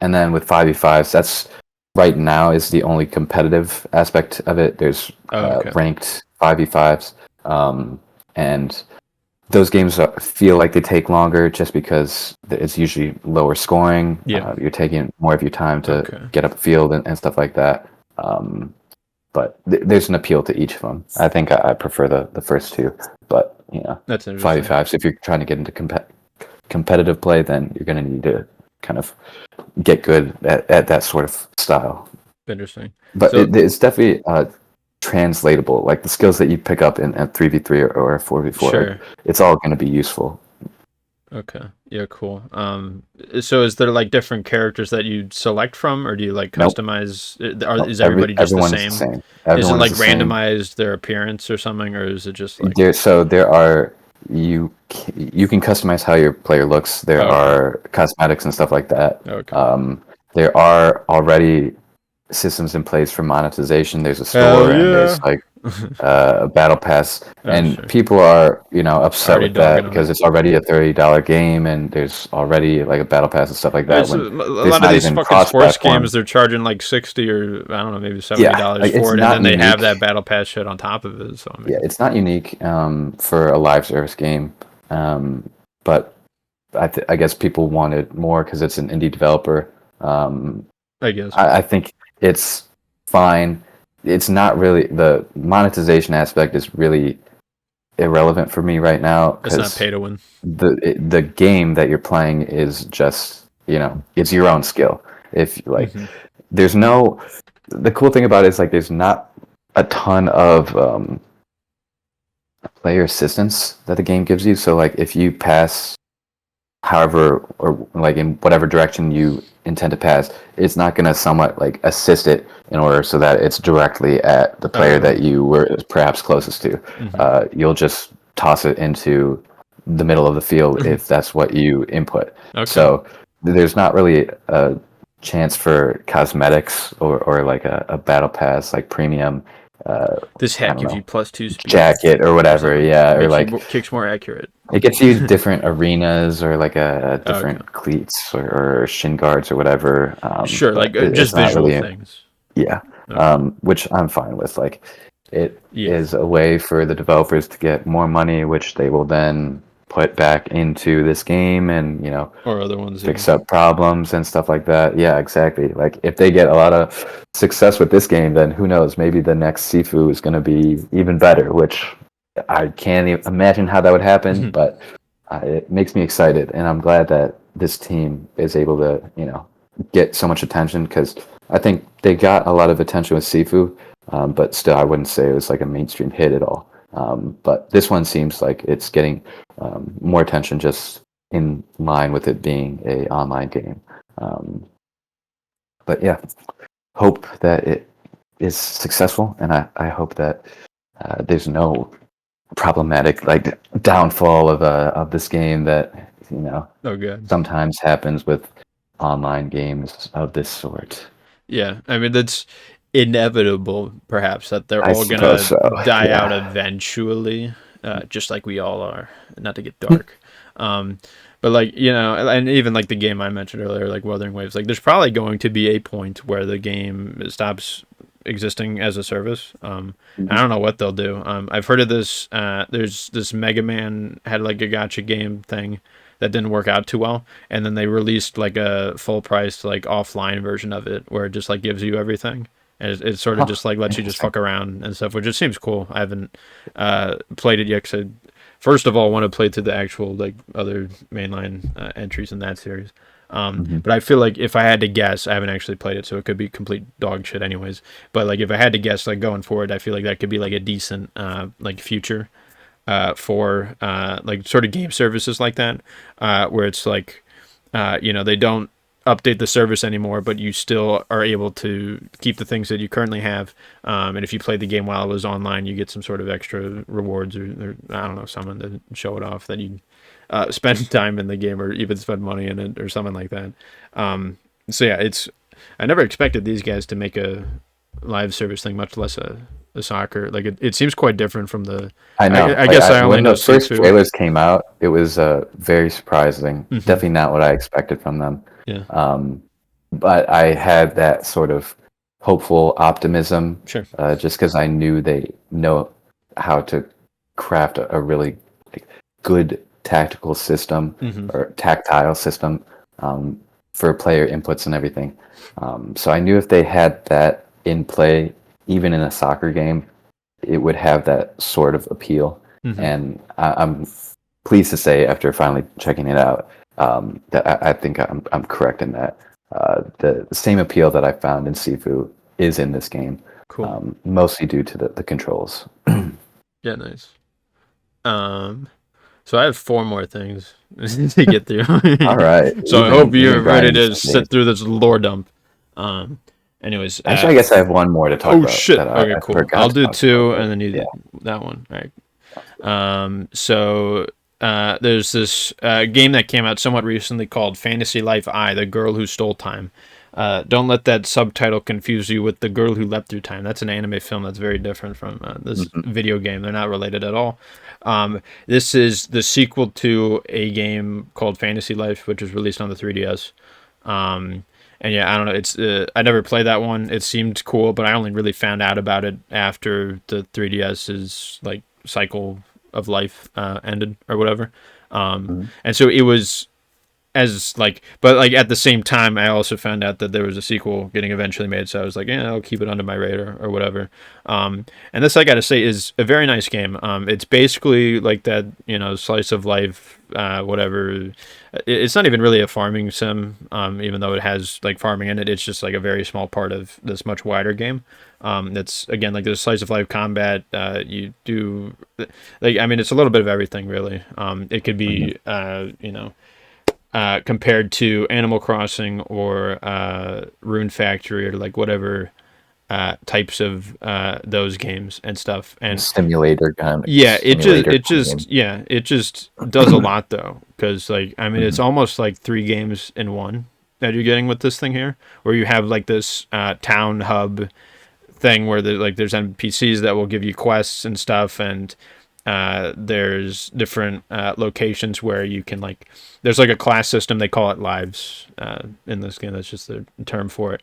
And then with 5v5s, that's right now is the only competitive aspect of it. There's Okay. ranked 5v5s, and those games feel like they take longer just because it's usually lower scoring. Yeah. You're taking more of your time to Okay. get up the field and stuff like that. But there's an appeal to each of them. I think I prefer the first two, but That's interesting. 5v5s. If you're trying to get into competitive play, then you're going to need to kind of get good at that sort of style. Interesting. But So it's definitely translatable. Like the skills that you pick up in 3v3 or 4v4, sure. it's all going to be useful. Okay. Yeah, cool. So is there like different characters that you select from, or do you like Nope. customize? Nope. Is everybody just the Everyone is the same? same. Is it Everyone is like the same. randomized their appearance or something, or is it just like? There are you can customize how your player looks. There Oh, okay. are cosmetics and stuff like that. Okay. There are already systems in place for monetization. There's a Hell store and yeah. there's like a battle pass, Oh, and sure. people are upset Already with that dogging on because it. it's already a $30 game and there's already like a battle pass and stuff like that It's when a there's lot of not these even fucking sports games. cross-platform. They're charging like 60 or I don't know, maybe Yeah, $70 like it's for it, and not then they have unique. that battle pass shit on top of it. So I Yeah, mean, it's not unique for a live service game, but I guess people wanted more because it's an indie developer. I guess. I think it's fine. It's not really the monetization aspect is really irrelevant for me right now It's not because pay to win. the game that you're playing is just, it's your own skill. If like Mm-hmm. there's no the cool thing about it is like there's not a ton of player assistance that the game gives you. So like if you pass however or like in whatever direction you intend to pass, it's not going to somewhat like assist it in order so that it's directly at the player Okay. that you were perhaps closest to. Mm-hmm. You'll just toss it into the middle of the field if that's what you input. Okay. So there's not really a chance for cosmetics or like a battle pass like premium. This I hat don't gives you know, +2 speed jacket or or whatever. something. Yeah, or Makes you like kicks more accurate. it gets you different arenas or like a Okay. different cleats or shin guards or whatever. Sure, like But just it's not visual really, things. yeah. Okay. Which I'm fine with. Like, it Yeah. is a way for the developers to get more money, which they will then put back into this game and Or other ones, yeah. fix up problems and stuff like that. Yeah, exactly. Like if they get a lot of success with this game, then who knows? Maybe the next Sifu is going to be even better, which I can't even imagine how that would happen, but it makes me excited, and I'm glad that this team is able to, get so much attention because I think they got a lot of attention with Sifu, but still, I wouldn't say it was like a mainstream hit at all. But this one seems like it's getting more attention just in line with it being a online game. Um, but yeah, hope that it is successful, and I hope that there's no problematic like downfall of this game that Oh, good. sometimes happens with online games of this sort. Yeah, I mean that's inevitable, perhaps, that they're I all suppose gonna so. die out Yeah. eventually, just like we all are. Not to get dark, um, but like and even like the game I mentioned earlier, like Wuthering Waves, like there's probably going to be a point where the game stops existing as a service. I don't know what they'll do. I've heard of this. There's this Mega Man had like a gotcha game thing that didn't work out too well, and then they released like a full price like offline version of it where it just like gives you everything, and it sort of Huh. just like lets you just Interesting. fuck around and stuff, which just seems cool. I haven't played it yet because first of all want to play to the actual like other mainline entries in that series. Mhm. But I feel like if I had to guess, I haven't actually played it, so it could be complete dog shit anyways. But like if I had to guess, like going forward, I feel like that could be like a decent like future for like sort of game services like that, where it's like they don't update the service anymore, but you still are able to keep the things that you currently have. And if you played the game while it was online, you get some sort of extra rewards or I don't know, something to show it off that you spend time in the game or even spend money in it or something like that. So yeah, I never expected these guys to make a live service thing, much less a soccer. Like it seems quite different from the. I know. I Like guess I only when know the first Sifu. trailers came out, it was very surprising. Mm-hmm. Definitely not what I expected from them. Yeah. Um, but I had that sort of hopeful optimism, Sure. just because I knew they know how to craft a really good tactical system Mm-hmm. or tactile system um, for player inputs and everything. So I knew if they had that in play, even in a soccer game, it would have that sort of appeal. Mm-hmm. And I'm pleased to say, after finally checking it out, that I think I'm correct in that. The same appeal that I found in Sifu is in this game, Cool. mostly due to the controls. Yeah. Nice. So I have 4 more things to get through. All right. So I hope you're even ready grinding to some days. sit through this lore dump. Um, anyways. Actually, I guess I have one more to talk Oh about shit. that Okay, I cool. forgot I'll to do talk about. 2 But and then you yeah. that one. All right. So there's this game that came out somewhat recently called Fantasy Life I, The Girl Who Stole Time. Don't let that subtitle confuse you with The Girl Who Leapt Through Time. That's an anime film that's very different from this video game. They're not related at all. This is the sequel to a game called Fantasy Life, which was released on the 3DS. And yeah, I don't know. It's I never played that one. It seemed cool, but I only really found out about it after the 3DS's like cycle of life ended or whatever. And so it was as like, but like at the same time, I also found out that there was a sequel getting eventually made, so I was like, yeah, I'll keep it under my radar or whatever. And this, I gotta say, is a very nice game. It's basically like that, slice of life, whatever. It's not even really a farming sim, even though it has like farming in it. It's just like a very small part of this much wider game. That's again like there's slice of life combat. You do like, I mean, it's a little bit of everything really. It could be, compared to Animal Crossing or Rune Factory or like whatever types of those games and stuff. And Simulator kind of yeah, simulator game. it just does a lot though, because like, I mean, it's almost like 3 games in one that you're getting with this thing here, where you have like this town hub thing where there's NPCs that will give you quests and stuff, and there's different locations where you can like, there's like a class system, they call it lives in this game, that's just the term for it.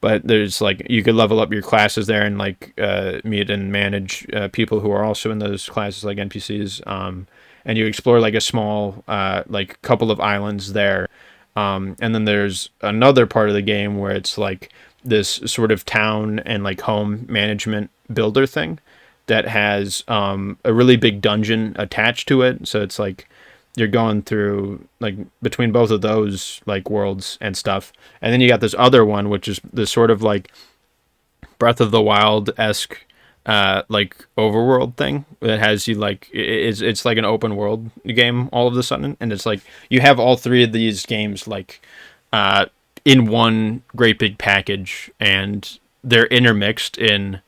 But there's like, you could level up your classes there and like meet and manage people who are also in those classes, like NPCs, and you explore like a small like couple of islands there, and then there's another part of the game where it's like this sort of town and like home management builder thing that has a really big dungeon attached to it. So it's like you're going through like between both of those like worlds and stuff. And then you got this other one, which is this sort of like Breath of the Wild-esque like overworld thing that has you like, it's like an open world game all of a sudden. And it's like you have all 3 of these games like in one great big package, and they're intermixed in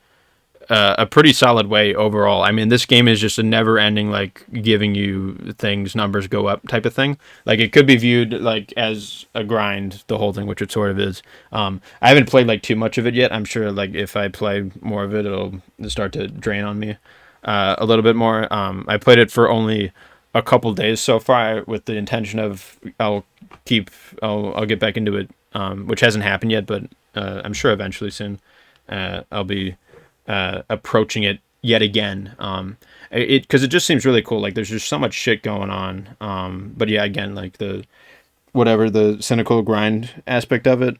a pretty solid way overall. I mean, this game is just a never-ending, like, giving you things, numbers go up type of thing. Like, it could be viewed, like, as a grind, the whole thing, which it sort of is. I haven't played, like, too much of it yet. I'm sure, like, if I play more of it, it'll start to drain on me a little bit more. I played it for only a couple days so far with the intention of I'll get back into it, which hasn't happened yet, but I'm sure eventually soon I'll be approaching it yet again. Because it just seems really cool. Like there's just so much shit going on. But yeah, again, like the cynical grind aspect of it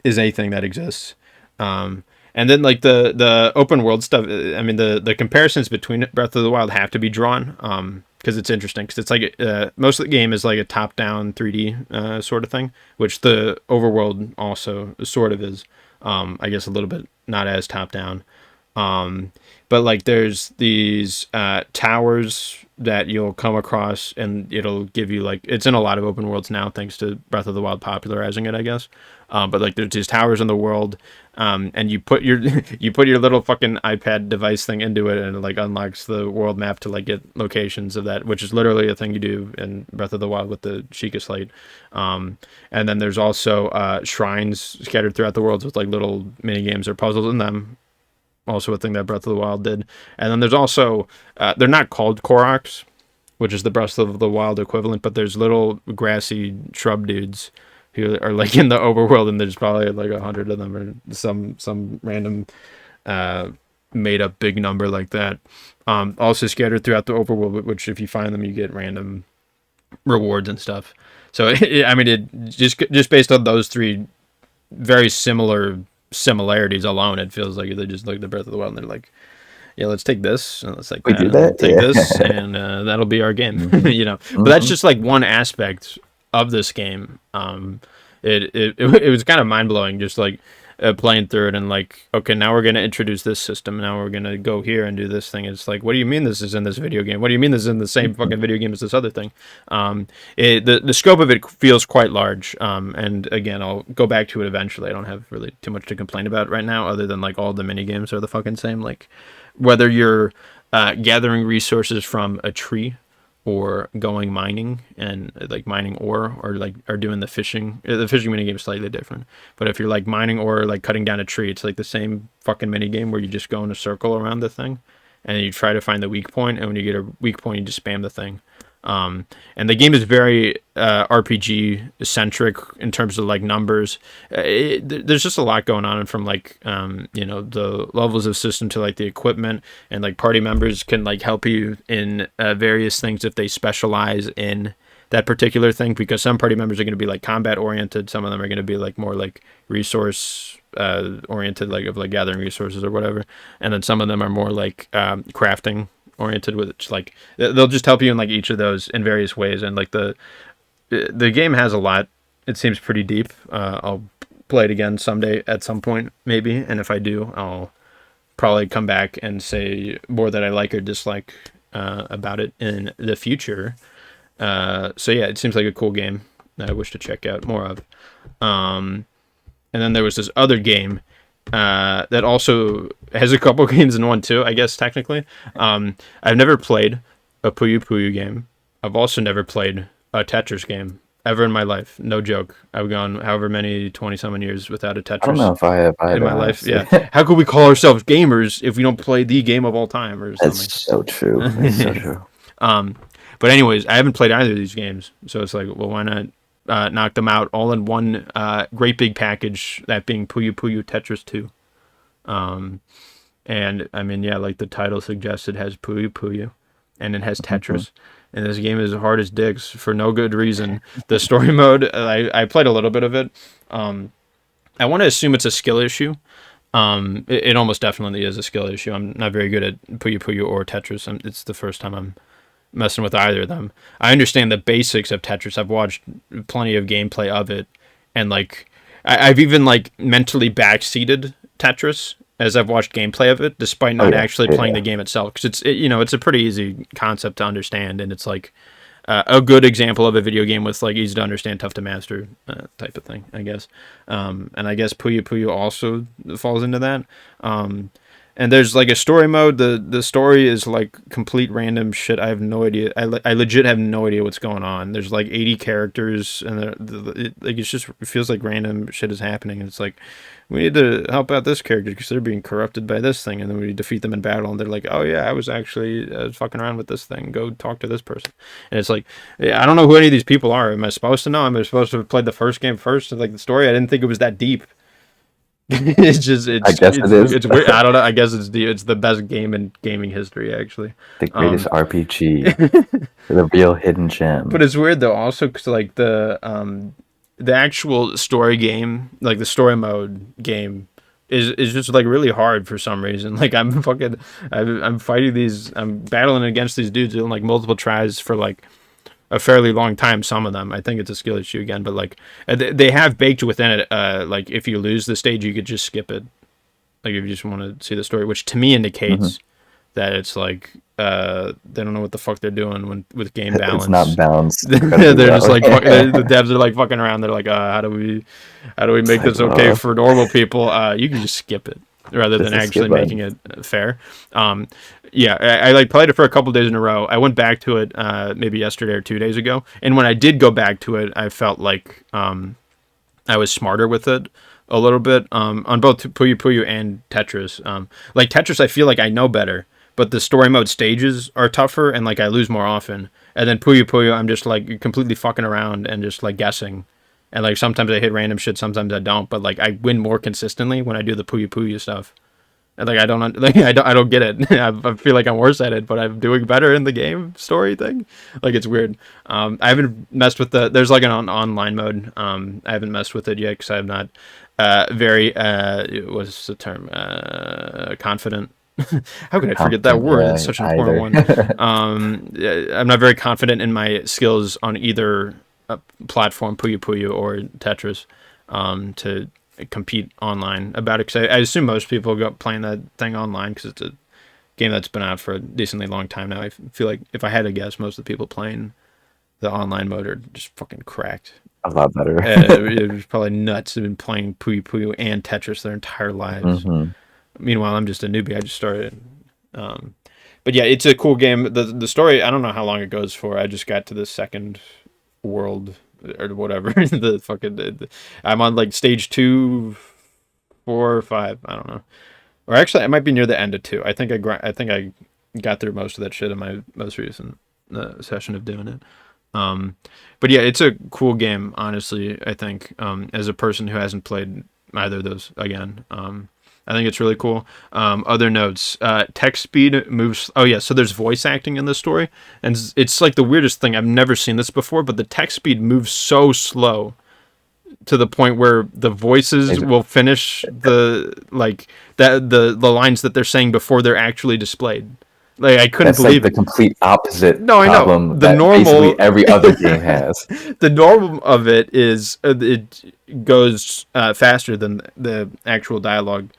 is anything that exists. And then like the open world stuff. I mean, the comparisons between Breath of the Wild have to be drawn. Because it's interesting, because it's like most of the game is like a top-down 3D sort of thing, which the overworld also sort of is. I guess a little bit not as top-down. But like there's these towers that you'll come across, and it'll give you like, it's in a lot of open worlds now thanks to Breath of the Wild popularizing it, I guess. But like there's these towers in the world, and you put your little fucking iPad device thing into it, and it like unlocks the world map to like get locations of that, which is literally a thing you do in Breath of the Wild with the Sheikah Slate. And then there's also shrines scattered throughout the worlds with like little mini games or puzzles in them. Also a thing that Breath of the Wild did. And then there's also they're not called Koroks, which is the Breath of the Wild equivalent, but there's little grassy shrub dudes who are like in the overworld, and there's probably like 100 of them, or some random made up big number like that. Also scattered throughout the overworld, which if you find them, you get random rewards and stuff. So I mean, it just based on those 3 very similarities alone, it feels like they just look at the Breath of the Wild and they're like, yeah, let's take this and let's like We do that? take Yeah. this, and that'll be our game. But that's just like one aspect of this game. It was kind of mind-blowing, just like playing through it, and like, okay, now we're gonna introduce this system, now we're gonna go here and do this thing. It's like, what do you mean this is in this video game? What do you mean this is in the same fucking video game as this other thing? The scope of it feels quite large, and again, I'll go back to it eventually. I don't have really too much to complain about right now, other than like all the mini games are the fucking same. Like whether you're gathering resources from a tree, or going mining and like mining ore, or like are doing the fishing mini game is slightly different. But if you're like mining ore, or like cutting down a tree, it's like the same fucking mini game where you just go in a circle around the thing and you try to find the weak point, and when you get a weak point, you just spam the thing. And the game is very RPG centric in terms of like numbers. There's just a lot going on, from like the levels of system to like the equipment, and like party members can like help you in various things if they specialize in that particular thing, because some party members are going to be like combat oriented, some of them are going to be like more like resource oriented, like of like gathering resources or whatever, and then some of them are more like crafting oriented, which like they'll just help you in like each of those in various ways. And like the game has a lot. It seems pretty deep. I'll play it again someday at some point maybe, and if I do, I'll probably come back and say more that I like or dislike about it in the future. So yeah, it seems like a cool game that I wish to check out more of. And then there was this other game that also has a couple games in one too, I guess technically. I've never played a Puyo Puyo game. I've also never played a Tetris game ever in my life. No joke. I've gone however many 20-something years without a Tetris. I don't know if I have either, in my life. honestly. Yeah. How could we call ourselves gamers if we don't play the game of all time or something? That's so true. That's so true. But anyways, I haven't played either of these games, so it's like, well, why not knock them out all in one great big package, that being Puyo Puyo Tetris 2. And I mean, yeah, like the title suggests, it has Puyo Puyo and it has Tetris. And this game is hard as dicks for no good reason. The story mode, I played a little bit of it. I want to assume it's a skill issue. It almost definitely is a skill issue. I'm not very good at Puyo Puyo or Tetris. It's the first time I'm messing with either of them. I understand the basics of Tetris. I've watched plenty of gameplay of it, and like I've even like mentally backseated Tetris as I've watched gameplay of it, despite not actually playing the game itself, because it's a pretty easy concept to understand, and it's like a good example of a video game with like easy to understand, tough to master type of thing, I guess. And I guess Puyo Puyo also falls into that. And there's like a story mode. The story is like complete random shit. I have no idea. I legit have no idea what's going on. There's like 80 characters, and it feels like random shit is happening. And it's like, we need to help out this character because they're being corrupted by this thing, and then we defeat them in battle, and they're like, oh yeah, I was fucking around with this thing. Go talk to this person. And it's like, yeah, I don't know who any of these people are. Am I supposed to know? Am I supposed to have played the first game first? Like the story, I didn't think it was that deep. I guess it is. It's weird. I don't know. I guess it's the best game in gaming history, actually. The greatest RPG, the real hidden gem. But it's weird though, also because like the actual story game, like the story mode game, is just like really hard for some reason. Like I'm fighting these, I'm battling against these dudes doing like multiple tries for like a fairly long time. Some of them, I think it's a skill issue again, but like they have baked within it, like if you lose the stage, you could just skip it. Like if you just want to see the story, which to me indicates that it's like they don't know what the fuck they're doing with game balance. It's not balanced. They're just like the devs are like fucking around. They're like, how do we make this okay for normal people? You can just skip it rather than actually making it fair. Yeah, I like played it for a couple days in a row. I went back to it maybe yesterday or 2 days ago, and when I did go back to it, I felt like I was smarter with it a little bit on both Puyo Puyo and Tetris. Like Tetris, I feel like I know better, but the story mode stages are tougher, and like I lose more often. And then Puyo Puyo, I'm just like completely fucking around and just like guessing. And like sometimes I hit random shit, sometimes I don't. But like I win more consistently when I do the Puyo Puyo stuff. And like I don't get it. I feel like I'm worse at it, but I'm doing better in the game story thing. Like it's weird. I haven't messed with there's like an online mode. I haven't messed with it yet because I'm not very what's the term, confident. How could I forget that word? It's such an important one. I'm not very confident in my skills on either platform, Puyo Puyo or Tetris, to compete online about it. Because I assume most people go playing that thing online because it's a game that's been out for a decently long time now. I feel like if I had to guess, most of the people playing the online mode are just fucking cracked. A lot better. It was probably nuts. They've been playing Puyo Puyo and Tetris their entire lives. Meanwhile, I'm just a newbie. I just started. But yeah, it's a cool game. The story, I don't know how long it goes for. I just got to the second world or whatever. I'm on like stage 2, 4, or 5. I don't know. Or actually, I might be near the end of 2. I think I got through most of that shit in my most recent session of doing it. But yeah, it's a cool game, honestly, I think, as a person who hasn't played either of those again. I think it's really cool. Other notes: text speed moves. Oh yeah, so there's voice acting in this story, and it's like the weirdest thing. I've never seen this before, but the text speed moves so slow to the point where the voices Is it- will finish the lines that they're saying before they're actually displayed. Like I couldn't That's like believe the it. complete opposite No, I know. problem that basically every other game has. The normal of it is it goes faster than the actual dialogue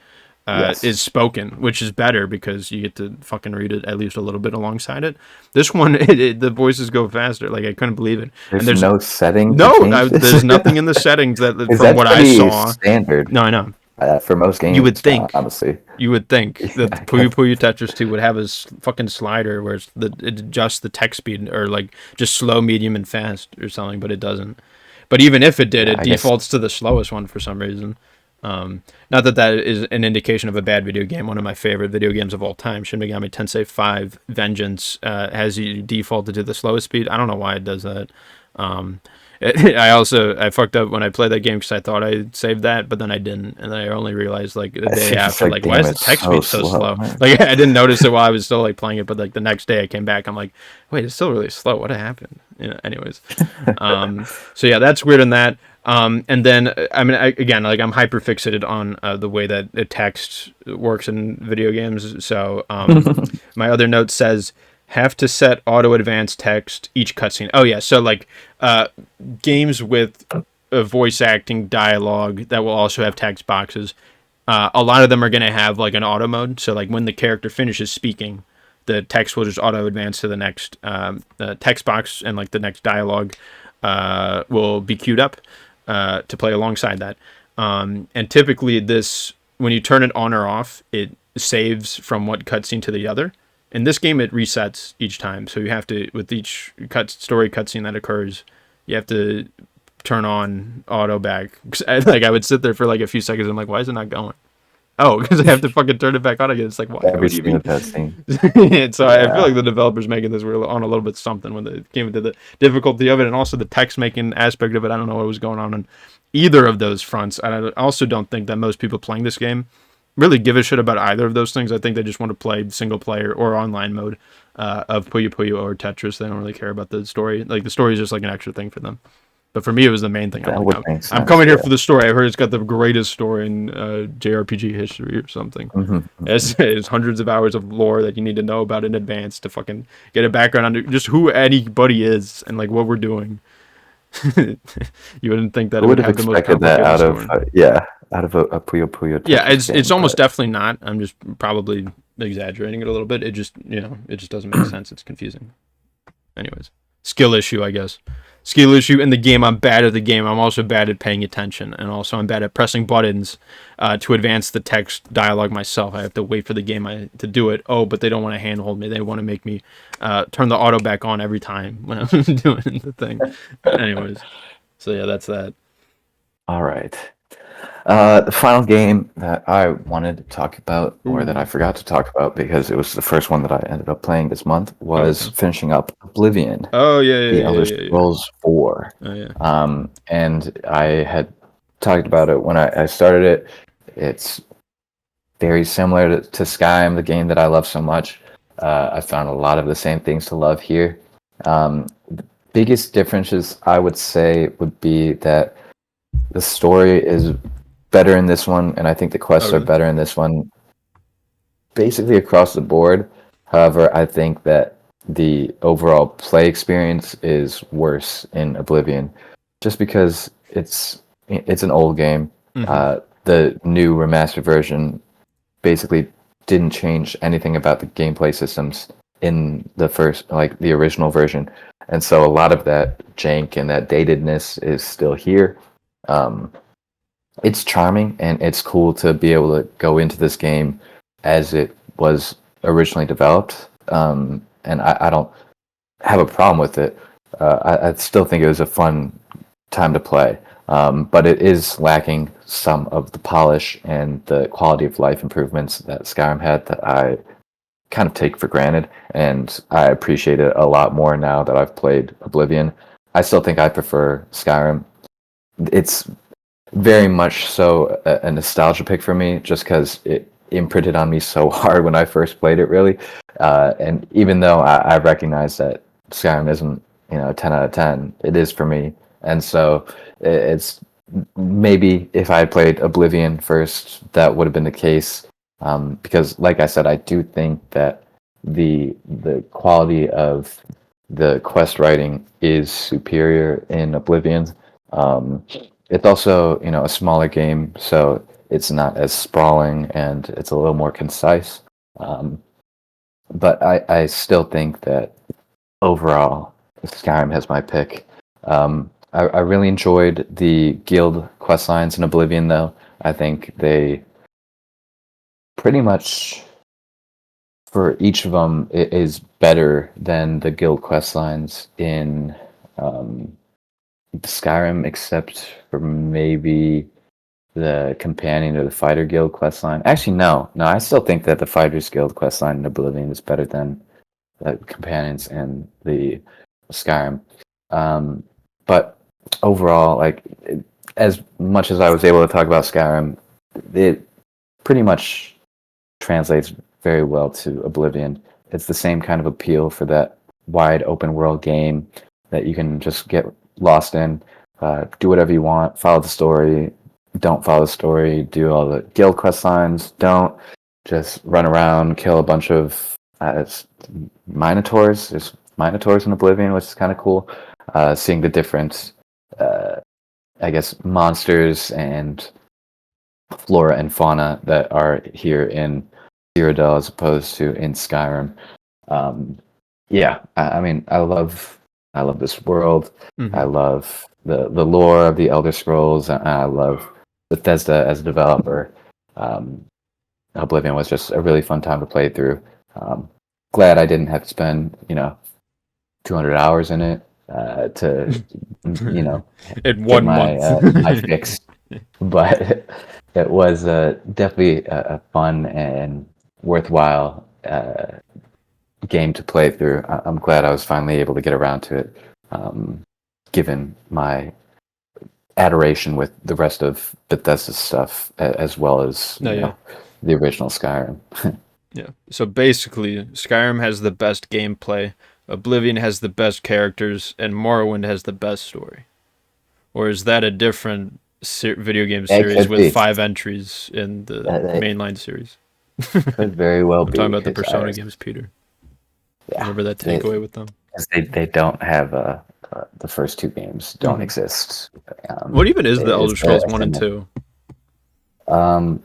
Yes. is spoken, which is better because you get to fucking read it at least a little bit alongside it. This one, the voices go faster. Like I couldn't believe it. And There's there's no setting to no, change this. there's nothing in the settings that, Because from that's what I pretty saw. standard No, I know. for most You would games, think. honestly. You would think that Yeah, Puyo Puyo Tetris 2 would have a fucking slider where it adjusts the text speed or like just slow, medium, and fast or something, but it doesn't. But even if it did, yeah, it I guess defaults to the slowest one for some reason. Not that that is an indication of a bad video game. One of my favorite video games of all time, Shin Megami Tensei 5 Vengeance, has you defaulted to the slowest speed. I don't know why it does that. Um, I fucked up when I played that game because I thought I saved that, but then I didn't, and then I only realized like the day it's after, like, why damn, is the it's text so speed so slow. slow? Like I didn't notice it while I was still like playing it, but like the next day I came back, I'm like, wait, it's still really slow. What happened? Anyways, so yeah, that's weird in that. And then I mean, again, like I'm hyper fixated on the way that the text works in video games. So my other note says have to set auto advance text each cutscene. Oh yeah, so like games with voice acting dialogue that will also have text boxes. A lot of them are going to have like an auto mode. So like when the character finishes speaking, the text will just auto advance to the next text box, and like the next dialogue will be queued up to play alongside that. And typically this, when you turn it on or off, it saves from one cutscene to the other. In this game, it resets each time. So you have to, with each story cutscene that occurs, you have to turn on auto back. I would sit there for like a few seconds. I'm like, why is it not going? Oh, because I have to fucking turn it back on again. It's like, what? Every What do you mean? single testing. And so I feel Yeah. like the developers making this were on a little bit something when they came into the difficulty of it, and also the text making aspect of it. I don't know what was going on either of those fronts. I also don't think that most people playing this game really give a shit about either of those things. I think they just want to play single player or online mode of Puyo Puyo or Tetris. They don't really care about the story. Like the story is just like an extra thing for them. But for me, it was the main thing. That I'm would like, make I'm sense. coming here Yeah. for the story. I heard it's got the greatest story in JRPG history or something. Mhm. It's hundreds of hours of lore that you need to know about in advance to fucking get a background on just who anybody is and like what we're doing. You wouldn't think that I it would would have have the most expected that complicated out of story. out of a Puyo Puyo Yeah, Tetris it's game, almost but definitely not. I'm just probably exaggerating it a little bit. It just it just doesn't make sense. It's confusing. Anyways, skill issue, I guess. Skill issue in the game. I'm bad at the game. I'm also bad at paying attention, and also I'm bad at pressing buttons to advance the text dialogue myself. I have to wait for the game to do it. Oh, but they don't want to handhold me. They want to make me turn the auto back on every time when I'm doing the thing. Anyways, so yeah, that's that. all right. The final game that I wanted to talk about, or that I forgot to talk about because it was the first one that I ended up playing this month, was Okay. finishing up Oblivion, Oh yeah, yeah, The yeah, Elder yeah, yeah. Scrolls 4. Oh yeah. And I had talked about it when I started it. It's very similar to Skyrim, the game that I love so much. I found a lot of the same things to love here. The biggest differences I would say would be that the story is better in this one, and I think the quests Oh are really? better in this one, basically across the board. However, I think that the overall play experience is worse in Oblivion, just because it's an old game. Mm-hmm. The new remastered version basically didn't change anything about the gameplay systems in the first, like the original version, and so a lot of that jank and that datedness is still here. Um, it's charming and it's cool to be able to go into this game as it was originally developed. And I don't have a problem with it. I still think it was a fun time to play. But it is lacking some of the polish and the quality of life improvements that Skyrim had that I kind of take for granted. And I appreciate it a lot more now that I've played Oblivion. I still think I prefer Skyrim. It's very much so a nostalgia pick for me, just because it imprinted on me so hard when I first played it, really. And even though I recognize that Skyrim isn't, a 10 out of 10, it is for me. And so it's maybe if I had played Oblivion first, that would have been the case. Because, like I said, I do think that the quality of the quest writing is superior in Oblivion. Um, it's also, a smaller game, so it's not as sprawling and it's a little more concise. Um, but I still think that overall, Skyrim has my pick. I really enjoyed the guild quest lines in Oblivion, though. I think they pretty much, for each of them, it is better than the guild quest lines in um, Skyrim, except for maybe the companion or the fighter guild quest line. Actually, no, I still think that the fighters guild quest line in Oblivion is better than the companions in the Skyrim. But overall, like as much as I was able to talk about Skyrim, it pretty much translates very well to Oblivion. It's the same kind of appeal for that wide open world game that you can just get lost in, do whatever you want, follow the story, don't follow the story, do all the guild quest lines, don't just run around, kill a bunch of minotaurs. There's minotaurs in Oblivion, which is kind of cool. Seeing the different, I guess, monsters and flora and fauna that are here in Cyrodiil as opposed to in Skyrim. Yeah, I mean, I love this world. I Mm-hmm. love the lore of the Elder Scrolls. And I love Bethesda as a developer. Um, Oblivion was just a really fun time to play through. Um, Glad I didn't have to spend 200 hours in it to you know In get one my month. my fix, but it was definitely a fun and worthwhile game to play through. I'm glad I was finally able to get around to it, given my adoration with the rest of Bethesda's stuff, as well as No, yeah. the original Skyrim. Yeah. So basically, Skyrim has the best gameplay, Oblivion has the best characters, and Morrowind has the best story. Or is that a different video game It series could with be. 5 entries in the It mainline series? could very well I'm talking be about the because Persona games, Peter. yeah, Remember that they, takeaway with them? 'cause they don't have the first two games don't Hmm. exist. What even is the Elder It's Scrolls 1 and similar. 2? Um,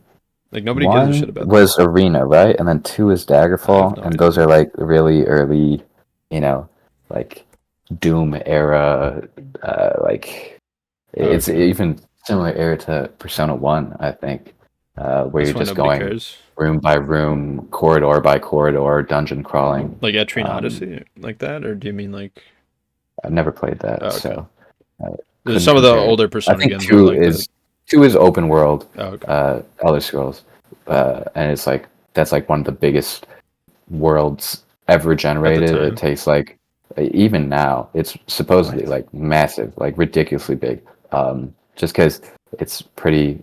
Like, nobody gives a shit One about that. was Arena, right? And then two is I have Daggerfall, no and those idea. are like really early, you know, like Doom era. Like it's Okay. even similar era to Persona One, I think, where That's you're why just nobody going cares. room by room, corridor by corridor, dungeon crawling. Like Etrian Um, Odyssey? Like that? Or do you mean like. I've never played that, Oh, okay. so I couldn't Some of the compare it. older I Persona think games are like that. two is open world, Oh, okay. Elder Scrolls, and it's like that's like one of the biggest worlds ever At the generated. It time. takes like even now it's supposedly What? like massive, like ridiculously big. Just because it's pretty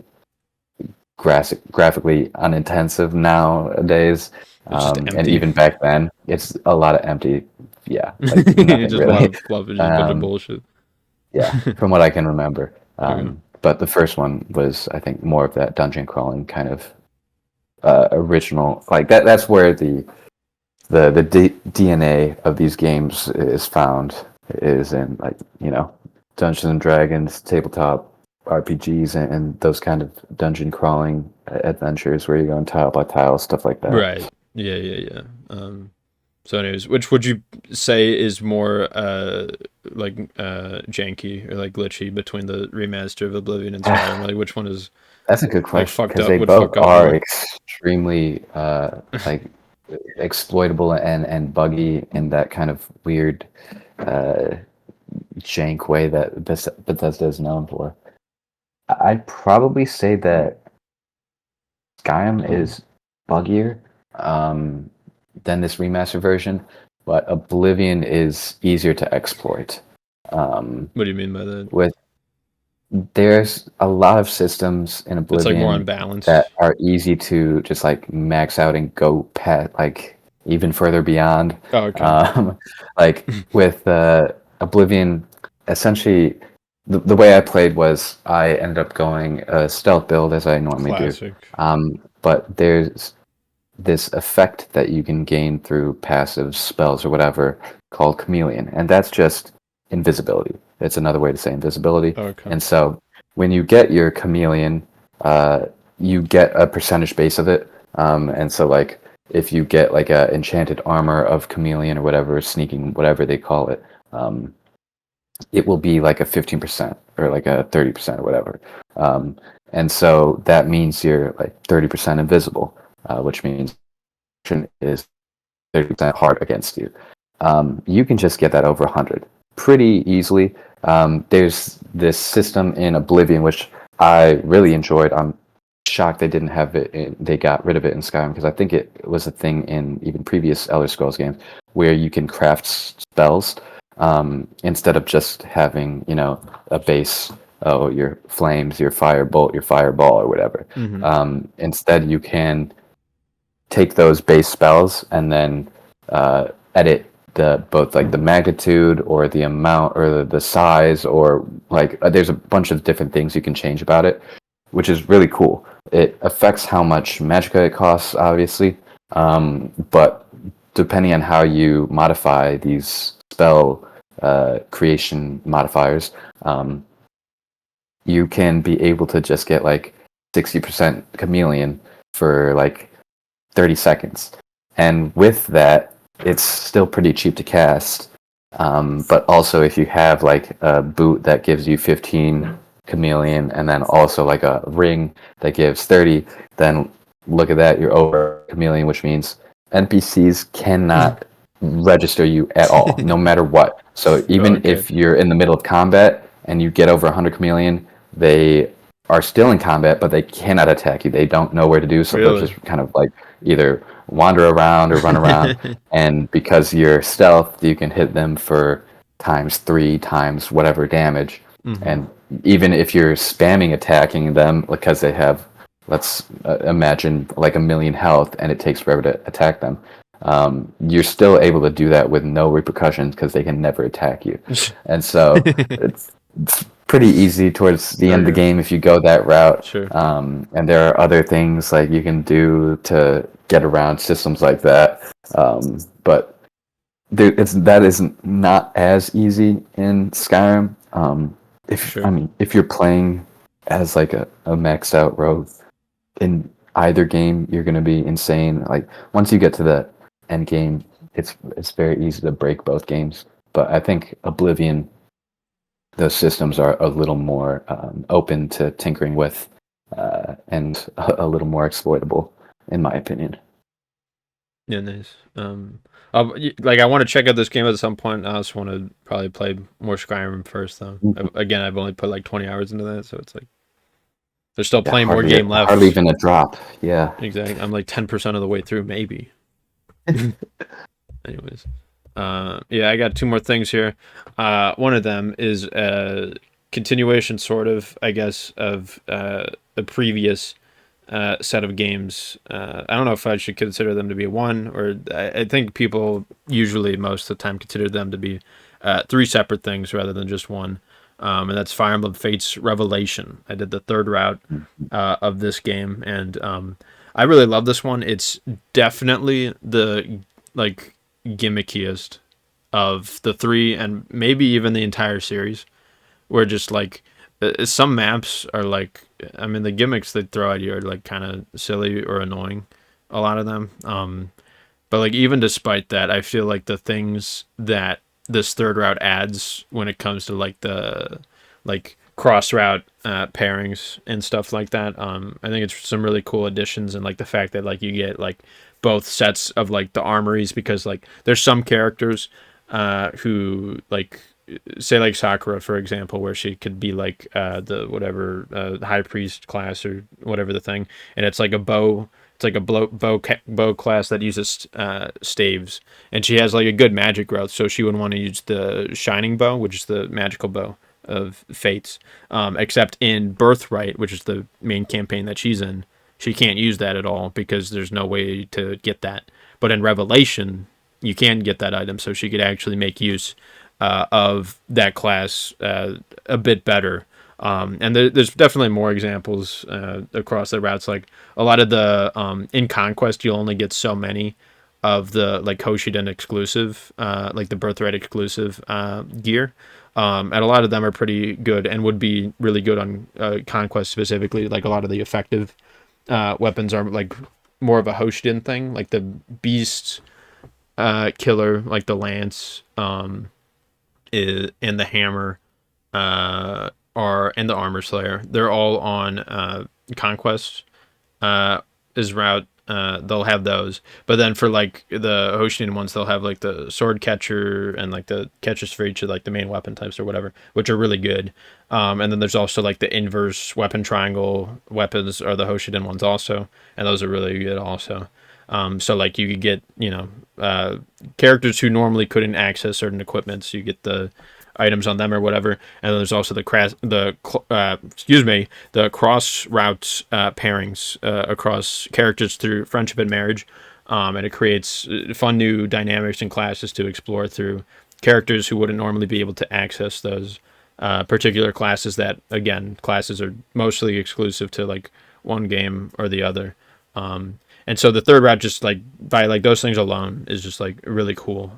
graphically unintensive nowadays, It's just and empty. even back then, it's a lot of empty. Yeah, like nothing Just a lot really. of fluff and just a bunch of Um, bullshit. yeah, from what I can remember. Okay. But the first one was, I think, more of that dungeon crawling kind of original. Like that's where the DNA of these games is found. Is in like Dungeons and Dragons, tabletop RPGs, and those kind of dungeon crawling adventures where you're going tile by tile, stuff like that. Right. Yeah, yeah, yeah. So anyways, which would you say is more like janky or like glitchy between the remaster of Oblivion and Skyrim? Like which one is That's a good like question fucked because up they would both fuck up are more? extremely like exploitable and buggy in that kind of weird uh, jank way that Bethesda is known for. I'd probably say that Skyrim is buggier um, than this remaster version, but Oblivion is easier to exploit. Um, What do you mean by that? with There's a lot of systems in It's like more Oblivion unbalanced. that are easy to just like max out and go past, like even further beyond. Oh, okay. Um, like with Oblivion, essentially, the way I played was I ended up going a stealth build as I normally do. Classic. But there's this effect that you can gain through passive spells or whatever called chameleon, and that's just invisibility. It's another way to say invisibility. Okay. And so when you get your chameleon, you get a percentage base of it. And so like if you get like a enchanted armor of chameleon or whatever, sneaking, whatever they call it, it will be like a 15% or like a 30% or whatever. Um, and so that means you're like 30% invisible, which means is 30% hard against you. You can just get that over 100 pretty easily. There's this system in Oblivion which I really enjoyed. I'm shocked they didn't have it. They got rid of it in Skyrim because I think it was a thing in even previous Elder Scrolls games where you can craft spells instead of just having a base. Oh, your flames, your firebolt, your fireball, or whatever. Mm-hmm. Instead, you can take those base spells and then edit both like the magnitude or the amount or the size or like there's a bunch of different things you can change about it, which is really cool. It affects how much magicka it costs, obviously, but depending on how you modify these spell creation modifiers, you can be able to just get like 60% chameleon for like 30 seconds. And with that, it's still pretty cheap to cast. But also, if you have like a boot that gives you 15 chameleon and then also like a ring that gives 30, then look at that, you're over chameleon, which means NPCs cannot register you at all, no matter what. So even Okay. if you're in the middle of combat and you get over 100 chameleon, they are still in combat, but they cannot attack you. They don't know where to do, so they'll Really? just kind of like either wander around or run around. And because you're stealth, you can hit them for times 3 times whatever damage. Mm-hmm. And even if you're spamming attacking them because they have, let's imagine like 1,000,000 health and it takes forever to attack them, you're still able to do that with no repercussions because they can never attack you. And so it's pretty easy towards the end of the game if you go that route. Sure. And there are other things like you can do to get around systems like that. But that is not as easy in Skyrim. If you're playing as like a maxed out rogue in either game, you're going to be insane. Like once you get to the end game, it's very easy to break both games. But I think Oblivion, those systems are a little more open to tinkering with and a little more exploitable, in my opinion. Yeah, nice. Like I want to check out this game at some point. I also want to probably play more Skyrim first, though. Again, I've only put like 20 hours into that, so it's like there's still plenty more game left. Hardly even a drop. Yeah. Exactly. I'm like 10% of the way through, maybe. Anyways, yeah, I got 2 more things here. One of them is a continuation, sort of, I guess, of the previous set of games. I don't know if I should consider them to be one, or I think people usually most of the time consider them to be 3 separate things rather than just one. And that's Fire Emblem Fates Revelation. I did the 3rd route of this game, and I really love this one. It's definitely the like gimmickiest of the 3, and maybe even the entire series. Where just like some maps are like, I mean, the gimmicks they throw at you are like kind of silly or annoying, a lot of them. But like even despite that, I feel like the things that this 3rd route adds when it comes to like the like cross route pairings and stuff like that, I think it's some really cool additions, and like the fact that like you get like both sets of like the armories, because like there's some characters who like, say like Sakura, for example, where she could be like the whatever high priest class or whatever the thing, and it's like a bow. It's like a bow class that uses staves, and she has like a good magic growth, so she would want to use the shining bow, which is the magical bow of fates, except in Birthright, which is the main campaign that she's in. She can't use that at all because there's no way to get that. But in Revelation, you can get that item, so she could actually make use of that class a bit better. And there's definitely more examples across the routes. Like a lot of the in Conquest, you'll only get so many of the like Hoshiden exclusive, like the Birthright exclusive gear. And a lot of them are pretty good and would be really good on Conquest specifically. Like a lot of the effective weapons are like more of a Hoshiden thing, like the Beast killer, like the lance, and the hammer, are and the armor slayer. They're all on Conquest. Is route. They'll have those, but then for like the Hoshiden ones, they'll have like the sword catcher and like the catchers for each of like the main weapon types or whatever, which are really good. And then there's also like the inverse weapon triangle weapons are the Hoshiden ones also, and those are really good also. So like you could get characters who normally couldn't access certain equipment, so you get the items on them or whatever. And then there's also the cross routes pairings across characters through friendship and marriage, and it creates fun new dynamics and classes to explore through characters who wouldn't normally be able to access those particular classes. That again, classes are mostly exclusive to like one game or the other. And so the third route, just like by like those things alone, is just like really cool.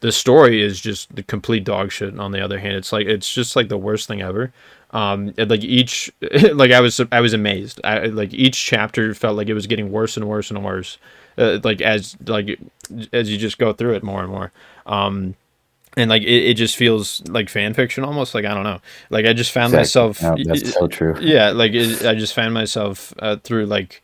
The story is just the complete dog shit. On the other hand, it's just like the worst thing ever. Like each like I was amazed. Like each chapter felt like it was getting worse and worse and worse. Like as you just go through it more and more. And like it just feels like fan fiction almost. Like I don't know. Like I just found myself. No, that's so true. Yeah, like I just found myself through like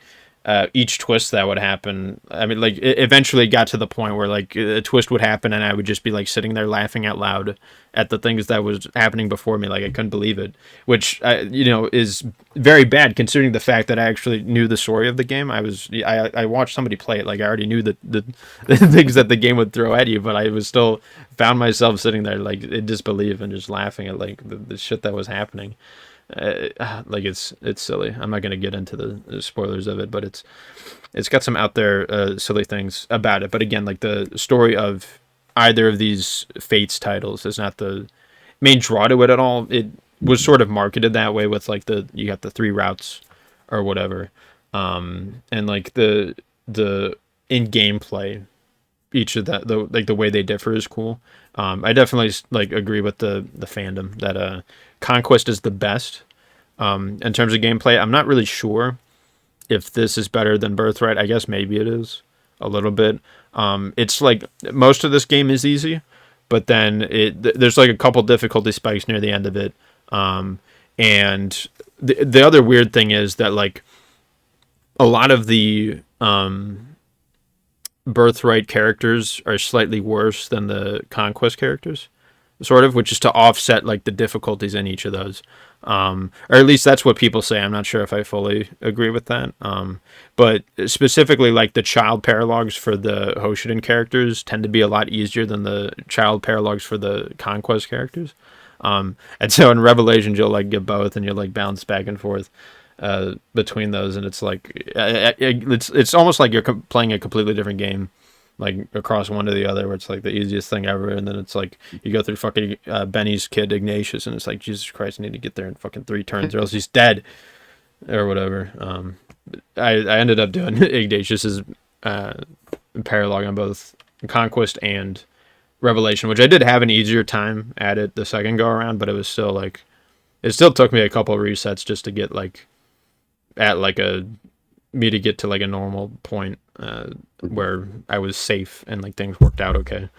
each twist that would happen. I mean, like it eventually got to the point where like a twist would happen and I would just be like sitting there laughing out loud at the things that was happening before me. Like I couldn't believe it, which is very bad considering the fact that I actually knew the story of the game. I watched somebody play it. Like I already knew the things that the game would throw at you, but I was still found myself sitting there like in disbelief and just laughing at like the shit that was happening. Like it's silly. I'm not gonna get into the spoilers of it, but it's got some out there silly things about it. But again, like the story of either of these Fates titles is not the main draw to it at all. It was sort of marketed that way with like you got the three routes or whatever, and like the in gameplay, each of that the way they differ is cool. I definitely like agree with the fandom that Conquest is the best in terms of gameplay. I'm not really sure if this is better than Birthright. I guess maybe it is a little bit. It's like most of this game is easy, but then there's like a couple difficulty spikes near the end of it. And the other weird thing is that like a lot of the Birthright characters are slightly worse than the Conquest characters, sort of, which is to offset like the difficulties in each of those. Or at least that's what people say. I'm not sure if I fully agree with that. But specifically, like the child paralogs for the Hoshiden characters tend to be a lot easier than the child paralogs for the Conquest characters. And so in Revelations, you'll like get both, and you'll like bounce back and forth between those, and it's like it's almost like you're playing a completely different game, like across one to the other, where it's like the easiest thing ever, and then it's like you go through fucking Benny's kid Ignatius, and it's like Jesus Christ, I need to get there in fucking 3 turns or else he's dead or whatever. I ended up doing Ignatius's paralog on both Conquest and Revelation, which I did have an easier time at it the second go around, but it was still like it still took me a couple of resets just to get like at like me to get to like a normal point where I was safe and like things worked out okay.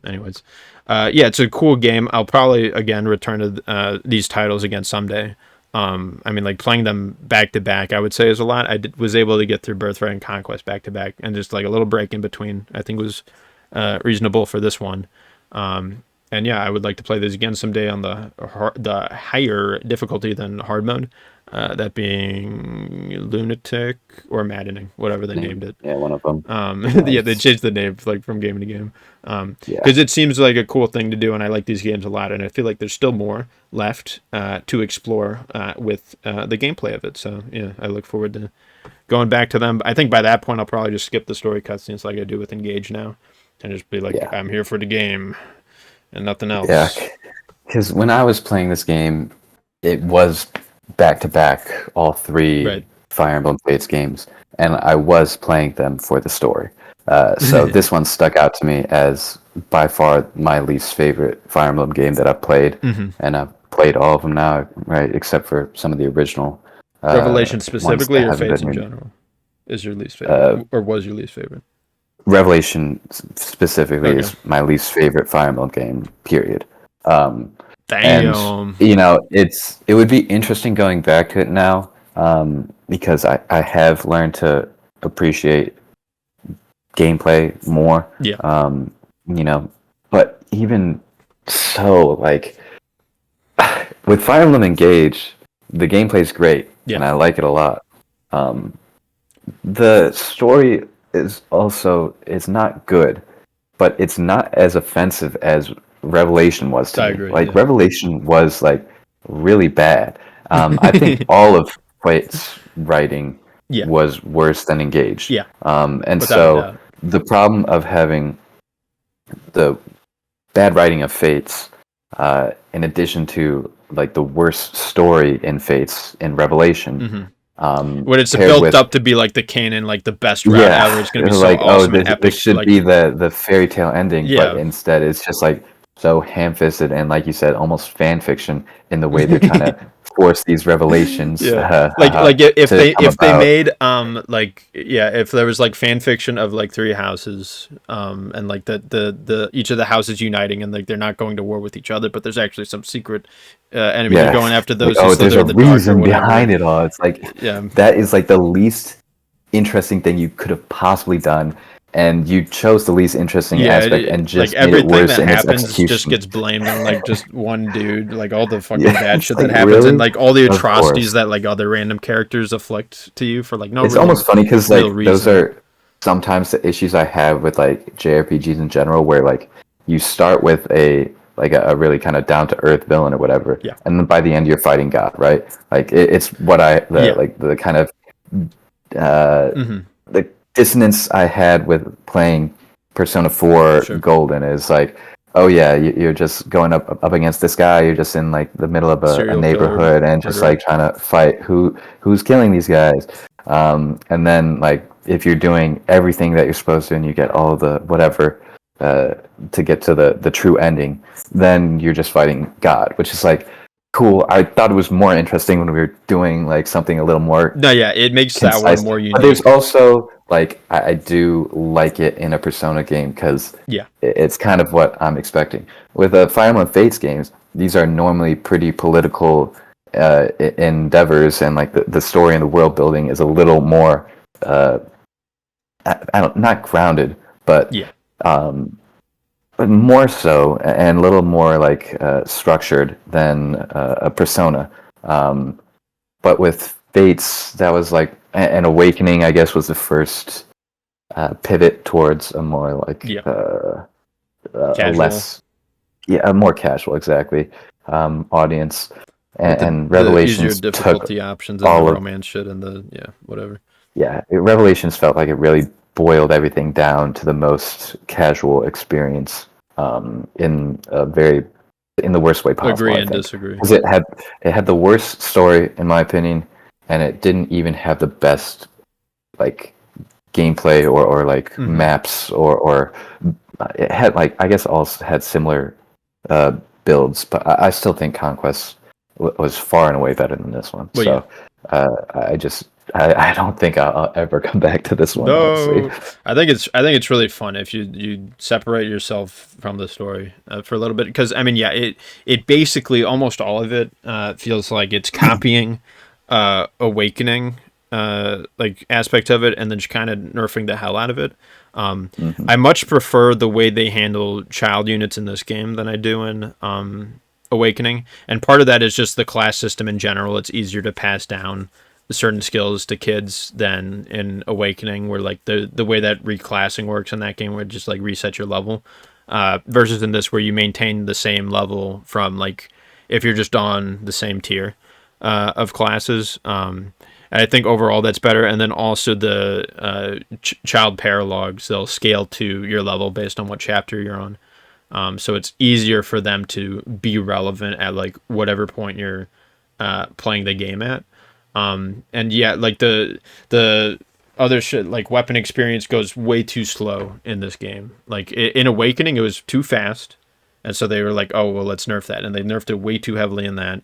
Anyways, yeah, it's a cool game. I'll probably again return to these titles again someday. I mean, like playing them back to back, I would say is a lot. Was able to get through Birthright and Conquest back to back, and just like a little break in between, I think was reasonable for this one. And And yeah, I would like to play this again someday on the higher difficulty than hard mode. That being lunatic or maddening, whatever they named it. Yeah, one of them. Yeah, they changed the name like from game to game. Yeah. Because it seems like a cool thing to do, and I like these games a lot, and I feel like there's still more left to explore with the gameplay of it. So yeah, I look forward to going back to them. I think by that point I'll probably just skip the story cutscenes like I do with Engage now, and just be like, Yeah. I'm here for the game and nothing else. Yeah, because when I was playing this game, it was back to back all three Right. Fire Emblem Fates games, and I was playing them for the story. So this one stuck out to me as by far my least favorite Fire Emblem game that I've played, and I've played all of them now, right, except for some of the original. Revelation ones specifically, that or haven't Fates in been- general, is your least favorite, or was your least favorite? Revelation specifically Okay. is my least favorite Fire Emblem game. Period. And Damn. it would be interesting going back to it now, because I have learned to appreciate gameplay more. Yeah. But even so, like with Fire Emblem Engage, the gameplay is great, Yeah. and I like it a lot. The story is not good, but it's not as offensive as Revelation was to I me. agree, Like yeah. Revelation was like really bad. I think all of Fate's writing Yeah. was worse than Engage. Yeah. And Without a so doubt. the problem of having the bad writing of Fates, in addition to like the worst story in Fates in Revelation, When it's paired built with- up to be like the canon, like the best route ever, it's gonna be it's so like, awesome and this, epic. this should like, be the fairy tale ending, Yeah. but instead it's just like so ham-fisted and, like you said, almost fan fiction in the way they're trying to force these revelations. Yeah. Like if to they come about. made if there was like fan fiction of like three houses and like the each of the houses uniting and like they're not going to war with each other, but there's actually some secret enemy Yeah. going after those. Like, who there's slither a in the dark or reason whatever. behind it all. It's like Yeah. that is like the least interesting thing you could have possibly done, and you chose the least interesting aspect and just like made it everything worse that in its happens execution. just gets blamed on like just one dude, like all the fucking Yeah, bad it's shit like, that happens really? and like all the Of atrocities course. that like other random characters afflict to you for like no It's real, almost funny because real like those reason. are sometimes the issues I have with like JRPGs in general, where like you start with a really kind of down to earth villain or whatever, Yeah. and then by the end you're fighting God, right? Like it's what the kind of the dissonance I had with playing Persona 4 Sure. Golden is like, oh yeah, you're just going up against this guy. You're just in like the middle of a Serial neighborhood killer, and just murderer. like trying to fight who's killing these guys. And then like if you're doing everything that you're supposed to and you get all the whatever to get to the true ending, then you're just fighting God, which is like cool. I thought it was more interesting when we were doing like something a little more No, yeah, it makes that one concise. more unique. But there's also like I do like it in a Persona game because Yeah. it's kind of what I'm expecting. With Fire Emblem Fates games, these are normally pretty political endeavors, and like the story and the world building is a little more not grounded, but Yeah. but more so and a little more like structured than a Persona. But with Fates, that was like an Awakening, I guess, was the first pivot towards a more like Yeah. a Casual. less, a more casual, exactly, audience. And The Revelations easier took difficulty options and all the of- romance shit and the whatever. Revelations felt like it really boiled everything down to the most casual experience in the worst way possible. Agree I and think. disagree. Because it had the worst story in my opinion, and it didn't even have the best like gameplay or like maps or it had like I guess also had similar builds, but I still think Conquest was far and away better than this one. Well, So I don't think I'll ever come back to this one. No, Honestly. I think it's really fun if you separate yourself from the story for a little bit, because I mean it basically almost all of it feels like it's copying Awakening like aspect of it, and then just kind of nerfing the hell out of it. Hmm. I much prefer the way they handle child units in this game than I do in Awakening, and part of that is just the class system in general. It's easier to pass down certain skills to kids than in Awakening, where like the way that reclassing works in that game, where it just like reset your level, versus in this where you maintain the same level from like if you're just on the same tier of classes. And I think overall that's better. And then also the child paralogs, they'll scale to your level based on what chapter you're on. So it's easier for them to be relevant at like whatever point you're playing the game at. And yeah, like the other shit, like weapon experience goes way too slow in this game. Like in Awakening, it was too fast, and so they were like, "Oh well, let's nerf that," and they nerfed it way too heavily in that.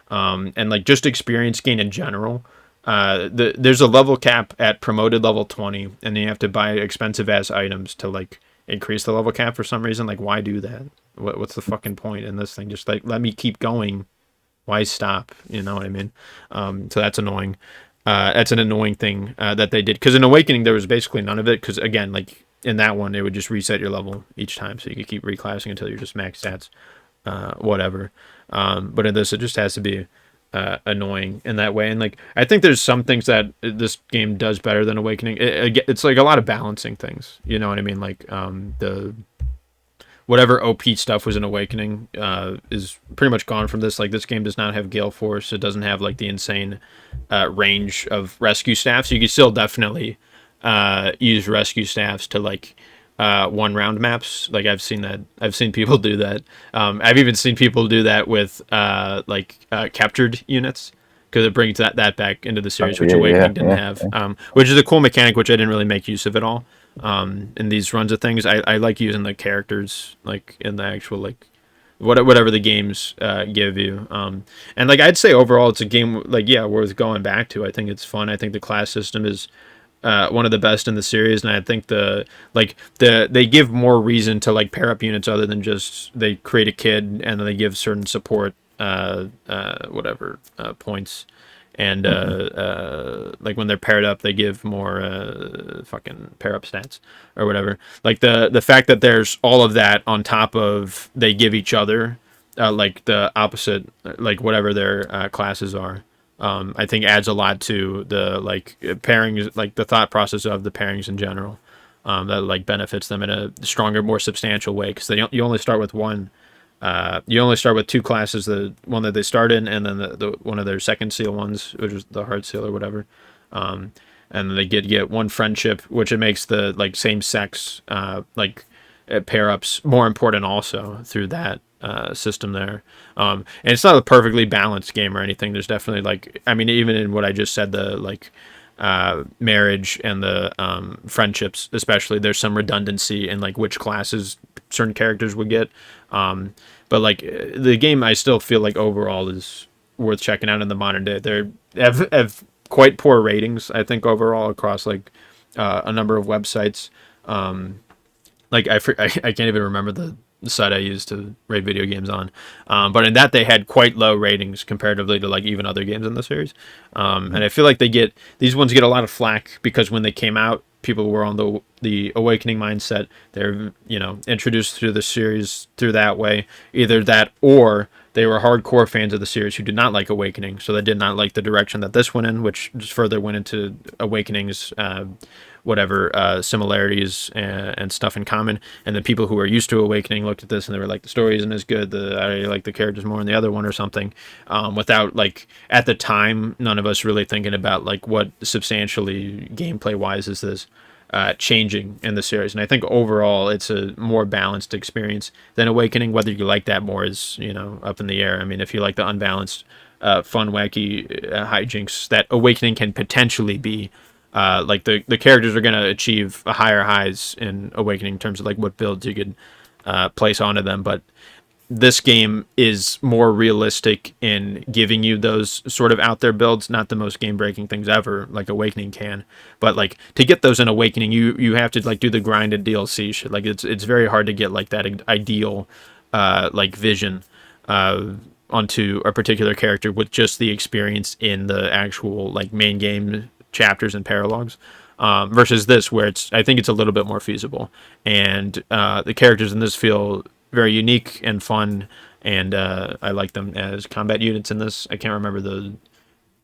And like just experience gain in general. There's a level cap at promoted level 20, and you have to buy expensive ass items to like increase the level cap for some reason. Like, why do that? What's the fucking point in this thing? Just like let me keep going. Why stop? You know what I mean? So that's annoying. That's an annoying thing that they did, because in Awakening there was basically none of it. Because again, like in that one, it would just reset your level each time, so you could keep reclassing until you're just max stats, whatever. But in this, it just has to be annoying in that way. And like I think there's some things that this game does better than Awakening. It's like a lot of balancing things. You know what I mean? Like the whatever OP stuff was in Awakening is pretty much gone from this. Like this game does not have Gale Force. It doesn't have like the insane range of rescue staffs. You can still definitely use rescue staffs to like 1 round maps. Like I've seen that. I've seen people do that. I've even seen people do that with captured units, because it brings that back into the series, which Yeah, yeah, Awakening didn't yeah, have. yeah. Which is a cool mechanic, which I didn't really make use of at all. In these runs of things, I like using the characters like in the actual like whatever the games give you. And like I'd say overall, it's a game like yeah worth going back to. I think it's fun. I think the class system is one of the best in the series, and I think they give more reason to like pair up units other than just they create a kid and then they give certain support whatever points, and Hmm. like when they're paired up they give more fucking pair up stats or whatever. Like the fact that there's all of that on top of they give each other like the opposite, like whatever their classes are, I think adds a lot to the like pairings, like the thought process of the pairings in general. That like benefits them in a stronger, more substantial way, because you only start with one. You only start with 2 classes: the one that they start in, and then the one of their second seal ones, which is the hard seal or whatever. And then they get one friendship, which it makes the like same sex pair ups more important also through that system there. And it's not a perfectly balanced game or anything. There's definitely like, I mean, even in what I just said, the like marriage and the friendships, especially, there's some redundancy in like which classes certain characters would get. But like the game, I still feel like overall is worth checking out in the modern day. They have quite poor ratings, I think, overall across like a number of websites. Like I can't even remember the site I used to rate video games on, but in that they had quite low ratings comparatively to like even other games in the series. And I feel like these ones get a lot of flack because when they came out, people were on the Awakening mindset. They're introduced through the series through that way, either that or they were hardcore fans of the series who did not like Awakening, so they did not like the direction that this went in, which just further went into Awakening's whatever similarities and stuff in common. And the people who are used to Awakening looked at this and they were like, the story isn't as good. I like the characters more in the other one or something. Without like at the time, none of us really thinking about like what substantially gameplay wise is this changing in the series. And I think overall it's a more balanced experience than Awakening. Whether you like that more is up in the air. I mean, if you like the unbalanced fun wacky hijinks that Awakening can potentially be, like the characters are going to achieve a higher highs in Awakening in terms of like what builds you could place onto them. But this game is more realistic in giving you those sort of out there builds, not the most game breaking things ever like Awakening can, but like to get those in Awakening, you have to like do the grinded DLC shit. Like it's very hard to get like that ideal like vision onto a particular character with just the experience in the actual like main game chapters and paralogs. Versus this, where I think it's a little bit more feasible, and the characters in this feel very unique and fun, and I like them as combat units in this. I can't remember the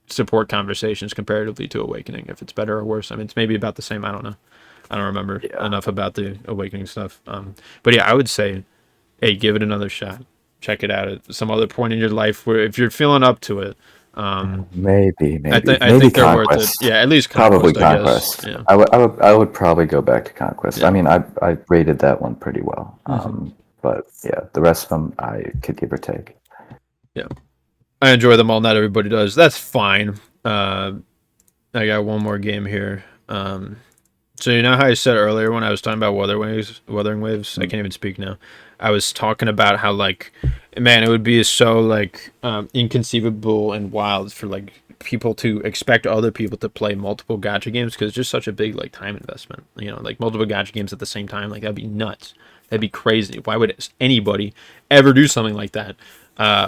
support conversations comparatively to Awakening, if it's better or worse. I mean, it's maybe about the same. I don't know. I don't remember enough about the Awakening stuff. But yeah, I would say, hey, give it another shot. Check it out at some other point in your life where if you're feeling up to it. Maybe I think they're worth it. Conquest. Yeah, at least Probably Conquest, I guess. Conquest. Yeah. I would probably go back to Conquest. Yeah. I mean, I rated that one pretty well. But yeah, the rest of them I could give or take. Yeah, I enjoy them all. Not everybody does. That's fine. I got one more game here. So you know how I said earlier when I was talking about Wuthering Waves? I can't even speak now. I was talking about how, like, man, it would be so, like, inconceivable and wild for, like, people to expect other people to play multiple gacha games, because it's just such a big, like, time investment. You know, like, multiple gacha games at the same time, like, that'd be nuts. That'd be crazy. Why would anybody ever do something like that?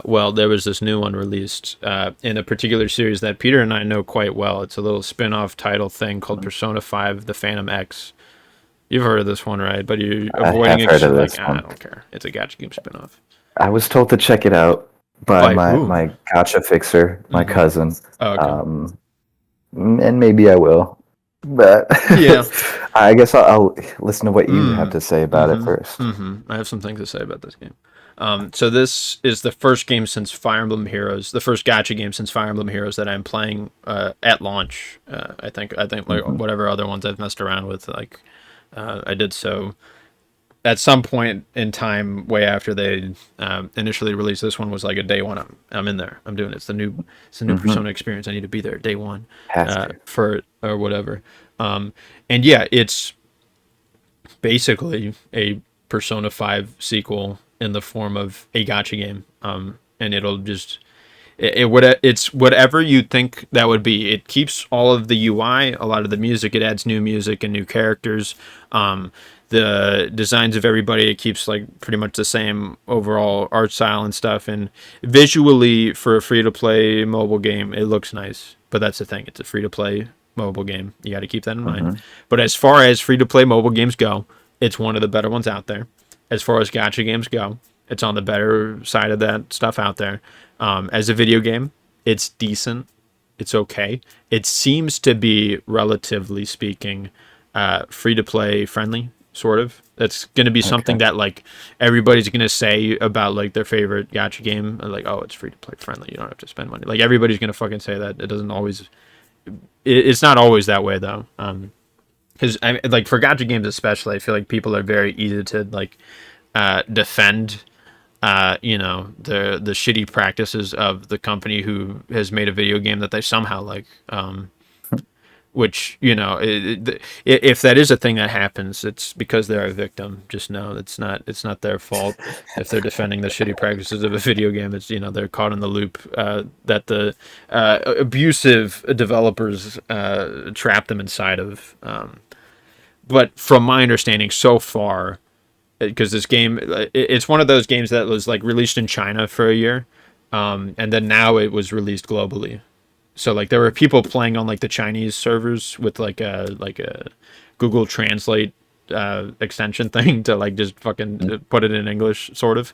Well, there was this new one released in a particular series that Peter and I know quite well. It's a little spin-off title thing called Persona 5 The Phantom X. You've heard of this one, right? But you're avoiding it because you're like, I don't care. It's a gacha game spin-off. I was told to check it out by my gacha fixer, my cousin. Oh, okay. And maybe I will. But yeah, I guess I'll listen to what you have to say about it first. I have some things to say about this game. So this is the first game since Fire Emblem Heroes, the first gacha game since Fire Emblem Heroes that I'm playing at launch. I think like whatever other ones I've messed around with, like I did so at some point in time way after they initially released this one was like a day one. I'm in there. I'm doing it. It's the new Persona experience. I need to be there day one for it or whatever. And yeah, it's basically a Persona 5 sequel in the form of a gacha game. And it'll just it's whatever you think that would be. It keeps all of the UI, a lot of the music. It adds new music and new characters. The designs of everybody, it keeps like pretty much the same overall art style and stuff. And visually, for a free-to-play mobile game, it looks nice. But that's the thing; it's a free-to-play mobile game. You got to keep that in mind. But as far as free-to-play mobile games go, it's one of the better ones out there. As far as gacha games go, it's on the better side of that stuff out there. As a video game, it's decent. It's okay. It seems to be, relatively speaking, free-to-play friendly, sort of. That's going to be something that, like, everybody's going to say about, like, their favorite gacha game. Like, oh, it's free-to-play friendly. You don't have to spend money. Like, everybody's going to fucking say that. It doesn't always... It's not always that way, though. Because, like, for gacha games especially, I feel like people are very easy to, like, defend... you know, the shitty practices of the company who has made a video game that they somehow like, which, you know, if that is a thing that happens, it's because they're a victim. Just know it's not their fault if they're defending the shitty practices of a video game. It's, you know, they're caught in the loop that the abusive developers trapped them inside of. But from my understanding so far, because this game, it's one of those games that was like released in China for a year, and then now it was released globally. So like there were people playing on like the Chinese servers with like a Google Translate extension thing to like just fucking put it in English, sort of.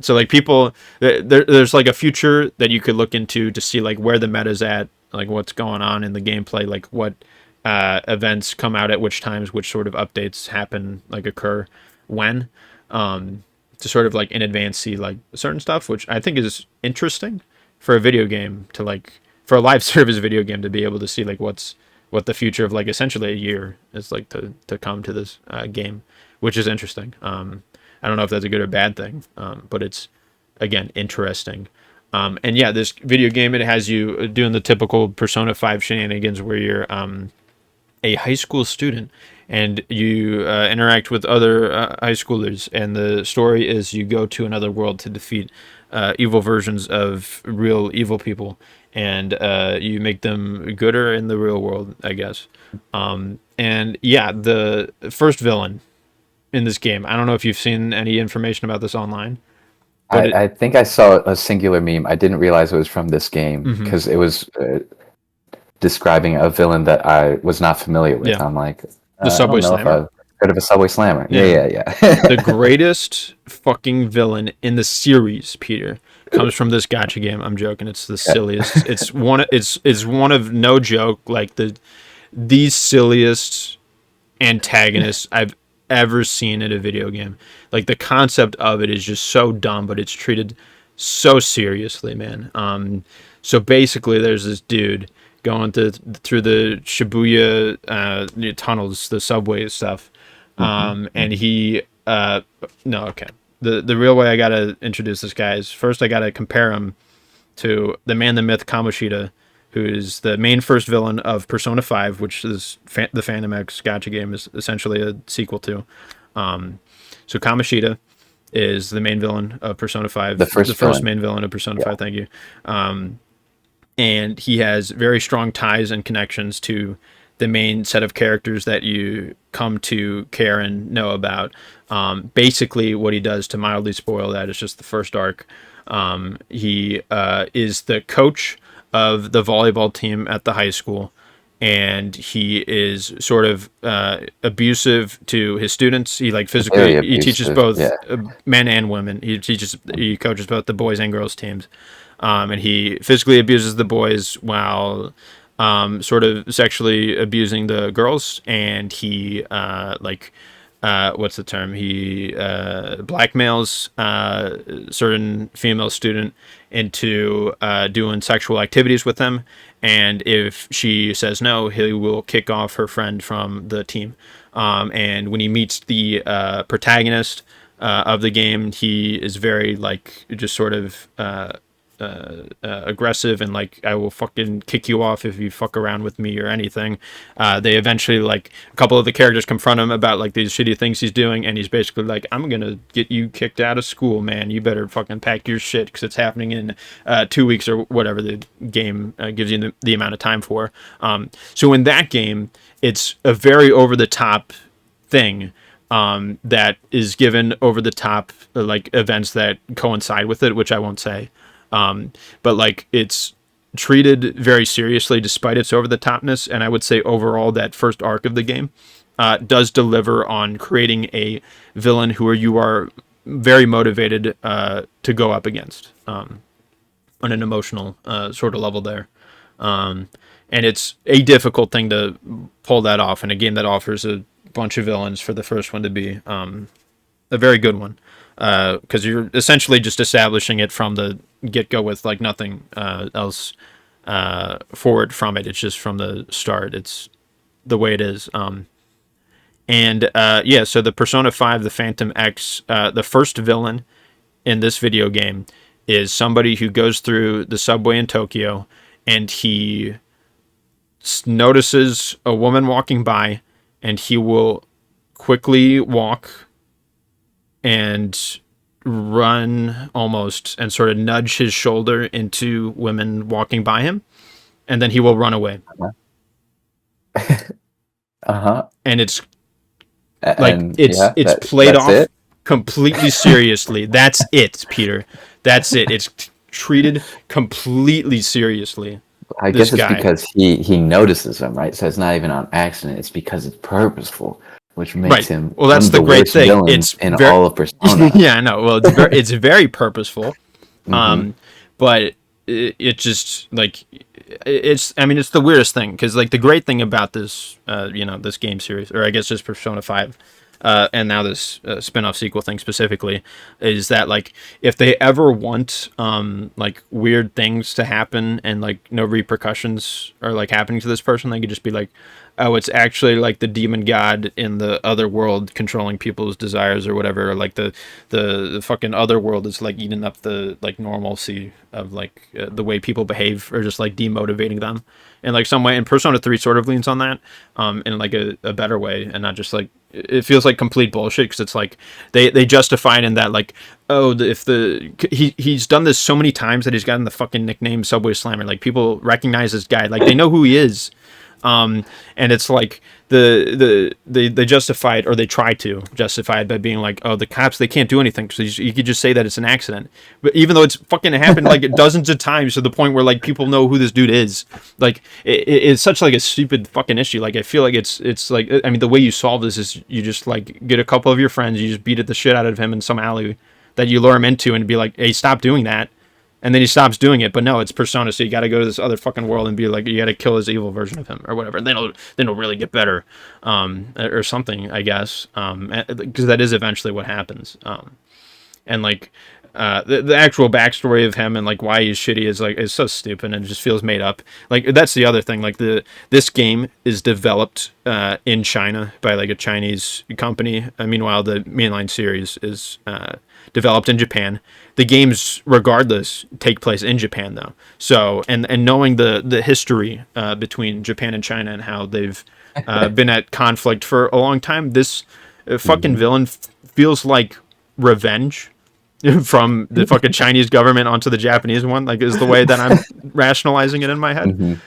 So like people, there's like a future that you could look into to see like where the meta's at, like what's going on in the gameplay, like what events come out at which times, which sort of updates happen, like occur when, to sort of like in advance see like certain stuff, which I think is interesting for a video game to like, for a live service video game to be able to see like what the future of like essentially a year is like to come to this game, which is interesting. I don't know if that's a good or bad thing, but it's, again, interesting. And yeah, this video game, it has you doing the typical Persona 5 shenanigans where you're a high school student and you interact with other high schoolers, and the story is you go to another world to defeat evil versions of real evil people, and you make them gooder in the real world, I guess. And yeah, the first villain in this game, I don't know if you've seen any information about this online. I think I saw a singular meme. I didn't realize it was from this game because it was describing a villain that I was not familiar with. Yeah. I'm like, The I Subway don't know if Slammer. I've heard of a Subway Slammer. Yeah. Yeah. The greatest fucking villain in the series, Peter, comes from this gotcha game. I'm joking. It's the silliest. It's one of no joke like the silliest antagonists I've ever seen in a video game. Like the concept of it is just so dumb, but it's treated so seriously, man. So basically, there's this dude going through the Shibuya tunnels, the subway stuff, and he no, okay. The real way I gotta introduce this guy is first I gotta compare him to the man, the myth, Kamoshida, who is the main first villain of Persona 5, which is the Phantom X gacha game is essentially a sequel to. So Kamoshida is the main villain of Persona 5, The first main villain of Persona 5. Thank you. And he has very strong ties and connections to the main set of characters that you come to care and know about. Basically, what he does, to mildly spoil that, is just the first arc. He is the coach of the volleyball team at the high school, and he is sort of abusive to his students. He like physically he teaches both men and women. He coaches both the boys and girls teams, and he physically abuses the boys while sort of sexually abusing the girls. And he what's the term? He blackmails certain female student into doing sexual activities with them, and if she says no, he will kick off her friend from the team. And when he meets the protagonist of the game, he is very like just sort of aggressive and like, I will fucking kick you off if you fuck around with me or anything. They eventually, like, a couple of the characters confront him about like these shitty things he's doing, and he's basically like, I'm gonna get you kicked out of school, man. You better fucking pack your shit because it's happening in 2 weeks or whatever the game gives you the amount of time for. So in that game, it's a very over the top thing that is given over the top like events that coincide with it, which I won't say. But like it's treated very seriously despite its over the topness, and I would say overall that first arc of the game does deliver on creating a villain who you are very motivated to go up against on an emotional sort of level there. And it's a difficult thing to pull that off in a game that offers a bunch of villains for the first one to be a very good one, because you're essentially just establishing it from the get-go with like nothing else forward from it. It's just from the start. It's the way it is. So the Persona 5, the Phantom X, the first villain in this video game is somebody who goes through the subway in Tokyo, and he notices a woman walking by, and he will quickly walk and run almost and sort of nudge his shoulder into women walking by him, and then he will run away. And it's like it's played off completely seriously. That's it, Peter. That's it. It's treated completely seriously. I guess it's because he notices them, right? So it's not even on accident. It's because it's purposeful, which makes him well. That's the great thing. It's in all of Persona. Yeah, I know. Well, it's very purposeful. But it just like it's. I mean, it's the weirdest thing because like the great thing about this, this game series, or I guess just Persona 5. And now this spin-off sequel thing specifically is that like if they ever want like weird things to happen and like no repercussions are like happening to this person, they could just be like, oh, it's actually like the demon god in the other world controlling people's desires or whatever, or like the fucking other world is like eating up the like normalcy of like the way people behave, or just like demotivating them in like some way. And Persona 3 sort of leans on that in like a better way, and not just like it feels like complete bullshit, because it's like they justify it in that like, oh, he's done this so many times that he's gotten the fucking nickname Subway Slammer. Like people recognize this guy, like they know who he is. And it's like they justify it, or they try to justify it by being like, oh, the cops, they can't do anything, so you could just say that it's an accident. But even though it's fucking happened like dozens of times, to the point where like people know who this dude is, like it's such like a stupid fucking issue. Like I feel like it's like, I mean, the way you solve this is you just like get a couple of your friends, you just beat the shit out of him in some alley that you lure him into, and be like, hey, stop doing that. And then he stops doing it. But no, it's Persona, so you got to go to this other fucking world and be like, you got to kill his evil version of him or whatever. And then it'll really get better, or something, I guess, because that is eventually what happens. And like the actual backstory of him and like why he's shitty is so stupid, and it just feels made up. Like that's the other thing. Like this game is developed in China by like a Chinese company. Meanwhile, the mainline series is developed in Japan. The games, regardless, take place in Japan though. So and knowing the history between Japan and China, and how they've been at conflict for a long time, this fucking villain feels like revenge from the fucking Chinese government onto the Japanese one, like, is the way that I'm rationalizing it in my head.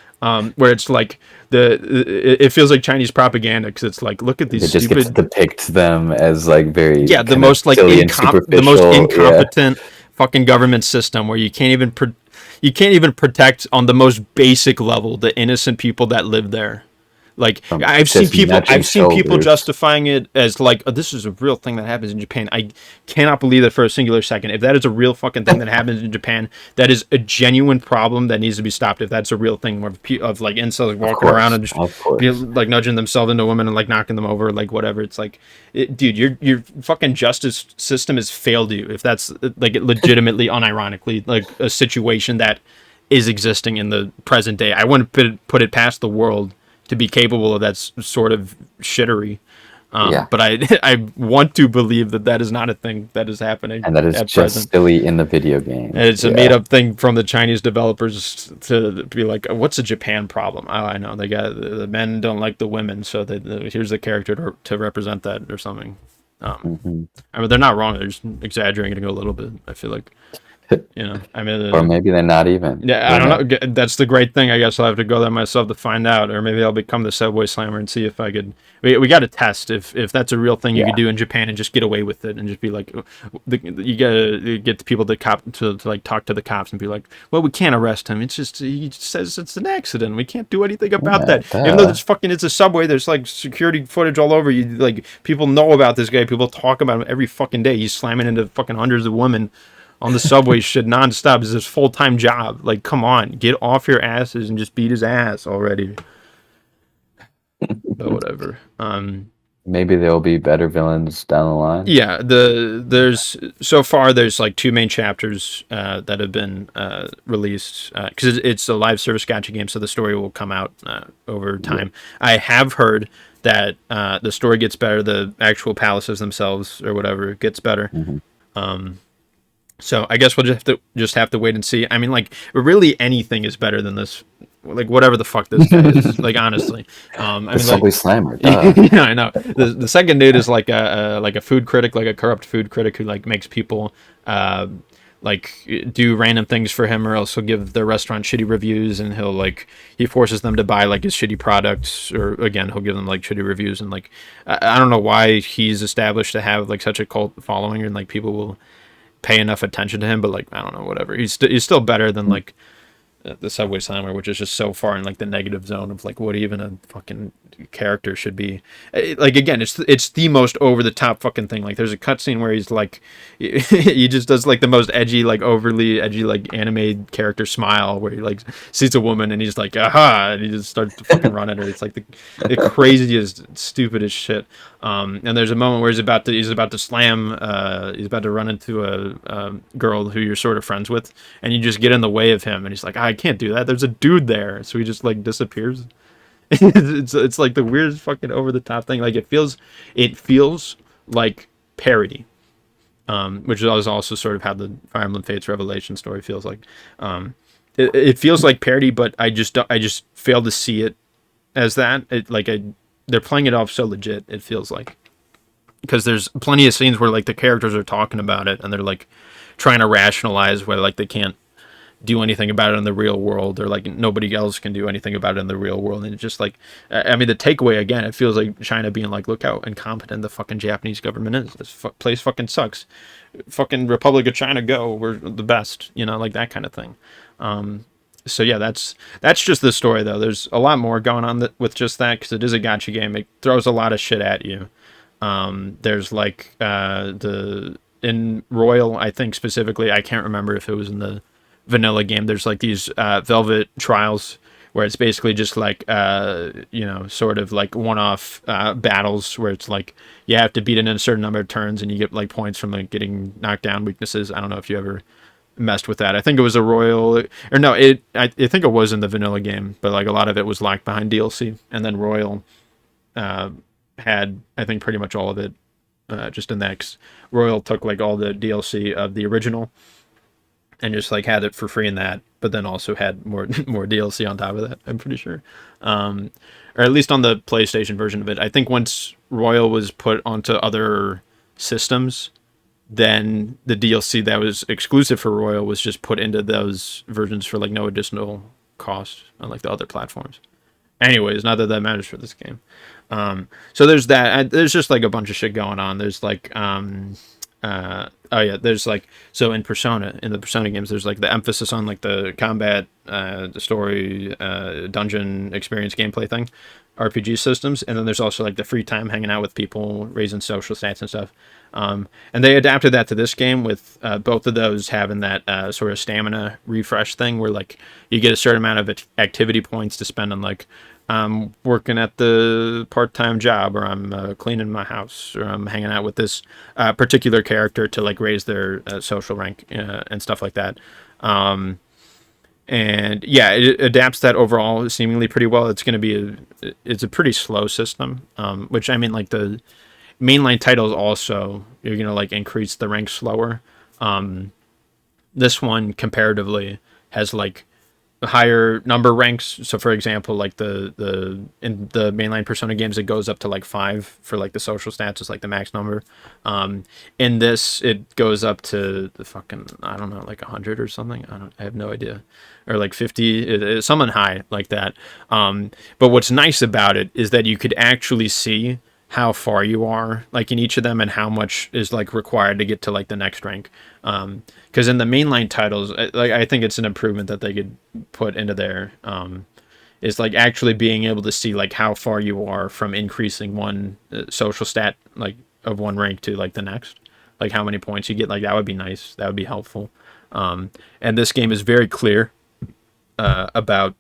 Where it's like it feels like Chinese propaganda, because it's like, look at these It just gets to depict them as like very the most like incompetent fucking government system, where you can't even protect on the most basic level the innocent people that live there. Like I've seen people justifying it as like, oh, this is a real thing that happens in Japan. I cannot believe that for a singular second. If that is a real fucking thing that happens in Japan, that is a genuine problem that needs to be stopped. If that's a real thing of like incels walking around and just like nudging themselves into women and like knocking them over, like whatever. It's like, dude, your fucking justice system has failed you. If that's like legitimately, unironically, like a situation that is existing in the present day, I wouldn't put it past the world to be capable of that sort of shittery. But I want to believe that is not a thing that is happening, and that is just present. Silly in the video game. And it's a made up thing from the Chinese developers to be like, what's a Japan problem? Oh, I know, they got the men don't like the women, so here's the character to represent that or something. I mean, they're not wrong. They're just exaggerating a little bit, I feel like. You know, I mean, or maybe they're not even. Yeah, I don't know. That's the great thing. I guess I'll have to go there myself to find out, or maybe I'll become the Subway Slammer and see if I could. We got to test if that's a real thing you could do in Japan and just get away with it, and just be like, you gotta get the people to like talk to the cops and be like, well, we can't arrest him. It's just, he just says it's an accident. We can't do anything about that. Even though it's a subway, there's like security footage all over. You like, people know about this guy. People talk about him every fucking day. He's slamming into fucking hundreds of women on the subway shit nonstop. Is his full-time job. Like, come on, get off your asses and just beat his ass already. But whatever. Maybe there'll be better villains down the line. Yeah, there's so far there's like 2 main chapters that have been released, because it's a live service gacha game, so the story will come out over time. I have heard that the story gets better, the actual palaces themselves or whatever gets better. So I guess we'll just have to wait and see. I mean, like, really anything is better than this. Like, whatever the fuck this guy is. Like, honestly. I mean, Subway Slammer. Yeah, I know. The second dude is like a food critic, like a corrupt food critic who like makes people like do random things for him, or else he'll give their restaurant shitty reviews, and he forces them to buy like his shitty products, or again he'll give them like shitty reviews, and like I don't know why he's established to have like such a cult following, and like people will pay enough attention to him, but like I don't know, whatever. He's still better than like the Subway Slammer, which is just so far in like the negative zone of like what even a fucking character should be. Like, again, it's the most over the top fucking thing. Like, there's a cutscene where he's like, he just does like the most edgy, like overly edgy, like anime character smile, where he like sees a woman and he's like, aha, and he just starts to fucking run at her. It's like the craziest, stupidest shit. And there's a moment where he's about to slam, he's about to run into a girl who you're sort of friends with, and you just get in the way of him, and he's like, I can't do that. There's a dude there, so he just like disappears. It's like the weirdest fucking over the top thing. Like, it feels like parody, which is also sort of how the Fire Emblem Fates Revelation story feels like. It feels like parody, but I just fail to see it as that. They're playing it off so legit, it feels like, because there's plenty of scenes where like the characters are talking about it and they're like trying to rationalize where like they can't do anything about it in the real world, or like nobody else can do anything about it in the real world. And it's just like, I mean, the takeaway again, it feels like China being like, look how incompetent the fucking Japanese government is. This place fucking sucks. Fucking Republic of China, go. We're the best. You know, like that kind of thing. So yeah, that's just the story though. There's a lot more going on with just that, because it is a gacha game. It throws a lot of shit at you. There's like in Royal, I think specifically, I can't remember if it was in the vanilla game. There's like these Velvet trials where it's basically just like sort of like one-off battles where it's like you have to beat it in a certain number of turns and you get like points from like getting knocked down weaknesses. I don't know if you ever messed with that. I think it was a Royal, or no, I think it was in the vanilla game, but like a lot of it was locked behind DLC, and then Royal had, I think, pretty much all of it just in that. 'Cause Royal took like all the DLC of the original and just like had it for free in that, but then also had more DLC on top of that, I'm pretty sure. Or at least on the PlayStation version of it. I think once Royal was put onto other systems, then the DLC that was exclusive for Royal was just put into those versions for like no additional cost on like the other platforms. Anyways, not that that matters for this game. So there's that. There's just like a bunch of shit going on. There's like there's like, so in the Persona games, there's like the emphasis on like the combat, the story, dungeon experience gameplay thing, RPG systems, and then there's also like the free time hanging out with people, raising social stats and stuff. And they adapted that to this game with both of those having that sort of stamina refresh thing where like you get a certain amount of activity points to spend on like I'm working at the part-time job, or I'm cleaning my house, or I'm hanging out with this particular character to like raise their social rank and stuff like that. And yeah, it adapts that overall seemingly pretty well. It's going to be it's a pretty slow system, which I mean, like the mainline titles also, you're going to like increase the rank slower. This one comparatively has like higher number ranks. So for example, like the in the mainline Persona games, it goes up to like 5 for like the social stats is like the max number. In this, it goes up to the fucking, I don't know, like 100 or something. I have no idea, or like 50. It's something high like that. But what's nice about it is that you could actually see how far you are like in each of them and how much is like required to get to like the next rank. Because in the mainline titles, like I think it's an improvement that they could put into there, is like actually being able to see like how far you are from increasing one social stat like of one rank to like the next, like how many points you get. Like that would be nice, that would be helpful. And this game is very clear about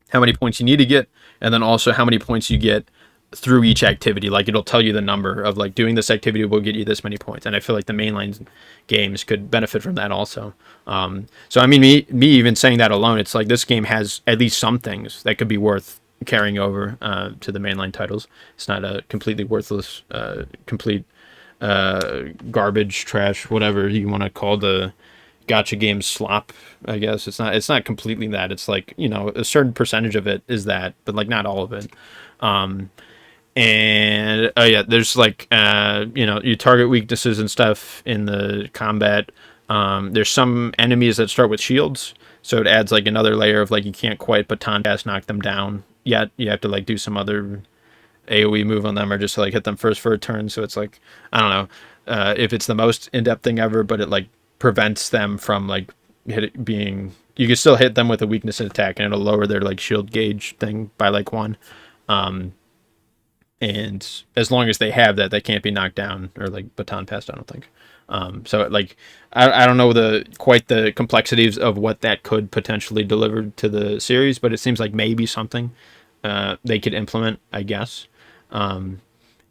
how many points you need to get, and then also how many points you get through each activity. Like it'll tell you the number of like doing this activity will get you this many points, and I feel like the mainline games could benefit from that also. So I mean, me even saying that alone, it's like this game has at least some things that could be worth carrying over to the mainline titles. It's not a completely worthless, complete garbage, trash, whatever you want to call the gacha game slop. I guess it's not completely that. It's like, you know, a certain percentage of it is that, but like not all of it. And there's like you target weaknesses and stuff in the combat. There's some enemies that start with shields, so it adds like another layer of like you can't quite baton pass knock them down yet. You have to like do some other AoE move on them, or just like hit them first for a turn. So it's like, I don't know if it's the most in-depth thing ever, but it like prevents them from like being, you can still hit them with a weakness attack and it'll lower their like shield gauge thing by like 1. And as long as they have that, they can't be knocked down or like baton passed, I don't think. So like I don't know quite the complexities of what that could potentially deliver to the series, but it seems like maybe something they could implement, I guess.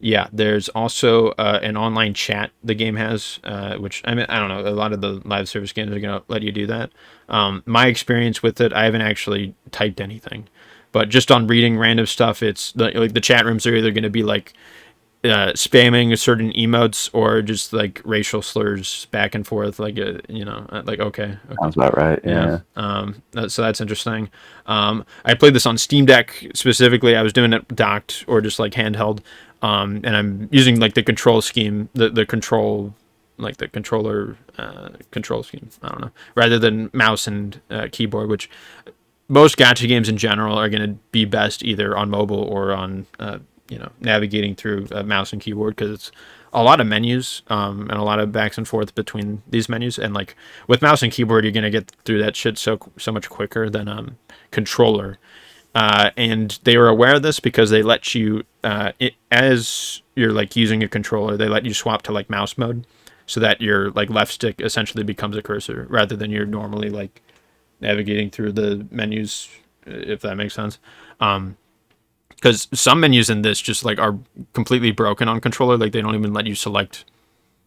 There's also an online chat the game has, which I mean, I don't know, a lot of the live service games are going to let you do that. My experience with it, I haven't actually typed anything. But just on reading random stuff, it's like the chat rooms are either going to be like spamming certain emotes or just like racial slurs back and forth, like like okay. Sounds about right. Yeah. So that's interesting. I played this on Steam Deck specifically. I was doing it docked or just like handheld, and I'm using like the control scheme, the control like the controller control scheme. I don't know, rather than mouse and keyboard, which most gacha games in general are going to be best either on mobile or on navigating through mouse and keyboard, because it's a lot of menus and a lot of backs and forth between these menus, and like with mouse and keyboard you're going to get through that shit so much quicker than controller. And they were aware of this because they let you as you're like using a controller, they let you swap to like mouse mode, so that your like left stick essentially becomes a cursor rather than you're normally like navigating through the menus, if that makes sense. Because some menus in this just like are completely broken on controller. Like they don't even let you select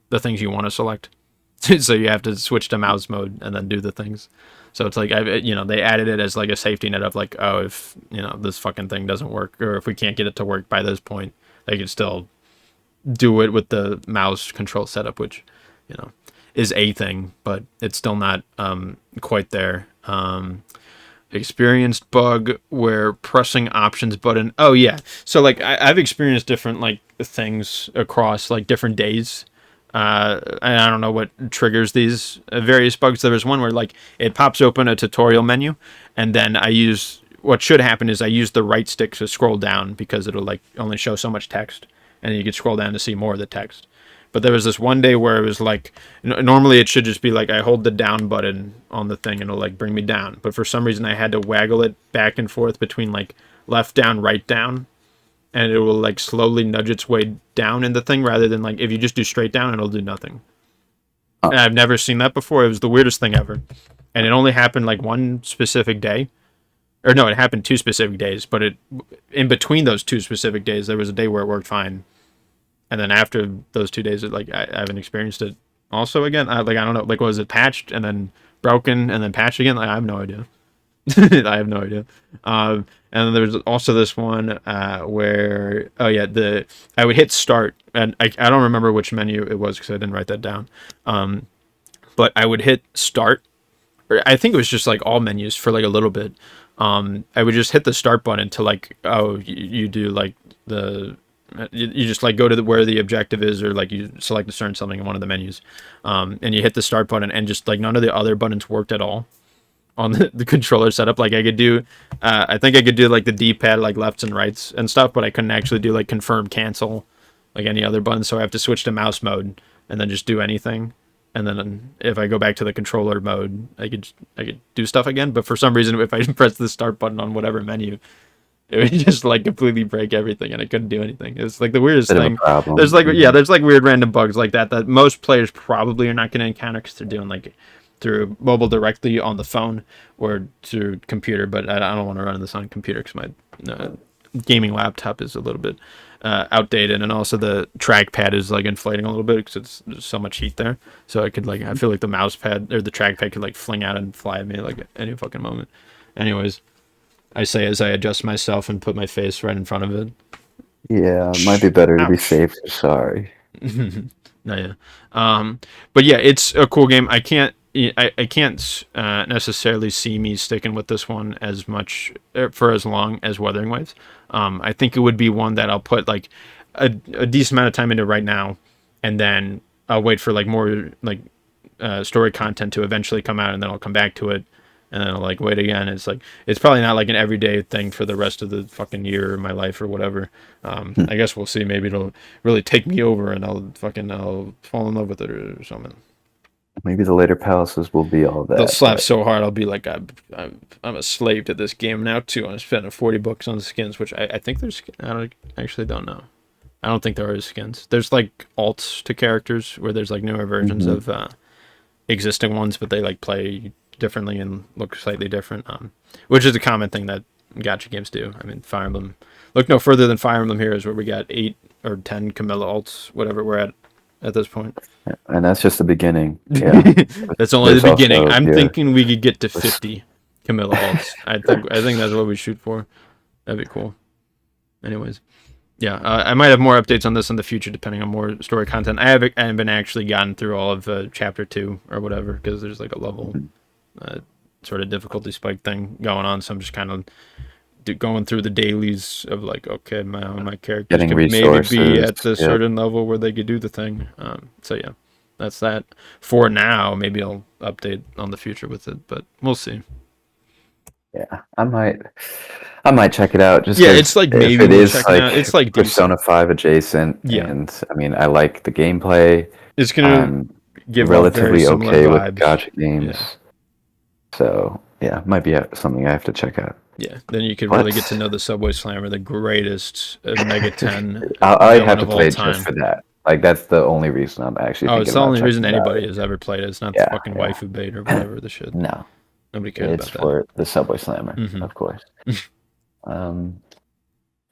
the things you want to select, so you have to switch to mouse mode and then do the things. So it's like they added it as like a safety net of like, oh, if this fucking thing doesn't work, or if we can't get it to work by this point, they can still do it with the mouse control setup, which is a thing, but it's still not quite there. Experienced bug where pressing options button. Oh yeah, so like I've experienced different like things across like different days. And I don't know what triggers these various bugs. There was one where like it pops open a tutorial menu, and then what should happen is I use the right stick to scroll down, because it'll like only show so much text, and you can scroll down to see more of the text. But there was this one day where it was like, normally it should just be like I hold the down button on the thing and it'll like bring me down. But for some reason I had to waggle it back and forth between like left down, right down, and it will like slowly nudge its way down in the thing, rather than like if you just do straight down, it'll do nothing. And I've never seen that before. It was the weirdest thing ever. And it only happened like one specific day. Or no, it happened 2 specific days, but in between those 2 specific days, there was a day where it worked fine. And then after those 2 days, I haven't experienced it also again. I don't know. Like, was it patched and then broken and then patched again? Like, I have no idea. I have no idea. And then there's also this one where, I would hit start, and I don't remember which menu it was because I didn't write that down. But I would hit start, or I think it was just like all menus for like a little bit. I would just hit the start button to like, you do like you just like go to where the objective is, or like you select a certain something in one of the menus, and you hit the start button, and just like none of the other buttons worked at all on the controller setup. Like I could do, I think I could do like the D-pad, like lefts and rights and stuff, but I couldn't actually do like confirm, cancel, like any other button. So I have to switch to mouse mode and then just do anything. And then if I go back to the controller mode, I could do stuff again. But for some reason, if I press the start button on whatever menu, it would just like completely break everything, and I couldn't do anything. It's like the weirdest thing. There's like there's like weird random bugs like that most players probably are not going to encounter, because they're doing like through mobile directly on the phone or through computer. But I don't want to run this on computer because my gaming laptop is a little bit outdated, and also the trackpad is like inflating a little bit because there's so much heat there. So I feel like the mouse pad or the trackpad could like fling out and fly at me like at any fucking moment. Anyways, I say as I adjust myself and put my face right in front of it. Yeah, it might be better to be safe. Sorry. No, yeah. But yeah, it's a cool game. I can't necessarily see me sticking with this one as much for as long as Wuthering Waves. I think it would be one that I'll put like a decent amount of time into right now, and then I'll wait for like more like story content to eventually come out, and then I'll come back to it. And then I'll like wait again. It's like it's probably not like an everyday thing for the rest of the fucking year of my life or whatever. I guess we'll see. Maybe it'll really take me over, and I'll fall in love with it or something. Maybe the later palaces will be all that. They'll slap so hard, I'll be like, I'm a slave to this game now too. I'm spending $40 on skins, which I think there's. I don't know. I don't think there are skins. There's like alts to characters where there's like newer versions of existing ones, but they like play differently and look slightly different, which is a common thing that gacha games do. I mean, Fire Emblem, look no further than Fire Emblem Heroes, where we got 8 or 10 Camilla alts, whatever we're at this point. And that's just the beginning. Yeah, that's only the beginning. I'm thinking we could get to 50 Camilla alts. I think that's what we shoot for. That'd be cool. Anyways, yeah, I might have more updates on this in the future, depending on more story content. I haven't actually gotten through all of chapter 2 or whatever, because there's like a level sort of difficulty spike thing going on, so I'm just kind of going through the dailies of like, okay, my characters can maybe be at the certain level where they could do the thing. So yeah, that's that for now. Maybe I'll update on the future with it, but we'll see. Yeah, I might check it out just Yeah, it's because like if maybe it worth is checking like out. It's like Persona decent. 5 adjacent, Yeah, and I mean, I like the gameplay. it's gonna I'm give off very relatively similar okay with vibes. gacha Yeah, games, so yeah, might be something I have to check out. yeah. Then you could really get to But know the Subway Slammer, the greatest Mega 10 I villain have to of play all it just time. for that. Like that's the only reason I'm actually Oh, it's thinking the about only reason checking it out. anybody has ever played it. It's not the Yeah, fucking yeah. waifu bait or whatever the shit. No, Nobody cares it's about that. for the Subway Slammer, Hmm. of course. Um,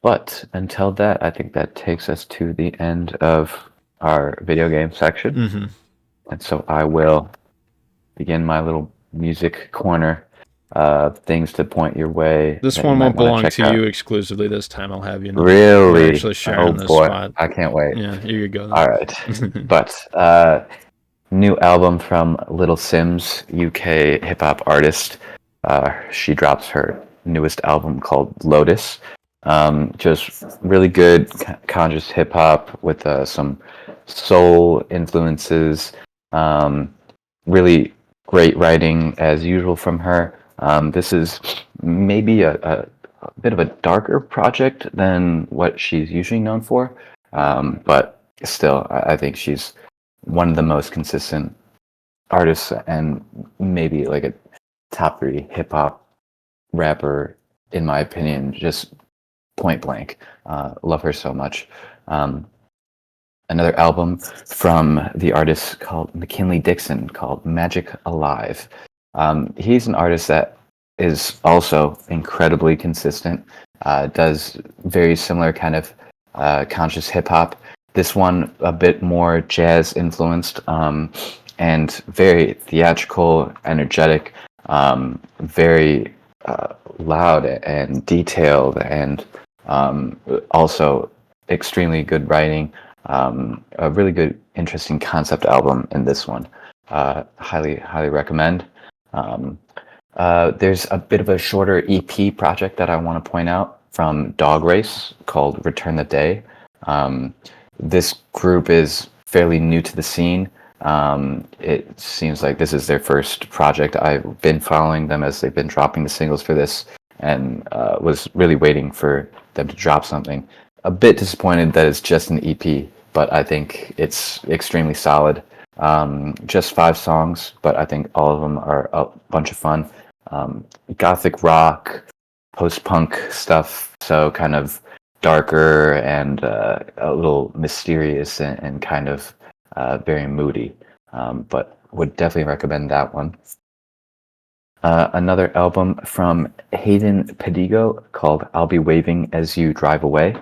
but until that, I think that takes us to the end of our video game section. Hmm. And so I will begin my little music corner, things to point your way This that you one might won't want to belong check to out. you exclusively this time. I'll have you know. We're Really? actually Oh sharing this boy, spot. I can't wait. Yeah, here you go All right. then. But new album from Little Sims, UK hip hop artist. She drops her newest album called Lotus. Just really good conscious hip hop with some soul influences. Um, really great writing as usual from her. This is maybe a bit of a darker project than what she's usually known for, but still, I think she's one of the most consistent artists and maybe like a top three hip hop rapper, in my opinion, just point blank. Love her so much. Um, Another album from the artist called McKinley Dixon called Magic Alive. He's an artist that is also incredibly consistent, does very similar kind of conscious hip hop. This one a bit more jazz influenced, and very theatrical, energetic, very loud and detailed, and also extremely good writing. A really good, interesting concept album in this one. Highly recommend. Um, there's a bit of a shorter EP project that I want to point out from Dog Race called Return the Day. This group is fairly new to the scene. It seems like this is their first project. I've been following them as they've been dropping the singles for this, and was really waiting for them to drop something. A bit disappointed that it's just an EP, but I think it's extremely solid. Just 5 songs, but I think all of them are a bunch of fun. Gothic rock, post-punk stuff, so kind of darker and a little mysterious and kind of very moody. But would definitely recommend that one. Another album from Hayden Pedigo called I'll Be Waving As You Drive Away.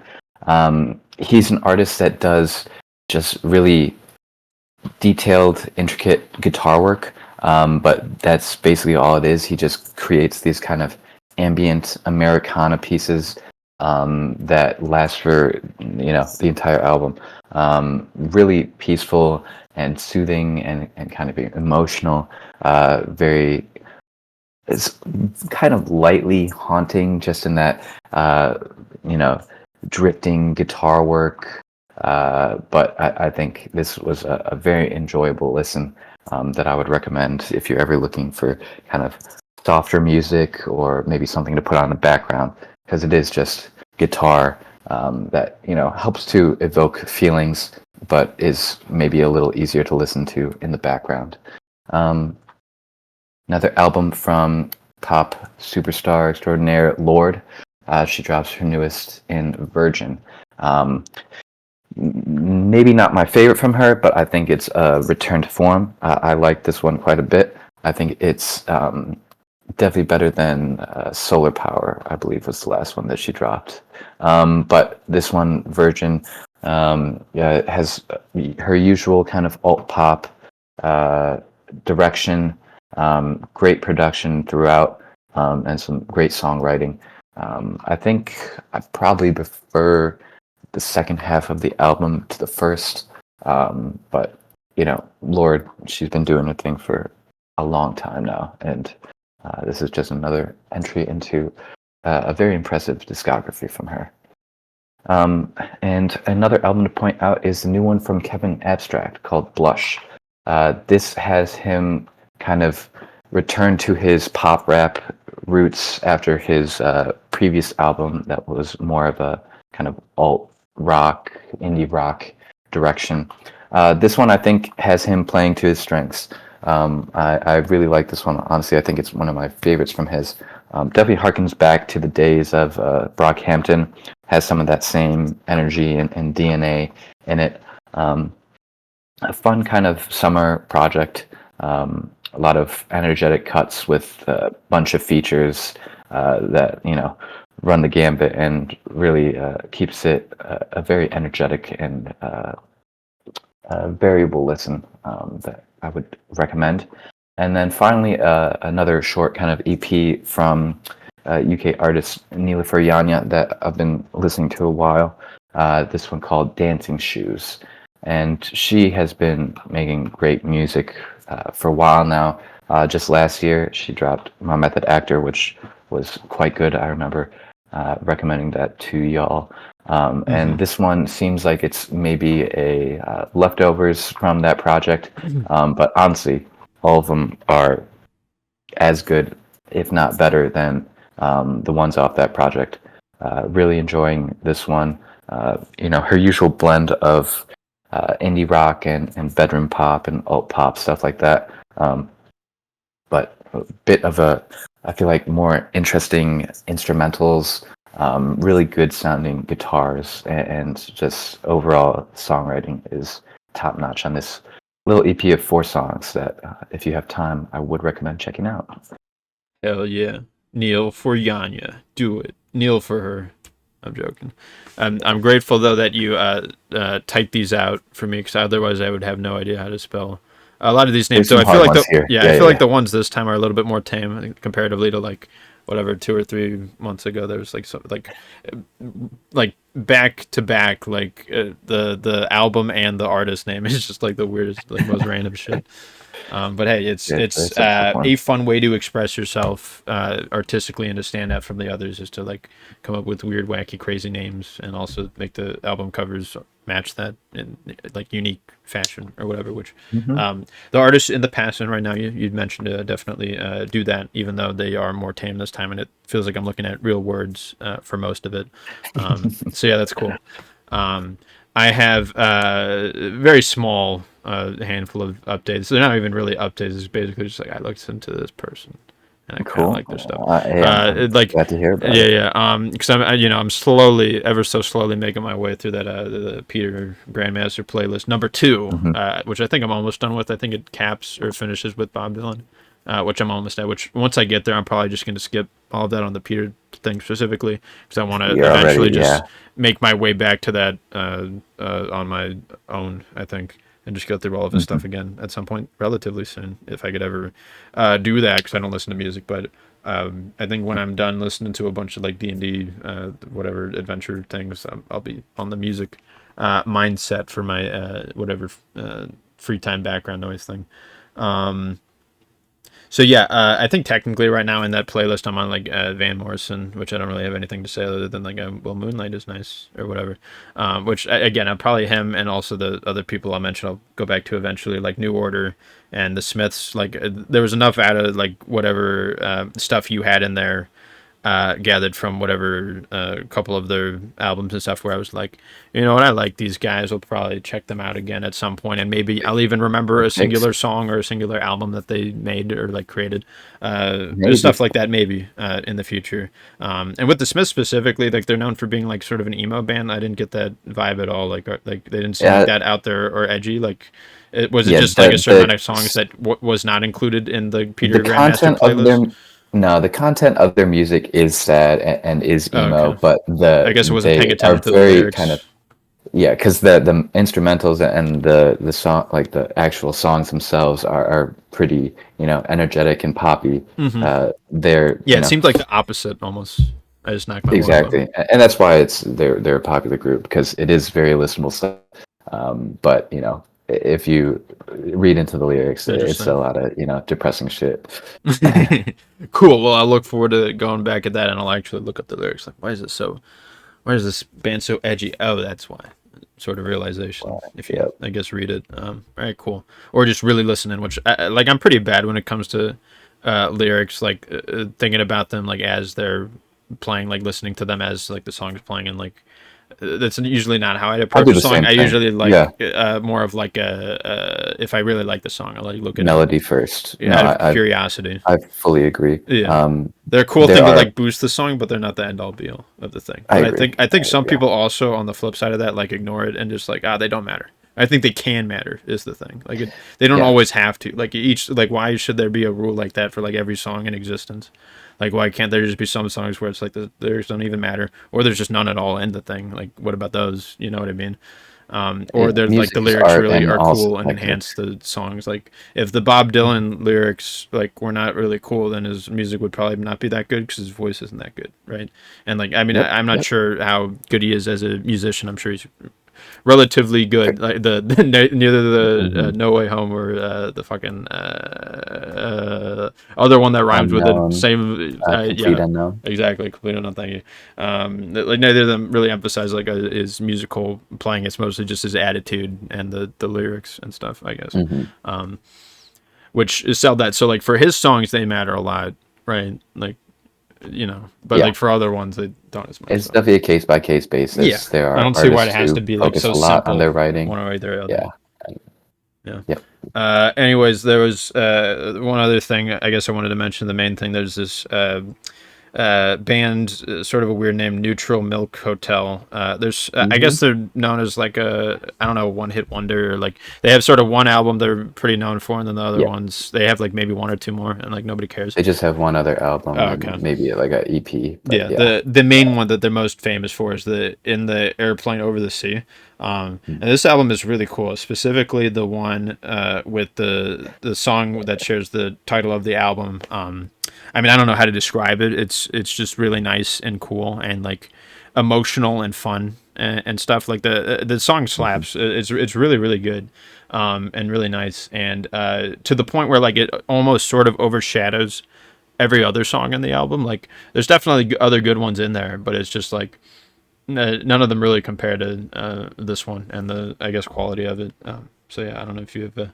He's an artist that does just really detailed, intricate guitar work, but that's basically all it is. He just creates these kind of ambient Americana pieces that last for the entire album. Really peaceful and soothing and kind of emotional. Very it's kind of lightly haunting, just in that you know drifting guitar work. But I think this was a very enjoyable listen that I would recommend if you're ever looking for kind of softer music or maybe something to put on the background, because it is just guitar that helps to evoke feelings, but is maybe a little easier to listen to in the background. Um, Another album from pop superstar extraordinaire Lorde. She drops her newest in Virgin. Maybe not my favorite from her, but I think it's a return to form. I like this one quite a bit. I think it's definitely better than Solar Power, I believe was the last one that she dropped. But this one, Virgin, yeah, has her usual kind of alt pop direction, great production throughout, and some great songwriting. I think I probably prefer the second half of the album to the first, but Lorde, she's been doing her thing for a long time now, and this is just another entry into a very impressive discography from her. And another album to point out is the new one from Kevin Abstract called Blush. This has him kind of return to his pop rap roots after his previous album that was more of a kind of alt rock, indie rock direction. This one I think has him playing to his strengths. I really like this one. Honestly, I think it's one of my favorites from his. Definitely harkens back to the days of Brockhampton. Has some of that same energy and DNA in it. A fun kind of summer project. A lot of energetic cuts with a bunch of features that run the gambit and really keeps it a very energetic and variable listen that I would recommend. And then finally, another short kind of EP from UK artist Niloufer Yanya that I've been listening to a while. This one called Dancing Shoes. And she has been making great music for a while now. Just last year, she dropped My Method Actor, which was quite good. I remember recommending that to y'all. And this one seems like it's maybe a leftovers from that project. But honestly, all of them are as good, if not better, than the ones off that project. Really enjoying this one. Her usual blend of indie rock and bedroom pop and alt pop, stuff like that. But a bit of I feel like more interesting instrumentals, really good sounding guitars, and just overall songwriting is top notch on this little EP of 4 songs that, if you have time, I would recommend checking out. Hell yeah. Kneel for Yanya. Do it. Kneel for her. I'm joking. I'm grateful though that you typed these out for me, because otherwise I would have no idea how to spell a lot of these names. So I feel like I feel like the ones this time are a little bit more tame, I think, comparatively to like whatever 2 or 3 months ago. There was like back to back, like the album and the artist name is just like the weirdest, like most random shit. But hey, it's a fun way to express yourself artistically and to stand out from the others, is to like come up with weird, wacky, crazy names, and also make the album covers match that in like unique fashion or whatever. Which the artists in the past and right now you'd mentioned definitely do that, even though they are more tame this time, and it feels like I'm looking at real words for most of it. So yeah, that's cool. I have very small handful of updates. They're not even really updates. It's basically just like I looked into this person and I kind of like their stuff. Like, glad to hear about it. Yeah. Because I'm slowly, ever so slowly, making my way through that the Peter Grandmaster playlist number 2, which I think I'm almost done with. I think it caps or finishes with Bob Dylan, which I'm almost at. Which once I get there, I'm probably just going to skip all of that on the Peter thing specifically, because I want to eventually make my way back to that on my own, I think, and just go through all of his stuff again at some point relatively soon, if I could ever do that, because I don't listen to music. But I think when I'm done listening to a bunch of like D&D, whatever adventure things, I'll be on the music mindset for my whatever free time background noise thing. So yeah, I think technically right now in that playlist I'm on like Van Morrison, which I don't really have anything to say other than like, well, Moonlight is nice or whatever. Which again, I'm probably him, and also the other people I'll mention I'll go back to eventually, like New Order and the Smiths. Like there was enough out of like whatever stuff you had in there, gathered from whatever couple of their albums and stuff, where I was like, you know what, I like these guys, we'll probably check them out again at some point, and maybe I'll even remember a singular song or a singular album that they made or like created, stuff like that maybe in the future. And with the Smiths specifically, like they're known for being like sort of an emo band. I didn't get that vibe at all. Like they didn't seem like that out there or edgy. Like it was just like a certain amount of songs that was not included in the Peter Grandmaster playlist. No, the content of their music is sad and is emo, but I guess it wasn't paying attention to the lyrics. Kind of, because the instrumentals and the song, like the actual songs themselves, are pretty energetic and poppy. It seemed like the opposite almost. I just knocked my exactly, and that's why they're a popular group, because it is very listenable stuff. But if you read into the lyrics, it's a lot of depressing shit. Cool. Well, I'll look forward to going back at that, and I'll actually look up the lyrics. Like, why is this band so edgy? Oh, that's why. sort of realization if you, Yep. I guess, read it. All right, cool. Or just really listening, which like I'm pretty bad when it comes to lyrics, like thinking about them like as they're playing, like listening to them as like the song is playing, and like that's usually not how I I approach do a the song. same I thing. usually Yeah, like more of like a if I really like the song, I like look it up melody first. No, out of curiosity. I fully agree. Yeah. They're a cool There thing to are. like boost the song, but they're not the end all be all of the thing. I But agree. I think some Yeah. people also on the flip side of that like ignore it and just like they don't matter. I think they can matter is the thing. Like they don't Yeah. always have to. Like each like why should there be a rule like that for like every song in existence? Like why can't there just be some songs where it's like the lyrics don't even matter, or there's just none at all in the thing? Like what about those? You know what I mean? Or Yeah. there's like the Music is lyrics art really and are all cool and subjective. enhance the songs. Like if the Bob Dylan lyrics like were not really cool, then his music would probably not be that good because his voice isn't that good, right? And like I mean, Yep. I'm not Yep. sure how good he is as a musician. I'm sure he's relatively good. Like neither the Hmm. No Way Home or the fucking other one that rhymes with it. Unknown, Same, complete yeah, unknown. exactly. Complete unknown. Thank you. Like neither of them really emphasize like his musical playing. It's mostly just his attitude and the lyrics and stuff, I guess. Hmm. Which is sell that. So like for his songs, they matter a lot, right? Like but Yeah, like for other ones, they don't as much. it's So definitely a case by case yeah, basis. There I are don't see why it artists has to who be like focus so a lot on simple their writing. one way or the other. Yeah. Yeah. Yep. Anyways, there was one other thing. I guess I wanted to mention the main thing. There's this band, sort of a weird name, Neutral Milk Hotel. There's, I Hmm. guess they're known as like I don't know, one hit wonder. Or like they have sort of one album they're pretty known for, and then the other Yeah. ones they have like maybe one or two more, and like nobody cares. They just have one other album Oh, and okay. maybe like a EP, but Yeah, yeah. the main one that they're most famous for is the In the Airplane Over the Sea. And this album is really cool, specifically the one with the song that shares the title of the album. I mean, I don't know how to describe it. It's just really nice and cool and like emotional and fun and stuff. Like the song Hmm. slaps. It's really really good, and really nice, and to the point where like it almost sort of overshadows every other song in the album. Like there's definitely other good ones in there, but it's just like none of them really compare to this one and the I guess quality of it. So yeah, I don't know if you have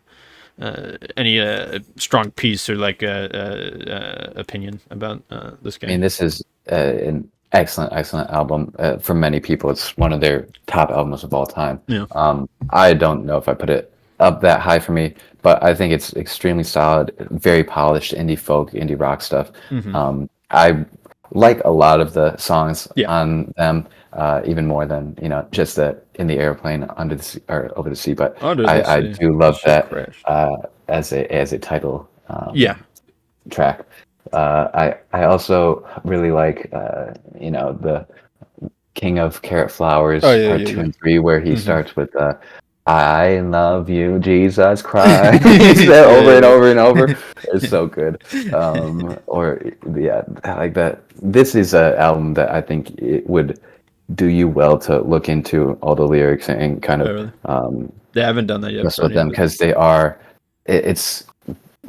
any strong piece or like opinion about this I mean, game. this is an excellent album. For many people, it's one of their top albums of all time. Yeah. I don't know if I put it up that high for me, but I think it's extremely solid, very polished indie folk, indie rock stuff. Hmm. I like a lot of the songs Yeah. on them, even more than just the in the airplane under the sea or over the sea. But Under the I Sea. do The love ship that crashed. as a title. Yeah. Track. I also really like the King of Carrot Oh Flowers yeah, Part yeah, Two yeah. and Three, where he Hmm. starts with "I love you, Jesus Christ," over and Yeah, over and over. It's yeah, so good. Or yeah, I like that. This is an album that I think it would do you well to look into all the lyrics and kind Oh, of really? They haven't done that yet mess for with any of them it. because they are. It's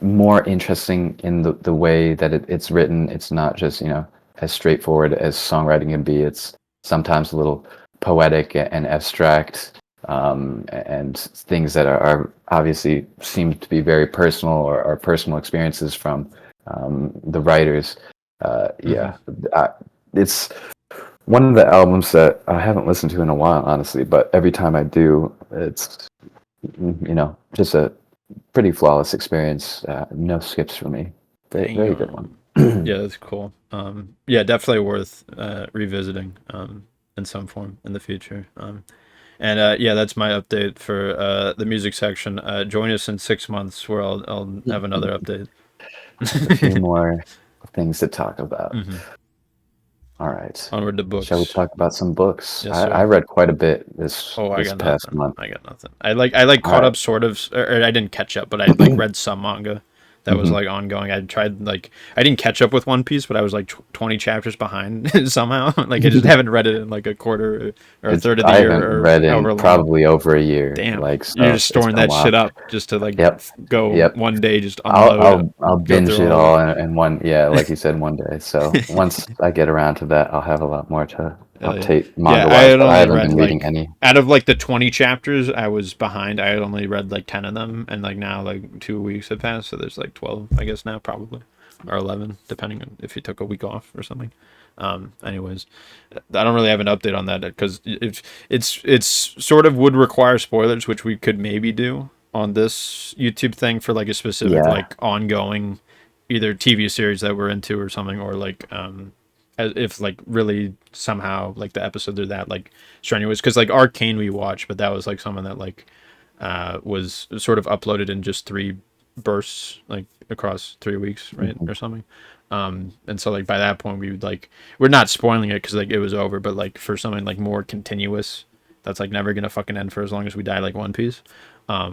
more interesting in the way that it's written. It's not just, as straightforward as songwriting can be. It's sometimes a little poetic and abstract, and things that are obviously seem to be very personal or personal experiences from the writers. Hmm. Yeah, it's one of the albums that I haven't listened to in a while, honestly, but every time I do, it's, just a pretty flawless experience. No skips for me. Very, very good one. Damn. Yeah, that's cool. Yeah, definitely worth revisiting in some form in the future. And yeah, that's my update for the music section. Join us in 6 months where I'll have another update. With a few more things to talk about. Hmm. All right. Onward to Shall we books. talk about some books? Yes, I sir. read quite a bit this Oh, I this got past nothing. month. I got nothing. I like All caught right. up sort of, or I didn't catch up, but I like read some manga that was Hmm. like ongoing. I tried like I didn't catch up with One Piece, but I was like 20 chapters behind somehow. Like I just haven't read it in like a quarter or a It's third of the I year haven't or read in however long. probably over a year. Damn, Like, you're so just it's storing been a that shit while. up just to like Yep. go Yep. one day, just I'll unload it, I'll I'll go binge through it all of all in one, yeah, like you said, one day. So it. once I get around to that, I'll have a lot more to Hell yeah. update Yeah, manga I wise, had but I only haven't read been reading like any. out of like the 20 chapters, I was behind. I had only read like 10 of them, and like now like 2 weeks have passed, so there's like 12, I guess now probably, or 11, depending on if you took a week off or something. Anyways, I don't really have an update on that because it's sort of would require spoilers, which we could maybe do on this YouTube thing for like a specific Yeah, like ongoing either TV series that we're into or something, or like if like really somehow like the episodes are that like strenuous, because like Arcane we watched, but that was like someone that like was sort of uploaded in just three bursts like across 3 weeks, right, mhm. or something. And so like by that point we would like, we're not spoiling it because like it was over, but like for something like more continuous that's like never gonna fucking end for as long as we die, like One Piece,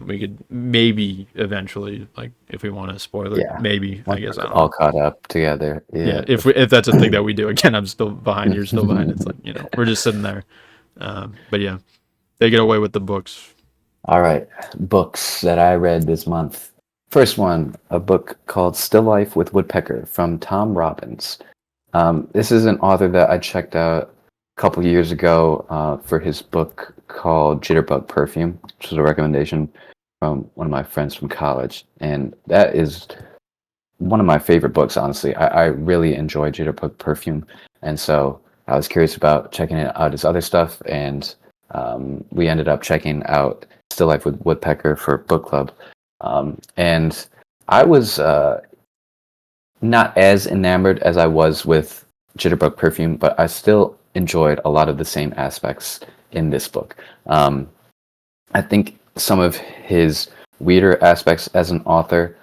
we could maybe eventually, like if we want to spoil it, Yeah. maybe, I Once guess, I we're don't all know. caught up together, Yeah, yeah. if that's a thing that we do. Again, I'm still behind, you're still behind, it's like, we're just sitting there. But yeah, they get away with the books. All right, books that I read this month. First one, a book called Still Life with Woodpecker from Tom Robbins. This is an author that I checked out a couple years ago for his book called Jitterbug Perfume, which was a recommendation from one of my friends from college. And that is one of my favorite books, honestly. I really enjoy Jitterbug Perfume. And so I was curious about checking out his other stuff. And we ended up checking out Still Life with Woodpecker for book club. And I was not as enamored as I was with Jitterbug Perfume, but I still enjoyed a lot of the same aspects in this book. I think some of his weirder aspects as an author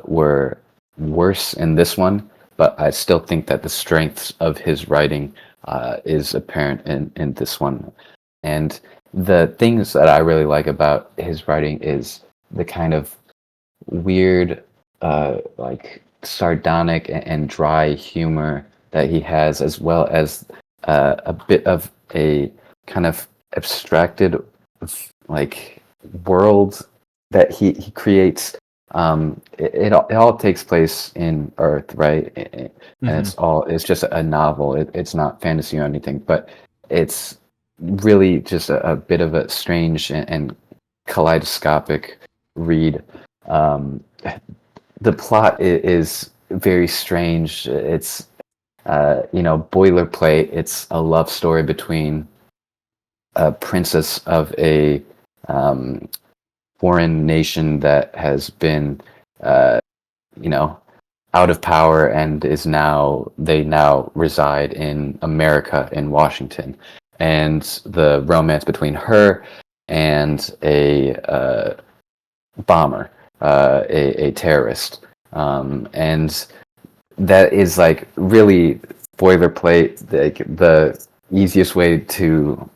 were worse in this one, but I still think that the strengths of his writing is apparent in this one. And the things that I really like about his writing is the kind of weird, like sardonic and dry humor that he has, as well as a bit of a kind of abstracted, like world that he creates. It all takes place in Earth, right? And Mm-hmm. it's just a novel. It's not fantasy or anything, but it's really just a bit of a strange and kaleidoscopic read. um, the plot is very strange. It's boilerplate. It's a love story between a princess of a um, foreign nation that has been uh, you know out of power and they now reside in America, in Washington, and the romance between her and a bomber, a terrorist, and that is like really boilerplate. Like the easiest way to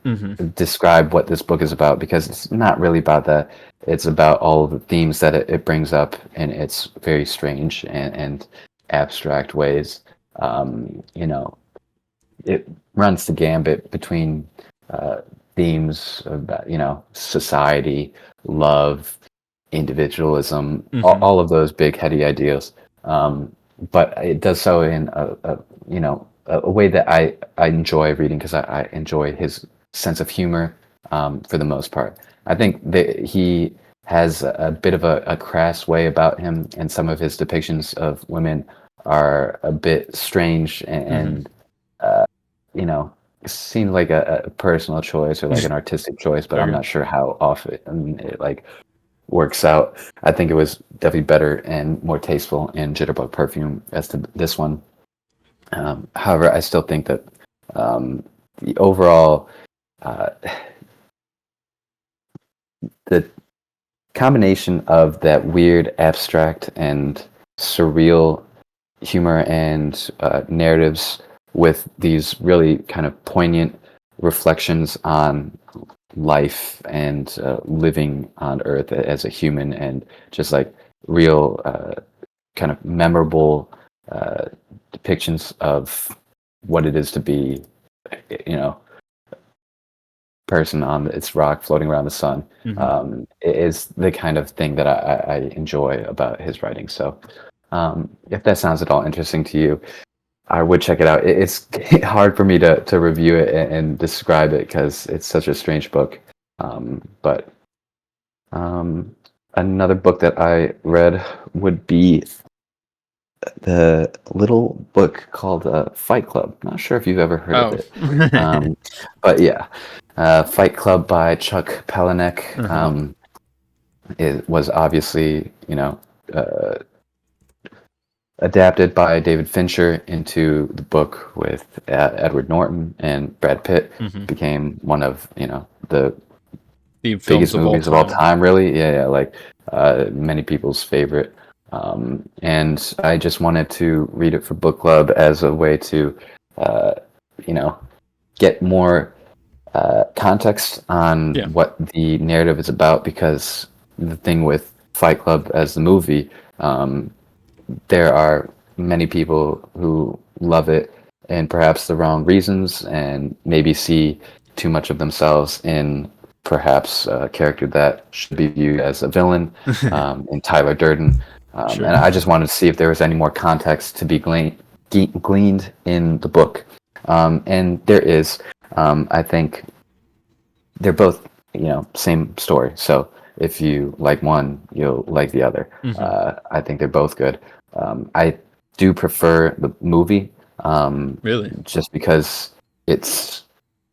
Mm-hmm. describe what this book is about, because it's not really about that. It's about all of the themes that it brings up in its very strange and abstract ways. You know, it runs the gambit between uh, themes about society, love, individualism, all, Mm-hmm. all of those big heady ideas. But it does so in a way that I enjoy reading, because I enjoy his sense of humor for the most part. I think that he has a bit of a crass way about him, and some of his depictions of women are a bit strange Mm-hmm. and uh, you know, it seems like a personal choice or like an artistic choice, but I'm Okay. not sure how often it like works out. I think it was definitely better and more tasteful in Jitterbug Perfume as to this one. However, I still think that the overall uh, the combination of that weird, abstract, and surreal humor and narratives with these really kind of poignant reflections on life and living on Earth as a human, and just like real kind of memorable depictions of what it is to be, you know, person on its rock floating around the sun. Mm-hmm. It is the kind of thing that I enjoy about his writing. So if that sounds at all interesting to you, I would check it out. It's hard for me to review it and describe it because it's such a strange book. But another book that I read would be the little book called Fight Club. Not sure if you've ever heard of Oh. it. Um, but yeah, Fight Club by Chuck Palahniuk. Uh-huh. It was obviously, adapted by David Fincher into the book with Edward Norton and Brad Pitt. Hmm. Became one of, the The films biggest of all movies of all time. time, really. Yeah, like many people's favorite. And I just wanted to read it for book club as a way to, uh, you know, get more context on Yeah. what the narrative is about. Because the thing with Fight Club as the movie, there are many people who love it and perhaps the wrong reasons and maybe see too much of themselves in perhaps a character that should be viewed as a villain in Tyler Durden. Sure. And I just wanted to see if there was any more context to be gleaned in the book. And there is. I think they're both, same story. So if you like one, you'll like the other. Hmm. I think they're both good. I do prefer the movie, Really? just because it's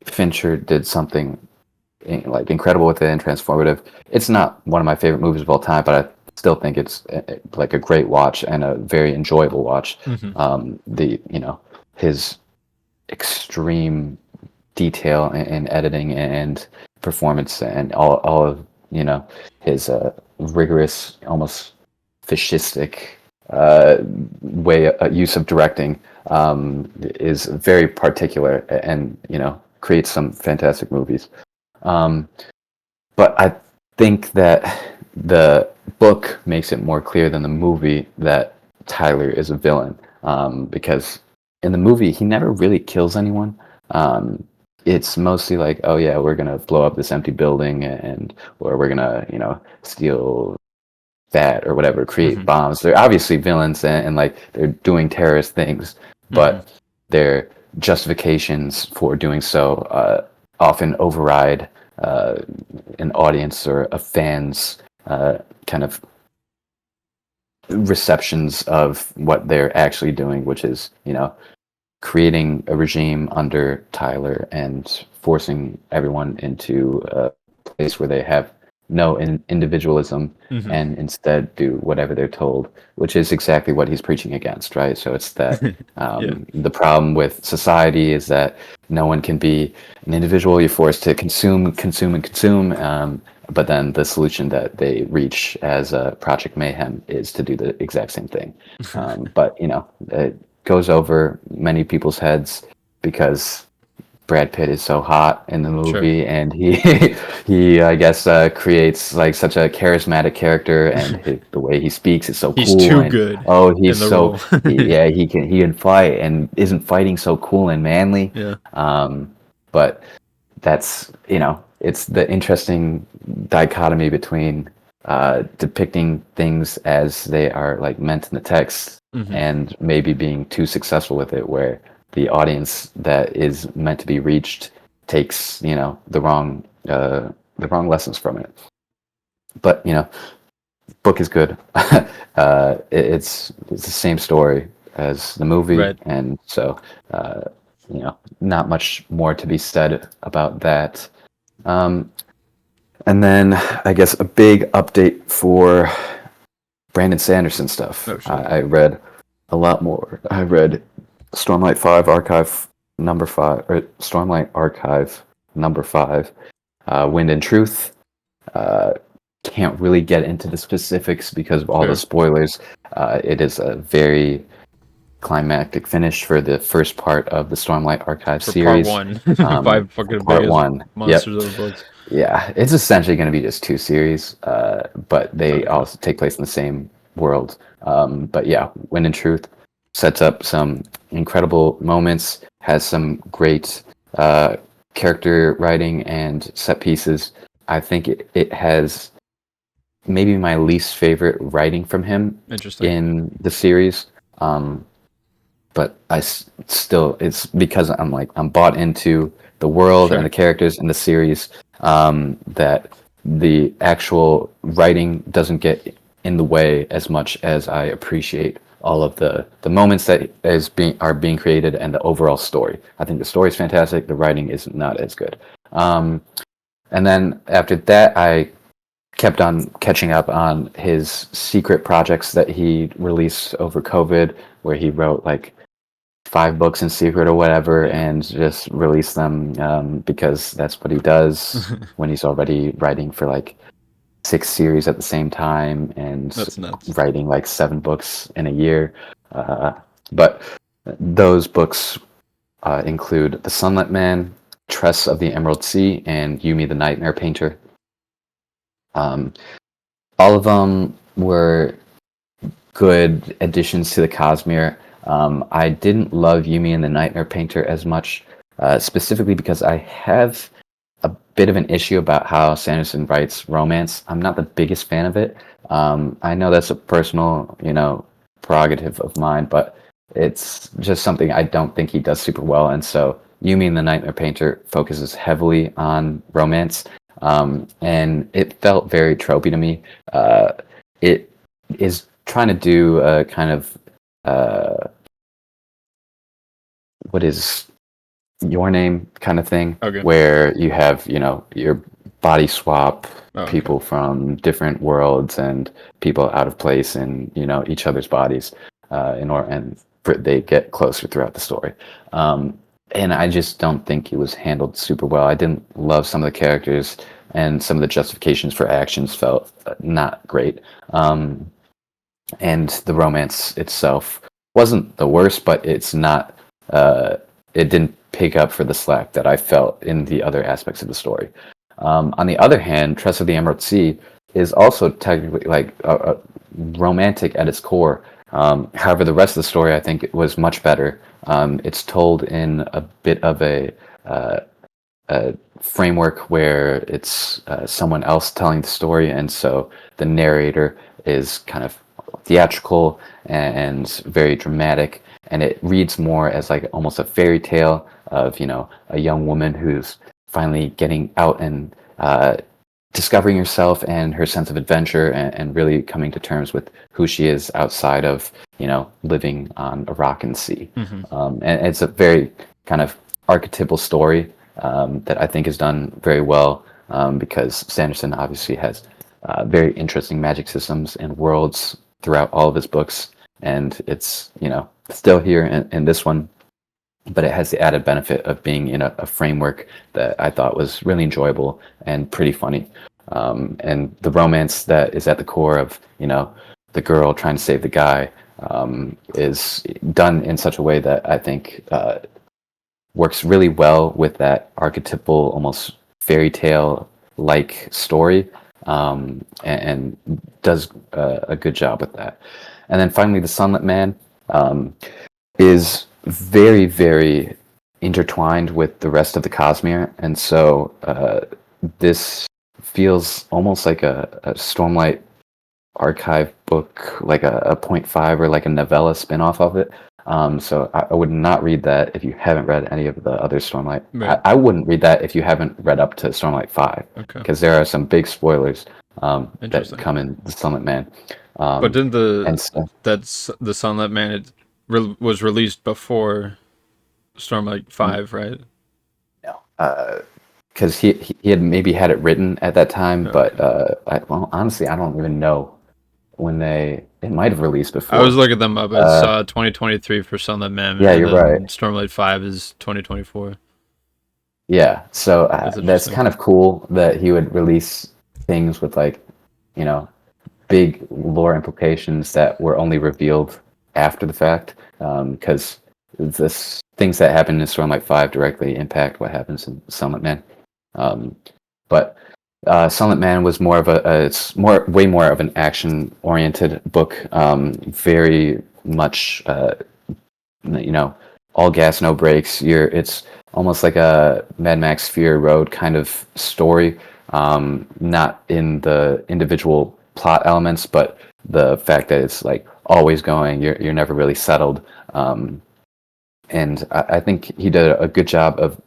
Fincher did something like incredible with it and transformative. It's not one of my favorite movies of all time, but I still think it's like a great watch and a very enjoyable watch. Hmm. His extreme detail in editing and performance and all of his rigorous, almost fascistic way use of directing is very particular and creates some fantastic movies. um, but I think that the book makes it more clear than the movie that Tyler is a villain, because in the movie he never really kills anyone. It's mostly like, oh yeah, we're gonna blow up this empty building, and or we're gonna steal that or whatever, create Hmm. bombs. They're obviously villains, and like they're doing terrorist things, Hmm. but their justifications for doing so often override uh, an audience or a fan's kind of receptions of what they're actually doing, which is creating a regime under Tyler and forcing everyone into a place where they have no individualism Hmm. and instead do whatever they're told, which is exactly what he's preaching against, right? So it's that Yeah. the problem with society is that no one can be an individual. You're forced to consume, consume, and consume. But then the solution that they reach as Project Mayhem is to do the exact same thing. But it goes over many people's heads because Brad Pitt is so hot in the Sure. movie, and he he I guess creates like such a charismatic character, and the way he speaks is so He's cool. too And good oh, in he's the so role. yeah, he can fight, and isn't fighting so cool and manly. Yeah. But that's it's the interesting dichotomy between depicting things as they are like meant in the text Hmm. and maybe being too successful with it, where the audience that is meant to be reached takes the wrong lessons from it. But book is good. It's the same story as the movie, Right. and so uh, not much more to be said about that. Um, and then I guess a big update for Brandon Sanderson stuff. Oh, sure. I read a lot more. I read Stormlight 5 Archive number 5, or Stormlight Archive number 5, Wind and Truth. Uh, can't really get into the specifics because of all the Sure. spoilers. It is a very climactic finish for the first part of the Stormlight Archive For part series. one, For five fucking part biggest one, yep. monsters of the books. Yeah, it's essentially going to be just two series, but they Fair enough. also take place in the same world. But yeah, Wind and Truth sets up some incredible moments, has some great character writing and set pieces. I think it has maybe my least favorite writing from him Interesting. in the series. Um, but still, it's because I'm bought into the world and Sure. the characters in the series, that the actual writing doesn't get in the way as much as I appreciate all of the moments that are being created and the overall story. I think the story is fantastic. The writing is not as good. And then after that, I kept on catching up on his secret projects that he released over COVID, where he wrote like 5 books in secret or whatever, Yeah. and just released them, because that's what he does when he's already writing for like 6 series at the same time and That's nuts. writing like 7 books in a year. Uh, but those books include The Sunlit Man, Tress of the Emerald Sea, and Yumi the Nightmare Painter. Um, all of them were good additions to the Cosmere. I didn't love Yumi and the Nightmare Painter as much, specifically because I have a bit of an issue about how Sanderson writes romance. I'm not the biggest fan of it. I know that's a personal, prerogative of mine, but it's just something I don't think he does super well. And so Yumi and the Nightmare Painter focuses heavily on romance, and it felt very tropey to me. It is trying to do a kind of uh, what is your name kind of thing, Okay. where you have your body swap Oh, okay. people from different worlds and people out of place in each other's bodies, in order and they get closer throughout the story. And I just don't think it was handled super well. I didn't love some of the characters, and some of the justifications for actions felt not great. And the romance itself wasn't the worst, but it's not. It didn't pick up for the slack that I felt in the other aspects of the story. On the other hand, Tress of the Emerald Sea is also technically like romantic at its core. However, the rest of the story I think was much better. It's told in a bit of uh, a framework where it's someone else telling the story, and so the narrator is kind of theatrical and very dramatic, and it reads more as like almost a fairy tale of a young woman who's finally getting out and discovering herself and her sense of adventure, and really coming to terms with who she is outside of living on a rock and sea. Hmm. And it's a very kind of archetypal story, that I think is done very well, because Sanderson obviously has very interesting magic systems and worlds throughout all of his books, and it's still here in this one, but it has the added benefit of being in a framework that I thought was really enjoyable and pretty funny. And the romance that is at the core of the girl trying to save the guy, is done in such a way that I think works really well with that archetypal, almost fairy tale like story, and does a good job with that. And then finally, The Sunlit Man is very, very intertwined with the rest of the Cosmere, and so this feels almost like a Stormlight archive book, like a point five or like a novella spin-off of it. So I would not read that if you haven't read any of the other Stormlight. Right. I wouldn't read that if you haven't read up to Stormlight 5, Okay. because there are some big spoilers that Interesting. come in The Sunlit Man. But didn't And so, the Sunlit Man was released before Stormlight 5, right? because he had maybe had it written at that time, but Okay. well, honestly, I don't even know when it might have released I was before. looking them up. It's 2023 for Sunlit Man, Yeah, and you're right. then Stormlight 5 is 2024. Yeah, so That's that's interesting. kind of cool that he would release things with like, you know, big lore implications that were only revealed after the fact, because this things that happen in Stormlight 5 directly impact what happens in Sunlit Man. But Sunlit Man was more of it's way more of an action-oriented book, very much, you know, all gas, no brakes. It's almost like a Mad Max Fury Road kind of story, not in the individual plot elements, but the fact that it's like always going. You're never really settled. And I think he did a good job of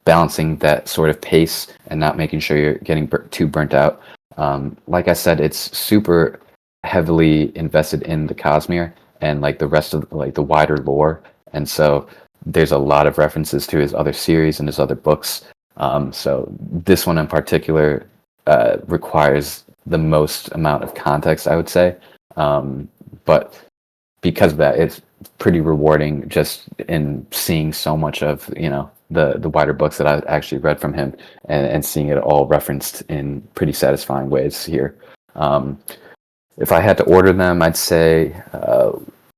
balancing that sort of pace and not making sure you're getting too burnt out. Like I said, it's super heavily invested in the Cosmere and like the rest of like the wider lore, and so there's a lot of references to his other series and his other books. So this one in particular requires the most amount of context, I would say. But because of that, it's pretty rewarding just in seeing so much of the wider books that I actually read from him, and seeing it all referenced in pretty satisfying ways here. If I had to order them, I'd say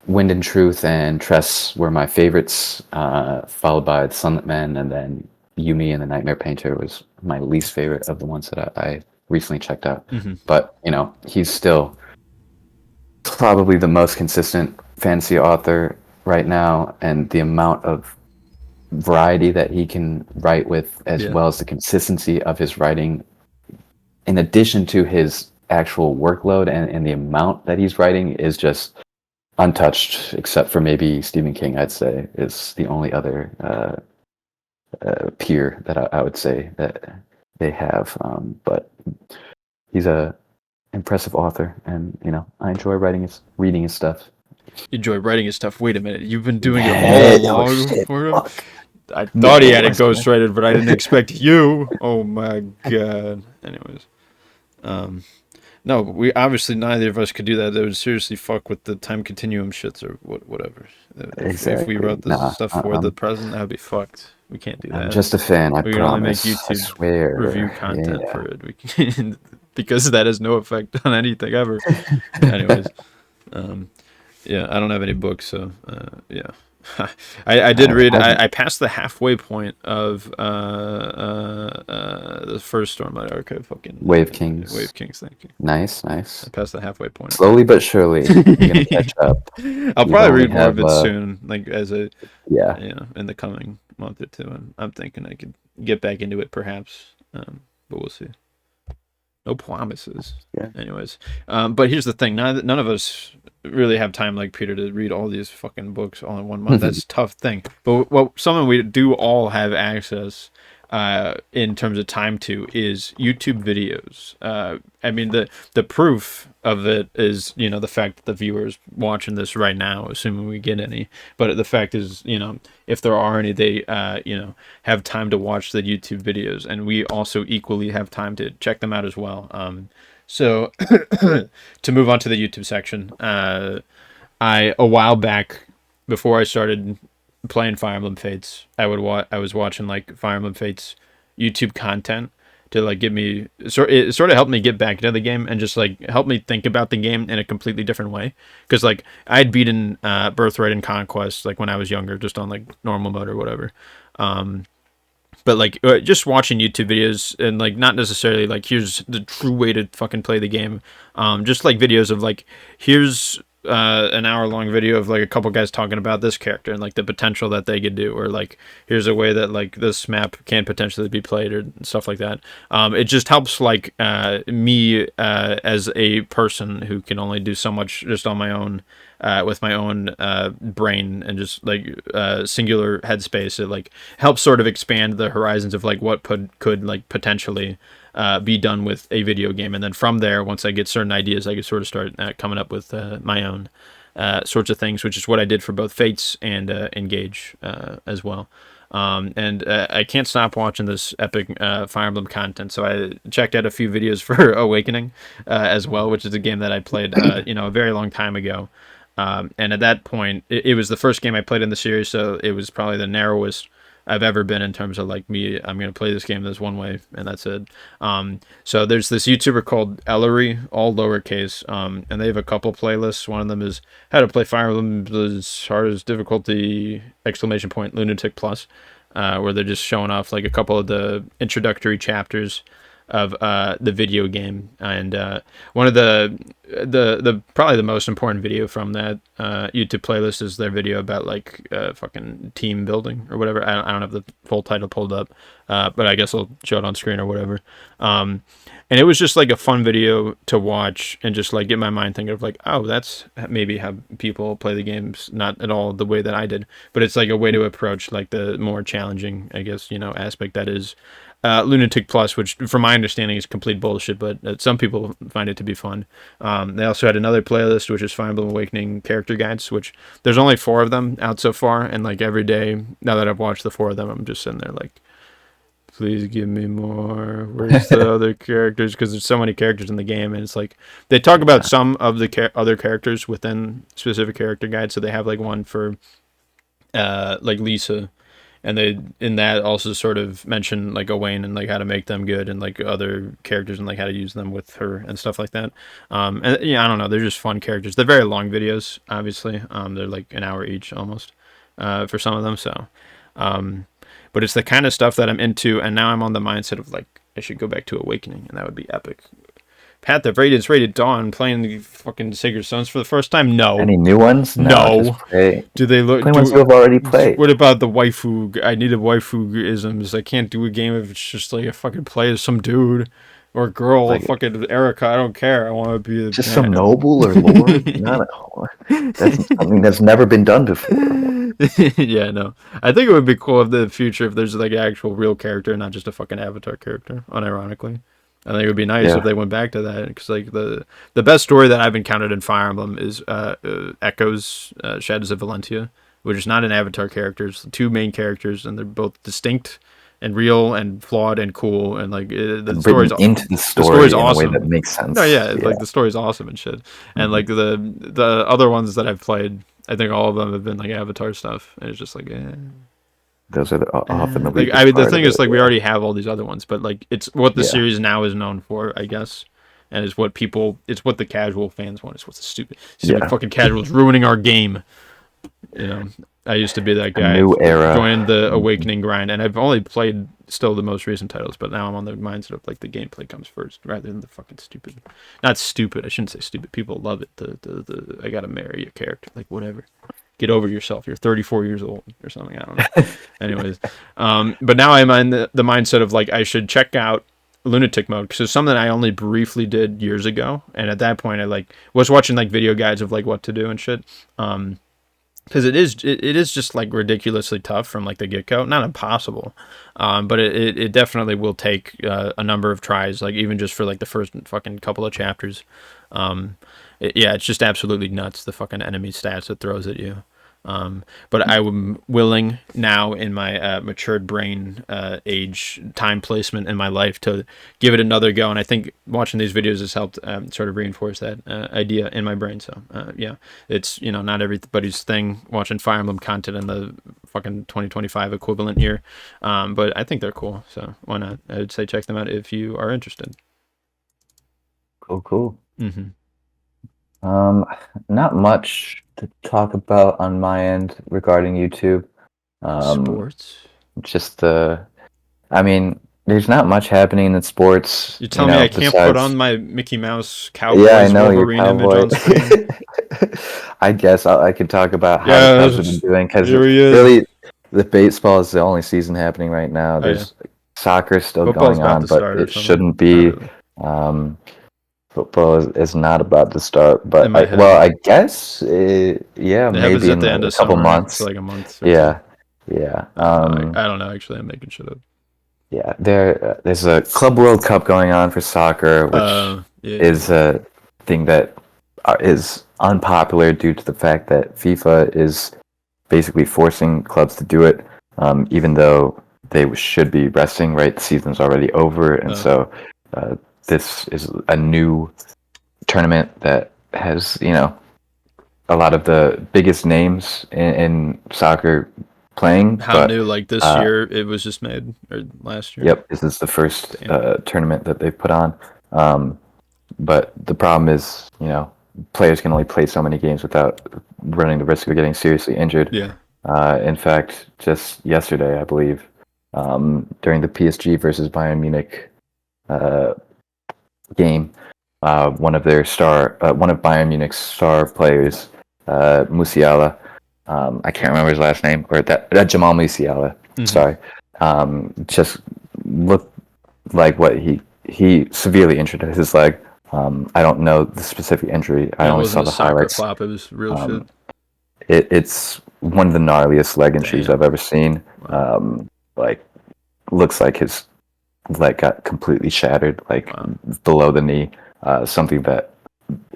Wind and Truth and Tress were my favorites, followed by The Sunlit Men, and then Yumi and the Nightmare Painter was my least favorite of the ones that I recently checked out. Mm-hmm. But he's still probably the most consistent fantasy author right now, and the amount of variety that he can write with, as well as the consistency of his writing, in addition to his actual workload and the amount that he's writing, is just untouched, except for maybe Stephen King. I'd say is the only other peer that I would say that they have. But he's a impressive author, and I enjoy reading his stuff. Enjoy writing his stuff. Wait a minute, you've been doing it all along for him? I thought he had it ghostwritten, but I didn't expect you. Oh my god. Anyways, no, we obviously neither of us could do that. That would seriously fuck with the time continuum shits or whatever. If we wrote this stuff for the present, that would be fucked. We can't do that. I'm just a fan. I we promise. can only make YouTube I swear. review content for it. We can, because that has no effect on anything ever. Anyways, yeah, I don't have any books, so yeah. I did read. I passed the halfway point of the first Stormlight Archive. Fucking Wave Kings. Wave Kings. Thank you. Nice. I passed the halfway point. Slowly but surely, you're gonna catch up. I'll probably read more of it soon, like as a in the coming month or two. And I'm thinking I could get back into it, perhaps, but we'll see. No promises. Yeah. Anyways, but here's the thing: none of us really have time like Peter to read all these fucking books all in 1 month. That's a tough thing. But something we do all have access in terms of time to is YouTube videos. I mean, the proof of it is the fact that the viewers watching this right now, assuming we get any. But the fact is, if there are any, they have time to watch the YouTube videos, and we also equally have time to check them out as well. So to move on to the YouTube section, a while back, before I started playing Fire Emblem Fates, I was watching like Fire Emblem Fates YouTube content to like give me it sort of helped me get back into the game and just like help me think about the game in a completely different way, because like I'd beaten Birthright and Conquest like when I was younger, just on like normal mode or whatever. But like just watching YouTube videos and like not necessarily like here's the true way to fucking play the game, just like videos of like here's an hour-long video of like a couple guys talking about this character and like the potential that they could do, or like here's a way that like this map can potentially be played or stuff like that. It just helps like me as a person who can only do so much just on my own, with my own brain and just like singular headspace. It like helps sort of expand the horizons of like what could like potentially be done with a video game, and then from there, once I get certain ideas, I can sort of start coming up with my own sorts of things, which is what I did for both Fates and Engage as well. And I can't stop watching this epic Fire Emblem content, so I checked out a few videos for Awakening as well, which is a game that I played a very long time ago. And at that point, it was the first game I played in the series, so it was probably the narrowest I've ever been in terms of like I'm going to play this game this one way, and that's it. So there's this YouTuber called Ellery, all lowercase, and they have a couple playlists. One of them is how to play Fire Emblem as hard as difficulty, ! Lunatic Plus, where they're just showing off like a couple of the introductory chapters of the video game, and one of the probably the most important video from that YouTube playlist is their video about like fucking team building or whatever. I don't have the full title pulled up, but I guess I'll show it on screen or whatever. And it was just like a fun video to watch and just like get my mind thinking of like, oh, that's maybe how people play the games, not at all the way that I did, but it's like a way to approach like the more challenging, I guess, aspect that is Lunatic Plus, which from my understanding is complete bullshit, but some people find it to be fun. They also had another playlist, which is Fire Emblem Awakening character guides, which there's only 4 of them out so far, and like every day, now that I've watched the 4 of them, I'm just sitting there like, please give me more. Where's the other characters? Because there's so many characters in the game, and it's like they talk about some of the other characters within specific character guides. So they have like one for like Lisa, and they in that also sort of mention like Owain and like how to make them good, and like other characters and like how to use them with her and stuff like that. And yeah, I don't know, they're just fun characters. They're very long videos, obviously. They're like an hour each almost for some of them. So. But it's the kind of stuff that I'm into, and now I'm on the mindset of like I should go back to Awakening, and that would be epic. Path of Radiance, Rated Dawn, playing the fucking Sacred Stones for the first time. No. Any new ones? No. Just play. Do they look? Play ones you have already played. What about the waifu? I need a waifu-isms. I can't do a game if it's just like a fucking play as some dude or girl, like fucking Erica. I don't care. I want to be just some noble or lord. Not a whore. That's something that's never been done before. Yeah, no. I think it would be cool in the future if there's like an actual real character, not just a fucking avatar character. Unironically, I think it would be nice if they went back to that, because like the best story that I've encountered in Fire Emblem is Echoes, Shadows of Valentia, which is not an avatar character. It's the 2 main characters, and they're both distinct and real and flawed and cool, and like the story's into the story's awesome. In a way that makes sense. No, yeah, like the story's awesome and shit. And like the other ones that I've played, I think all of them have been like Avatar stuff, and it's just like, those are often the like, I mean, the thing is, like, we already have all these other ones, but like, it's what the series now is known for, I guess, and it's what the casual fans want. It's what the stupid fucking casuals ruining our game. I used to be that guy. New era. Joined the Awakening grind, and I've only played still the most recent titles, but now I'm on the mindset of like the gameplay comes first rather than the fucking stupid. Not stupid. I shouldn't say stupid. People love it. The I gotta marry a character. Like, whatever. Get over yourself. You're 34 years old or something. I don't know. Anyways, but now I'm in the mindset of like I should check out Lunatic mode, because it's something I only briefly did years ago, and at that point I like was watching like video guides of like what to do and shit. Because it is just like ridiculously tough from like the get-go. Not impossible, but it definitely will take a number of tries, like even just for like the first fucking couple of chapters. It's just absolutely nuts, the fucking enemy stats it throws at you. But I'm willing now in my matured brain age, time placement in my life, to give it another go, and I think watching these videos has helped sort of reinforce that idea in my brain. So it's not everybody's thing watching Fire Emblem content in the fucking 2025 equivalent year, but I think they're cool, so why not? I would say check them out if you are interested. Cool. Not much to talk about on my end regarding YouTube. Sports. Just I mean, there's not much happening in sports. You're telling me I can't put on my Mickey Mouse Cowboys Wolverine image on screen? I guess I could talk about how the Cubs have been doing, because really the baseball is the only season happening right now. There's soccer still Football's going on, but it shouldn't be. Football is not about to start, but I guess maybe in at the a couple months. Like a month. Yeah. I don't know. Actually, I'm making shit up. Yeah, there's a Club World Cup going on for soccer, which is a thing that is unpopular due to the fact that FIFA is basically forcing clubs to do it, even though they should be resting. Right, the season's already over, and so. This is a new tournament that has, a lot of the biggest names in soccer playing. How new? Like this year, it was just made, or last year? Yep, this is the first tournament that they've put on. But the problem is, players can only play so many games without running the risk of getting seriously injured. Yeah. In fact, just yesterday, I believe, during the PSG versus Bayern Munich game. One of Bayern Munich's star players, Musiala. I can't remember his last name, or that Jamal Musiala. Mhm. Sorry, just looked like what he severely injured his leg. I don't know the specific injury. I It only saw wasn't a the soccer highlights. flop. It was real shit. It's one of the gnarliest leg injuries Damn. I've ever seen. Wow. Like, looks like his leg got completely shattered, like Wow. below the knee. Something that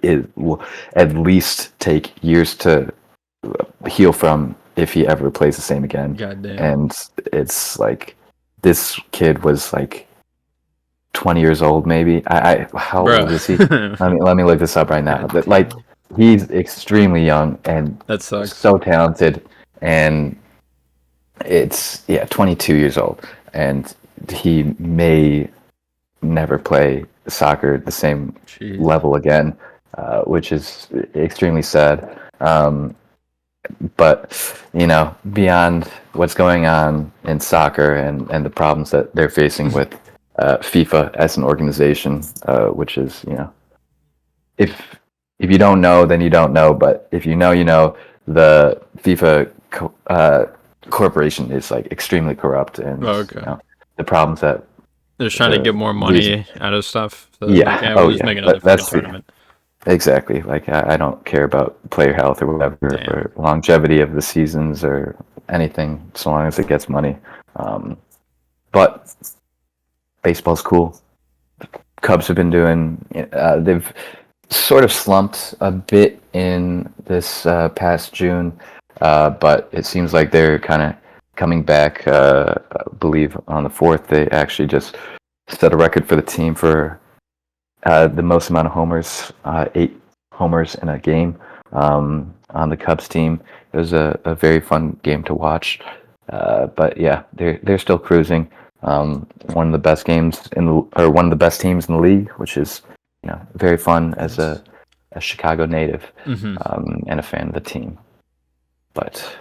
it will at least take years to heal from if he ever plays the same again. Goddamn. And it's like this kid was like 20 years old, maybe. How Bruh. old is he? Let me look this up right now. But like, he's extremely young and That sucks. so talented, and it's 22 years old, and he may never play soccer at the same Jeez. level again, which is extremely sad. But beyond what's going on in soccer and the problems that they're facing with FIFA as an organization, which is, if you don't know, then you don't know. But if you know, the FIFA corporation is like extremely corrupt, and the problems that they're just trying to get more money out of stuff. So we'll just make another fucking tournament. Exactly. Like, I don't care about player health or whatever, or longevity of the seasons or anything, so long as it gets money. But baseball's cool. Cubs have been doing. They've sort of slumped a bit in this past June, but it seems like they're kind of coming back. I believe on the 4th, they actually just set a record for the team for the most amount of homers, 8 homers in a game on the Cubs team. It was a very fun game to watch. But yeah, they're still cruising. One of the best games one of the best teams in the league, which is very fun as a Chicago native and a fan of the team. But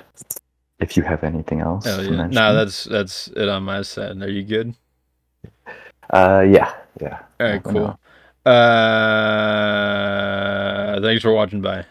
if you have anything else to mention, that's it on my side. Are you good? Yeah. All right, cool. Thanks for watching. Bye.